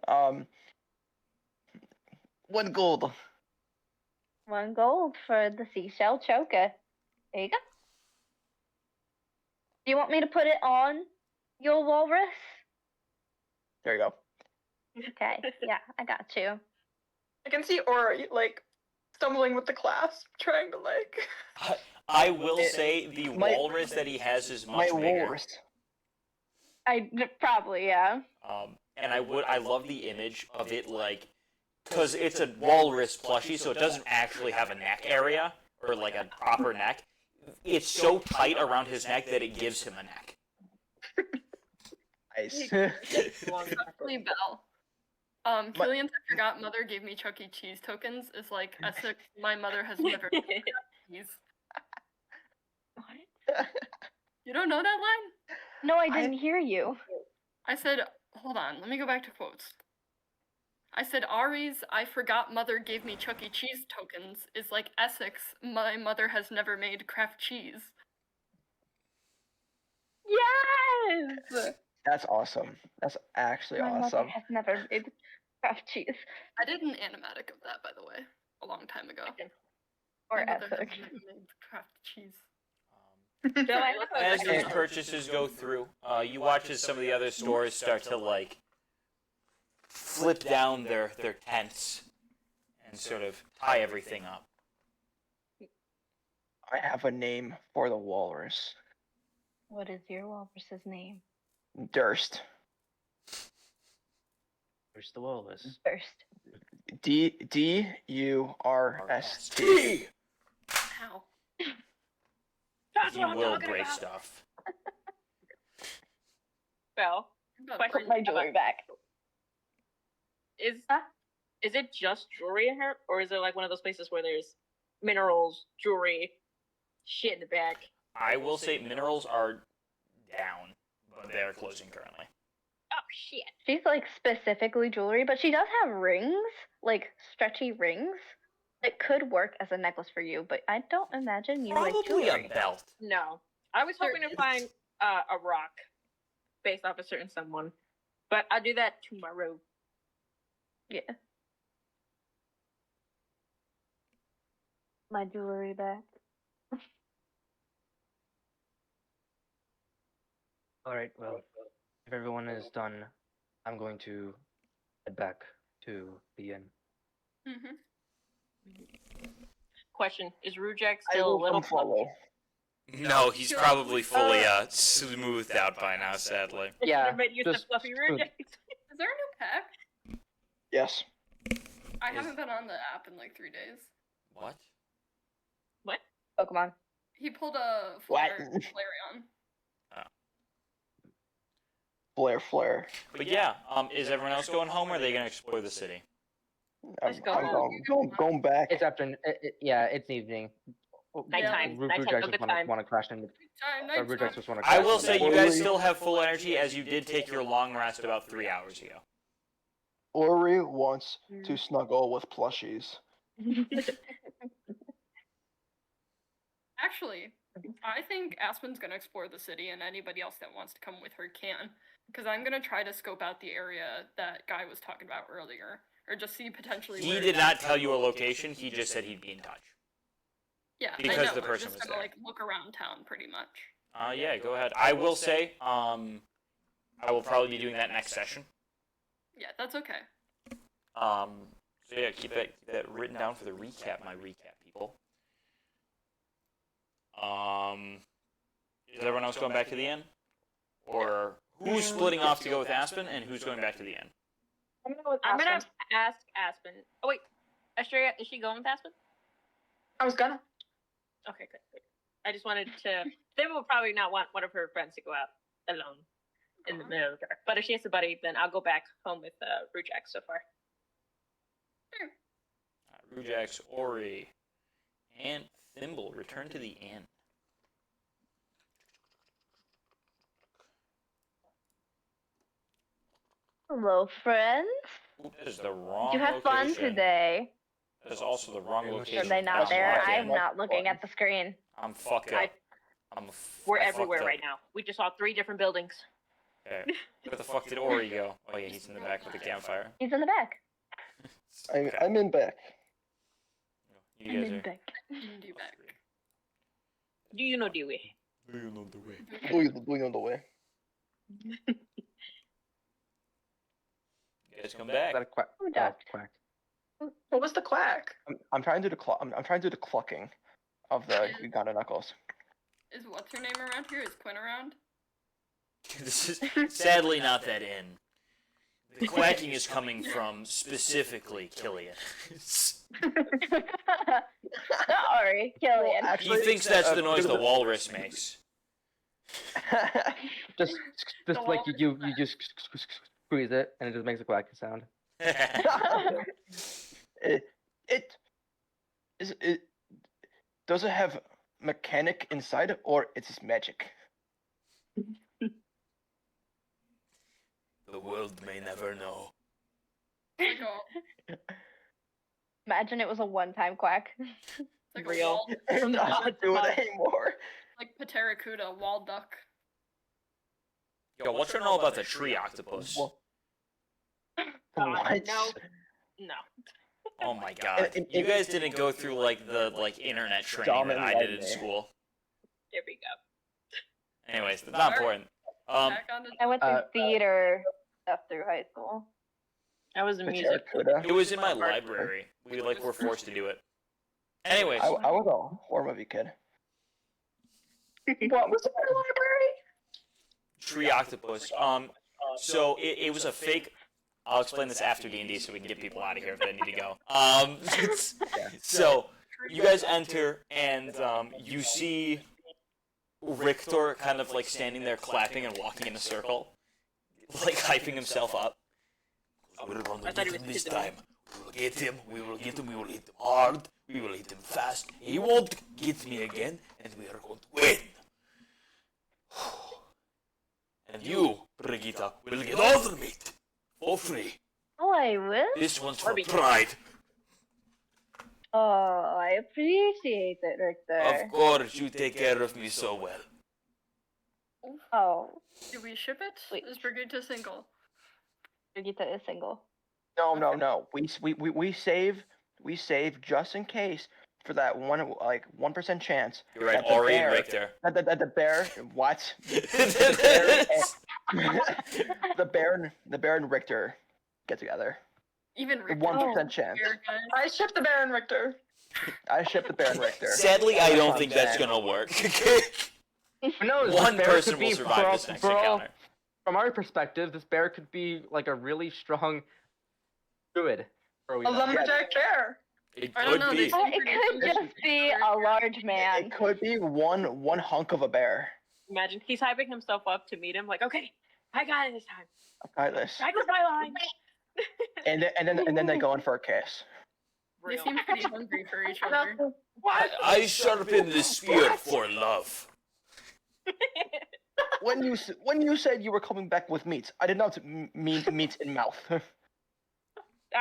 house. 1 gold. 1 gold for the seashell choker. There you go. Do you want me to put it on your walrus? There you go. Okay, yeah, I got you. I can see Ori like stumbling with the clasp, trying to like. I will It- say the my- walrus that he has is My much bigger. walrus. Probably, yeah. And I love the image of it, like, because it's a walrus plushie, so it doesn't actually have a neck area or like a proper neck. It's so tight around his neck that it gives him a neck. Nice. Actually, Belle. Killian's I forgot mother gave me Chuck E. Cheese tokens is like Essex, my mother has never cheese. What? You don't know that line? No, I didn't hear you. I said, hold on, let me go back to quotes. I said, Ari's I forgot mother gave me Chuck E. Cheese tokens is like Essex, my mother has never made Kraft cheese. Yes! That's awesome. That's actually My mother awesome. has never made Kraft cheese. I did an animatic of that, by the way, a long time ago. Or My mother has Essex. never made Kraft cheese. Bill, I have As a those purchases go through, you watch as some of the other stores start to like flip down their tents and sort of tie everything up. I have a name for the walrus. What is your walrus's name? Durst. Where's the walrus? First. Durst. Ow. That's You what I'm will talking break about. stuff. Bill, About Question. Put my jewelry back. is Huh? is it just jewelry in here, or is it like one of those places where there's minerals, jewelry, shit in the back? I will say minerals are down, but they are closing currently. Oh shit! She's like specifically jewelry, but she does have rings, like stretchy rings. That could work as a necklace for you, but I don't imagine you like Probably jewelry. a belt. No, I was hoping to find a rock based off a certain someone, but I'll do that tomorrow. Yeah. My jewelry back. Alright, well, if everyone is done, I'm going to head back to the inn. Mm-hmm. Question: is Rujak I still a will little come follow. No, he's probably fully smoothed out by now, sadly. Yeah, made use of just fluffy smooth. Rujak. Is there a new pack? Yes. I haven't been on the app in like 3 days. What? What? Pokemon. He pulled a What? Flareon. Flare. But yeah, is everyone else going home, or are they going to explore the city? Let's go I'm home. going back. It's after, yeah, it's evening. Nighttime. Ru- Nighttime's Rujak a good just time. want to crash into. Time, Rujak nighttime. just want to. I crash will into say the- you guys still have full energy, as you did take your long rest about 3 hours ago. Ori wants to snuggle with plushies. Actually, I think Aspen's gonna explore the city, and anybody else that wants to come with her can. Because I'm gonna try to scope out the area that guy was talking about earlier, or just see potentially. He where did not tell you a location. He just said he'd be in touch. Yeah, I because know, the we're person just was gonna there. like look around town pretty much. Yeah, go ahead. I will say, I will probably be doing that next session. Yeah, that's okay. So yeah, keep that written down for the recap, my recap people. Is everyone else going back to the inn? Or who's splitting off to go with Aspen, and who's going back to the inn? I'm gonna ask Aspen. Oh wait, Estrella, is she going with Aspen? I was gonna. Okay, good. I just wanted to. They will probably not want one of her friends to go out alone in the middle of the dark. But if she has a buddy, then I'll go back home with Rujak so far. Rujax, Ori, and Thimble return to the inn. Hello, friends. Ooh, that is the wrong Did you have fun location. today? That is also the wrong Are location. Are they not I'm there? fucking- I'm not looking at the screen. I'm fucked I- up. We're I fucked everywhere up. right now. We just saw 3 different buildings. Okay. Where the fuck did Ori go? Oh yeah, he's in the back with the campfire. He's in the back. Okay. I'm in back. You guys are. back. Do back. Do you know Dewey? Do you know the way? We know the way. You guys come back. Is that a quack? Who Oh, ducked? quack. What was the quack? I'm trying to do the I'm trying to do the clucking of the Uganda knuckles. Is what's her name around here? Is Quinn around? This is sadly not that in. The quacking is coming from specifically Killian. Sorry, Killian. Well, He thinks that's the noise the walrus makes. Just like you just squeeze it and it just makes a quack sound. it does it have mechanic inside or it's just magic? The world may never know. Like a, Imagine it was a one-time quack. like a Real. wall, I'm not doing it anymore. like Pteracuda, wall duck. Yo, what's your know about the tree octopus? What? No. No. Oh my god. You guys didn't go through like the internet training that I did in school. There we go. Anyways, that's not important. Back on the I went through Uh, theater stuff through high school. I was in music. it was in my library. We were forced to do it. Anyways, I was a horror movie kid. What was in the library? tree octopus. So it was a fake. I'll explain this after D&D so we can get people out of here if they need to go. So you guys enter and you see Richter kind of like standing there clapping and walking in a circle, like hyping himself up. We're going I to thought get he him was this kidding. time. We will get him. We will get him. We will hit him hard. We will hit him fast. He won't get me again, and we are going to win. And you, Brigitte, will get all the meat for free. Oh, I will? This one's for Barbecue. pride. Oh, I appreciate it, Richter. Of course, you take care of me so well. Oh, Do we ship it? Wait. Is Brigitte single? Brigitte is single. No. We save just in case for that 1% chance You're right, that the Ori and bear- Richter. that the bear what the bear and Richter get together. Even Richter. 1% chance. Here, guys. I shipped the Baron Richter. I ship the bear and Richter. Sadly, I don't That's think what I'm that's saying. gonna work. Who knows? One this bear person could will be, survive this next encounter. From our perspective, this bear could be like a really strong druid. A lumberjack bear. It I don't could know, be. they- It could just be a large man. It could be one hunk of a bear. Imagine he's hyping himself up to meet him. Like, okay, I got it this time. Try this. I got my line. And then they go in for a kiss. They Real. seem pretty hungry for each other. I sharpen the spear for love. When you said you were coming back with meat, I did not mean meat in mouth. All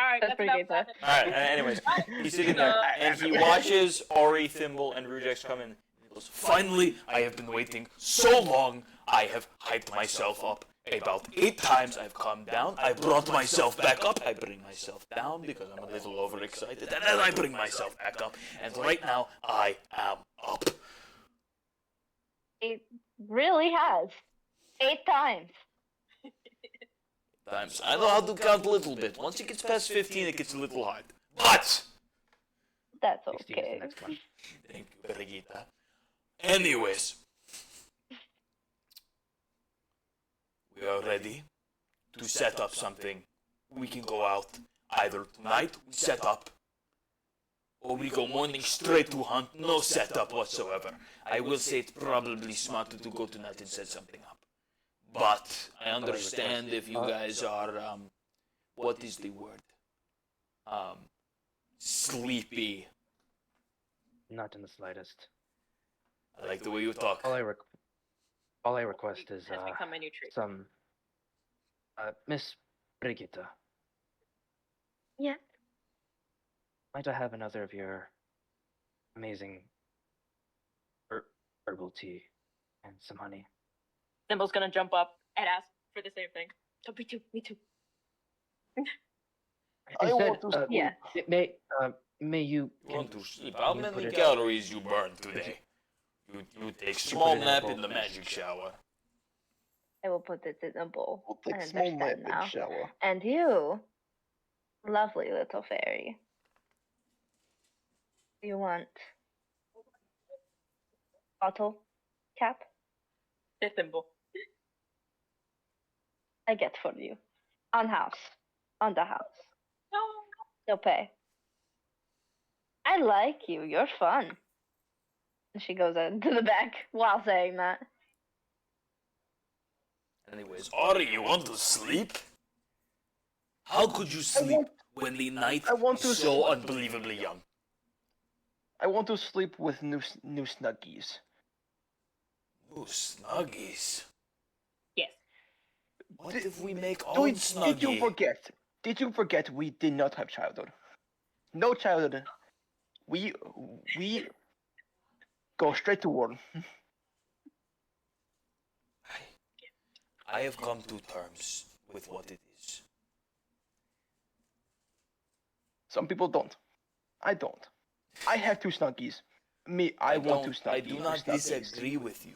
right, That's that's pretty enough. good, Simon. All right. Anyways, he's sitting there and he watches Ori, Thimble, and Rujex come in. He goes, Finally, I have been waiting so long. I have hyped myself up about 8 times. I've calmed down. I brought myself back up. I bring myself down because I'm a little overexcited. And then I bring myself back up. And right now, I am up. It really has. 8 times. Times. I know how to count a little bit. Once it gets past 15, it gets a little hard. But, That's 16 is the okay. next one. thank you, Brigitte. Anyways, we are ready to set up something. We can go out either tonight, we set up, or we go morning straight to hunt, no setup whatsoever. I will say it's probably smarter to go tonight and set something up. But I understand if you guys are, what is the word? sleepy. Not in the slightest. I like the way you talk. All I request is Has become my new treat. some Miss Brigitta. Yes. Might I have another of your amazing herbal tea and some honey? Thimble's gonna jump up and ask for the same thing. Oh, me too. Me too. I Instead, want to sleep. Yeah. may you You want can to sleep? How you put many it- calories you burn today? You take small in a nap bowl, in the please? magic shower. I will put it in a bowl. We'll I take small nap understand in now. shower. And you, lovely little fairy. You want bottle cap? The Thimble. I get for you. On the house. No. You'll pay. I like you. You're fun. And she goes into the back while saying that. Anyways, Ori, you want to sleep? How could you sleep when the night I want is to so sleep. unbelievably young? I want to sleep with new snuggies. Ooh, snuggies. Yes. What if we make Did, own did you snuggie? forget? Did you forget we did not have childhood? No childhood. We go straight to war. I have come to terms with what it is. Some people don't. I don't. I have two snuggies. I want two snuggies. I do not snuggies. disagree with you.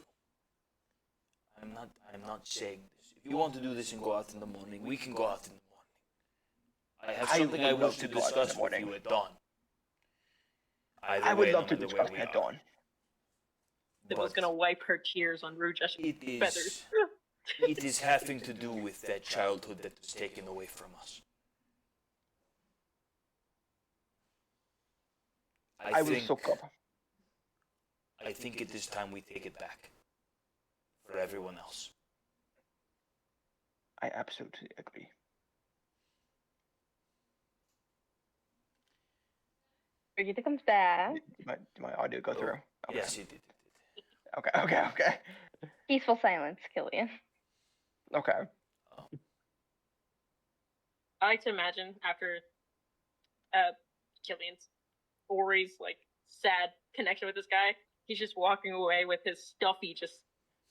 I'm not saying this. If you want to do this and go out in the morning, we can go out in the morning. I have I something would I love wish to to go out in the discuss with morning. you at dawn. Either I would way, love no to matter discuss where we at are. dawn. Thimble's But gonna wipe her tears on Rouge's it feathers. it is having to do with that childhood that was taken away from us. I will soak up. I think it is time we take it back. For everyone else. I absolutely agree. Brigitte comes back. Did my audio go through? Okay. Yes, it did. Okay. Peaceful silence, Killian. Okay. I like to imagine after Killian's Ori's like sad connection with this guy, he's just walking away with his stuffy just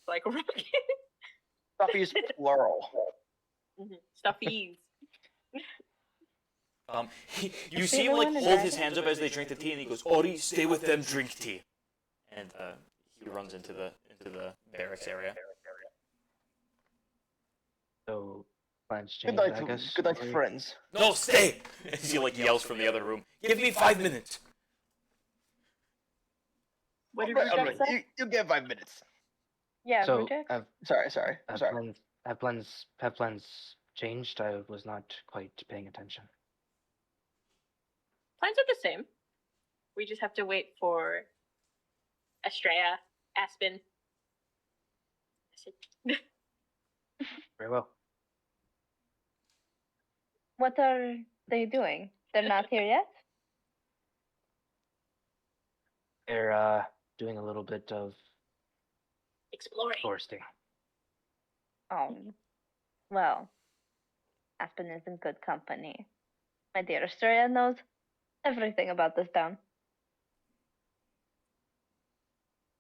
like rocking. Stuffy's plural. Stuffies. You see him like hold his hands up as they drink the tea, and he goes, "Ori, stay with them, drink tea." And he runs into the barracks area. So plans Good change, night, I guess. good night, or- friends. No, stay! As he like yells from the other room. Give me 5 minutes. What did Alright, Rujak say? you get 5 minutes. Yeah, So Rujak? Sorry. I'm sorry. have plans changed? I was not quite paying attention. Plans are the same. We just have to wait for Estrella, Aspen. Very well. What are they doing? They're not here yet? They're doing a little bit of Exploring. foresting. Well, Aspen is in good company. My dear Astoria knows everything about this town.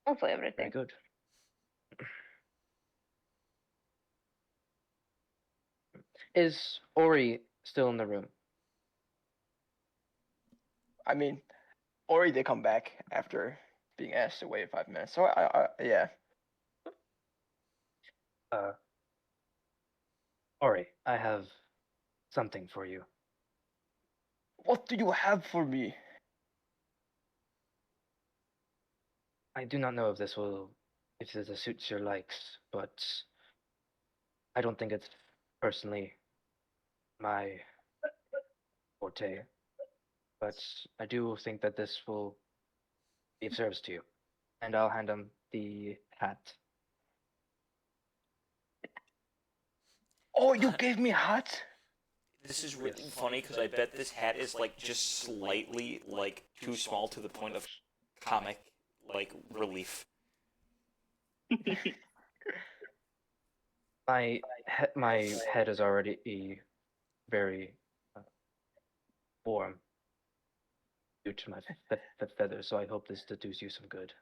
Mostly Very everything. good. Is Ori still in the room? I mean, Ori did come back after being asked to wait 5 minutes. So yeah. Ori, I have something for you. What do you have for me? I do not know if this suits your likes, but I don't think it's personally my forte. But I do think that this will be of service to you. And I'll hand him the hat. Oh, you gave me a hat? this is really funny because I bet this hat is like just slightly like too small to the point of comic like relief. My head is already very warm due to my feathers, so I hope this does you some good.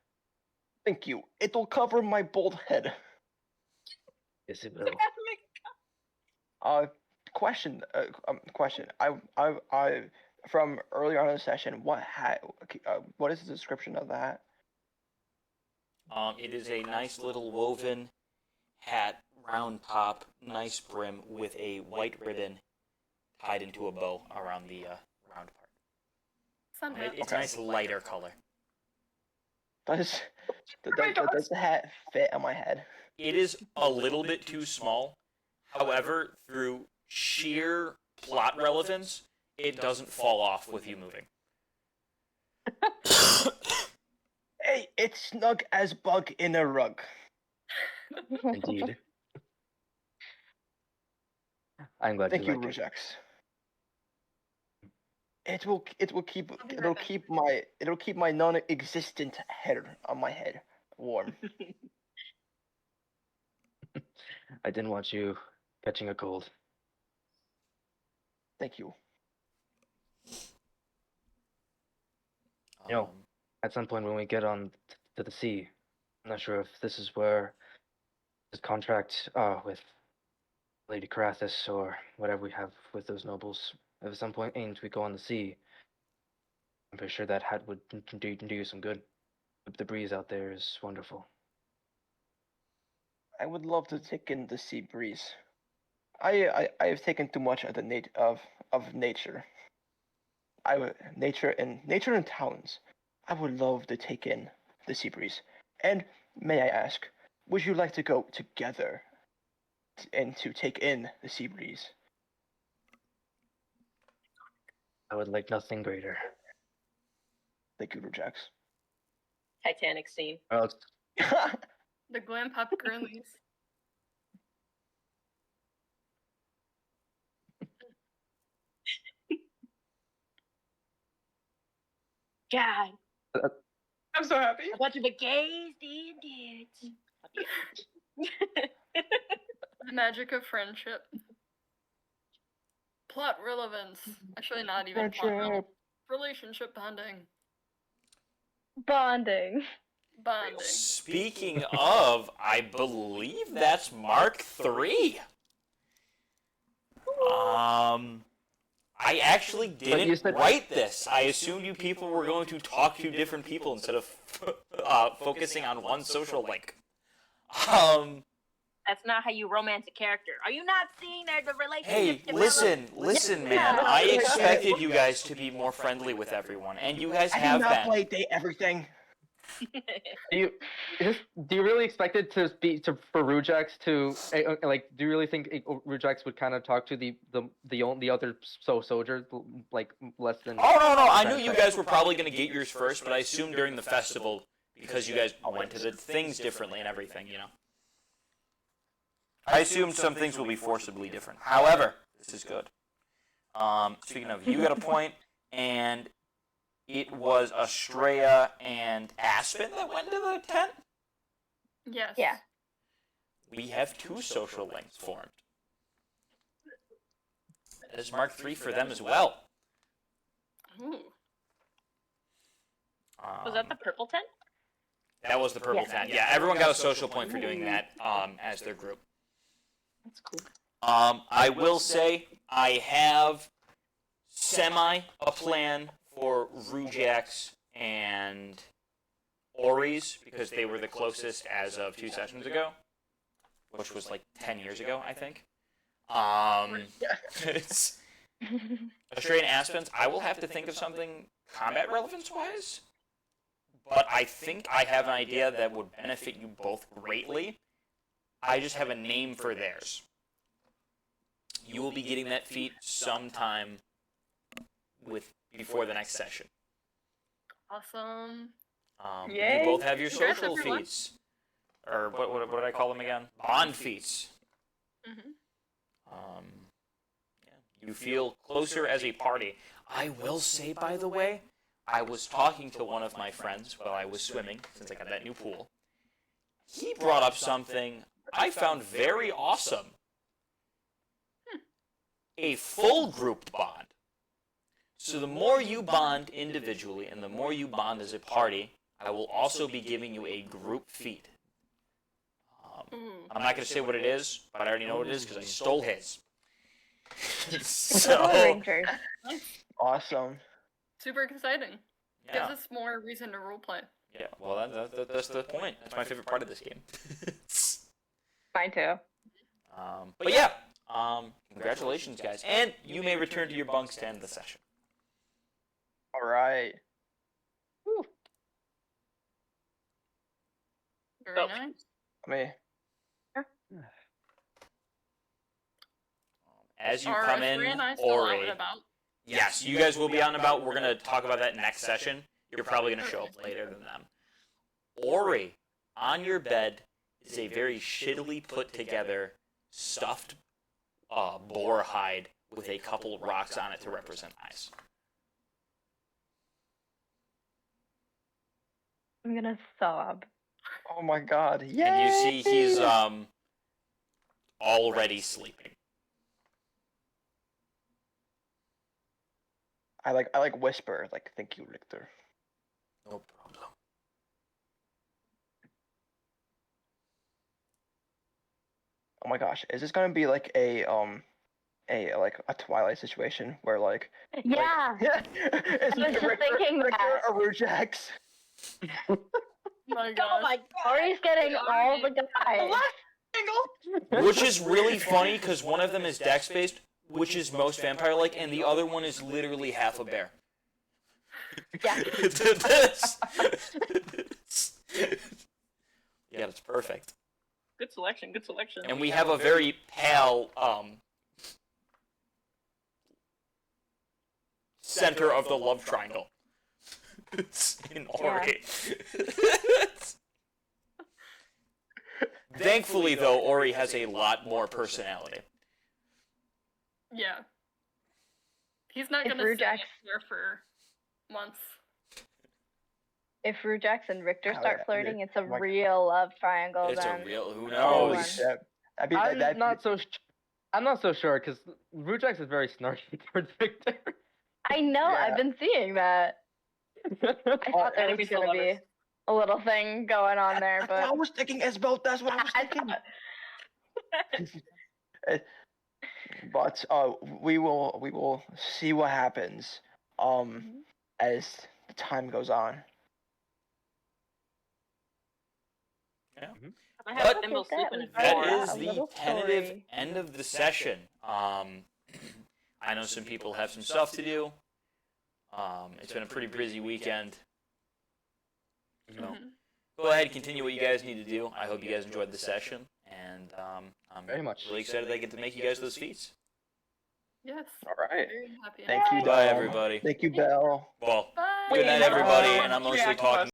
Thank you. It'll cover my bald head. Yes, it will. Question. Question. I from earlier on in the session. What hat? What is the description of the hat? It is a nice little woven hat, round top, nice brim, with a white ribbon tied into a bow around the round part. Sun hat. It's a nice lighter color. Does the hat fit on my head? It is a little bit too small. However, through sheer plot relevance, it doesn't fall off with you moving. Hey, it's snug as bug in a rug. Indeed. I'm glad Thank you, like it. Rujax. It'll keep my non-existent head on my head warm. I didn't want you catching a cold. Thank you. You know, at some point when we get on to the sea, I'm not sure if this is where this contract with Lady Carathis or whatever we have with those nobles. If at some point aims we go on the sea, I'm pretty sure that hat would do you some good. The breeze out there is wonderful. I would love to take in the sea breeze. I have taken too much of the of nature. Nature and towns. I would love to take in the sea breeze. And may I ask, would you like to go together and to take in the sea breeze? I would like nothing greater. Thank you, Rujax. Titanic scene. Or else, The glam pop girlies. God, I'm so happy. a bunch of gays, dudes. The magic of friendship. Plot relevance. Actually, not even plot relevance. Relationship bonding. Bonding. Bonding. Speaking of, I believe that's Mark III. I actually didn't write this. I assumed you people were going to talk to different people instead of focusing on one social link. That's not how you romance a character. Are you not seeing the relationship? Hey, listen, man. I expected you guys to be more friendly with everyone, and you guys I have do not been. play date everything. do you really expect it to be for Rujax to like? Do you really think Rujax would kind of talk to the other soldiers like less than? Oh no! I knew you guys were probably gonna get yours first, but I assumed during the festival because you guys went to the things differently and everything, you know. I assumed some things will be forcibly different. However, this is good. Speaking of, you got a point, and it was Estrella and Aspen that went to the tent? Yes. Yeah. We have 2 social links formed. That is Mark III for them as well. Ooh. Was that the purple tent? That was the purple Yeah. tent. Yeah, everyone got a social point for doing that as their group. That's cool. I will say I have a plan for Rujax and Ori's because they were the closest as of 2 sessions ago, which was like 10 years ago, I think. It's Estrella and Aspens. I will have to think of something combat relevance wise, but I think I have an idea that would benefit you both greatly. I just have a name for theirs. You will be getting that feat sometime before the next session. Awesome. Yay. You both have your Congrats, social everyone. feats, or what did I call them again? Bond feats. Mm-hmm. Yeah, You feel closer as a party. I will say, by the way, I was talking to one of my friends while I was swimming, since I got that new pool. He brought up something I found very awesome. A full group bond. So the more you bond individually and the more you bond as a party, I will also be giving you a group feat. I'm not going to say what it is, but I already know what it is because I stole his. Power Rangers. Awesome. Super exciting. Yeah. Gives us more reason to roleplay. Yeah, well, that's the point. That's my favorite part of this game. Mine too. But yeah, congratulations, guys. And you may return to your bunks to end the session. All right. Very Oh. nice. I mean, As you Are come Astrea in, and I still out Ori. and about? Yes, you guys will be on about. We're going to talk about that next session. You're probably going to show up later than them. Ori, on your bed is a very shittily put together stuffed boar hide with a couple rocks on it to represent eyes. I'm gonna sob. oh my God. Yay! And you see he's already sleeping. I like whisper, like, thank you, Richter. No problem. Oh my gosh, is this gonna be like a Twilight situation where like Yeah. is I was just thinking that. or Rujax? My gosh. Ori's getting all the guys. Which is really funny because one of them is dex-based, which is most vampire-like, and the other one is literally half a bear. Yeah. Yeah, that's perfect. Good selection. Good selection. And we have a very pale center of the love triangle. In Ori. Thankfully, though, Ori has a lot more personality. Yeah. He's not If gonna stay Rujax- there for months. If Rujax and Richter Oh, start yeah, flirting, it's a like- real love triangle. It's a then. real who Holy knows. shit! That'd be I'm that'd not so. I'm not so sure because Rujax is very snarky towards Victor. I know. Yeah. I've been seeing that. I thought there was enemies to gonna be lovers. a little thing going on there, I but was thinking Isabel. That's what I was thinking. But we will see what happens as the time goes on. I But have Thimble sleeping in That Oh, bed. is a the little tentative story. end of the session. I know some people have some stuff to do. It's been a pretty busy weekend. So Mhm. go ahead and continue what you guys need to do. I hope you guys enjoyed the session, and I'm Very much. really excited I get to make you guys those feats. Yes. All right. Very happy. Thank you, Bye, Belle. everybody. Thank you, Belle. Well, Bye. good night, everybody, and I'm Yeah, mostly talking.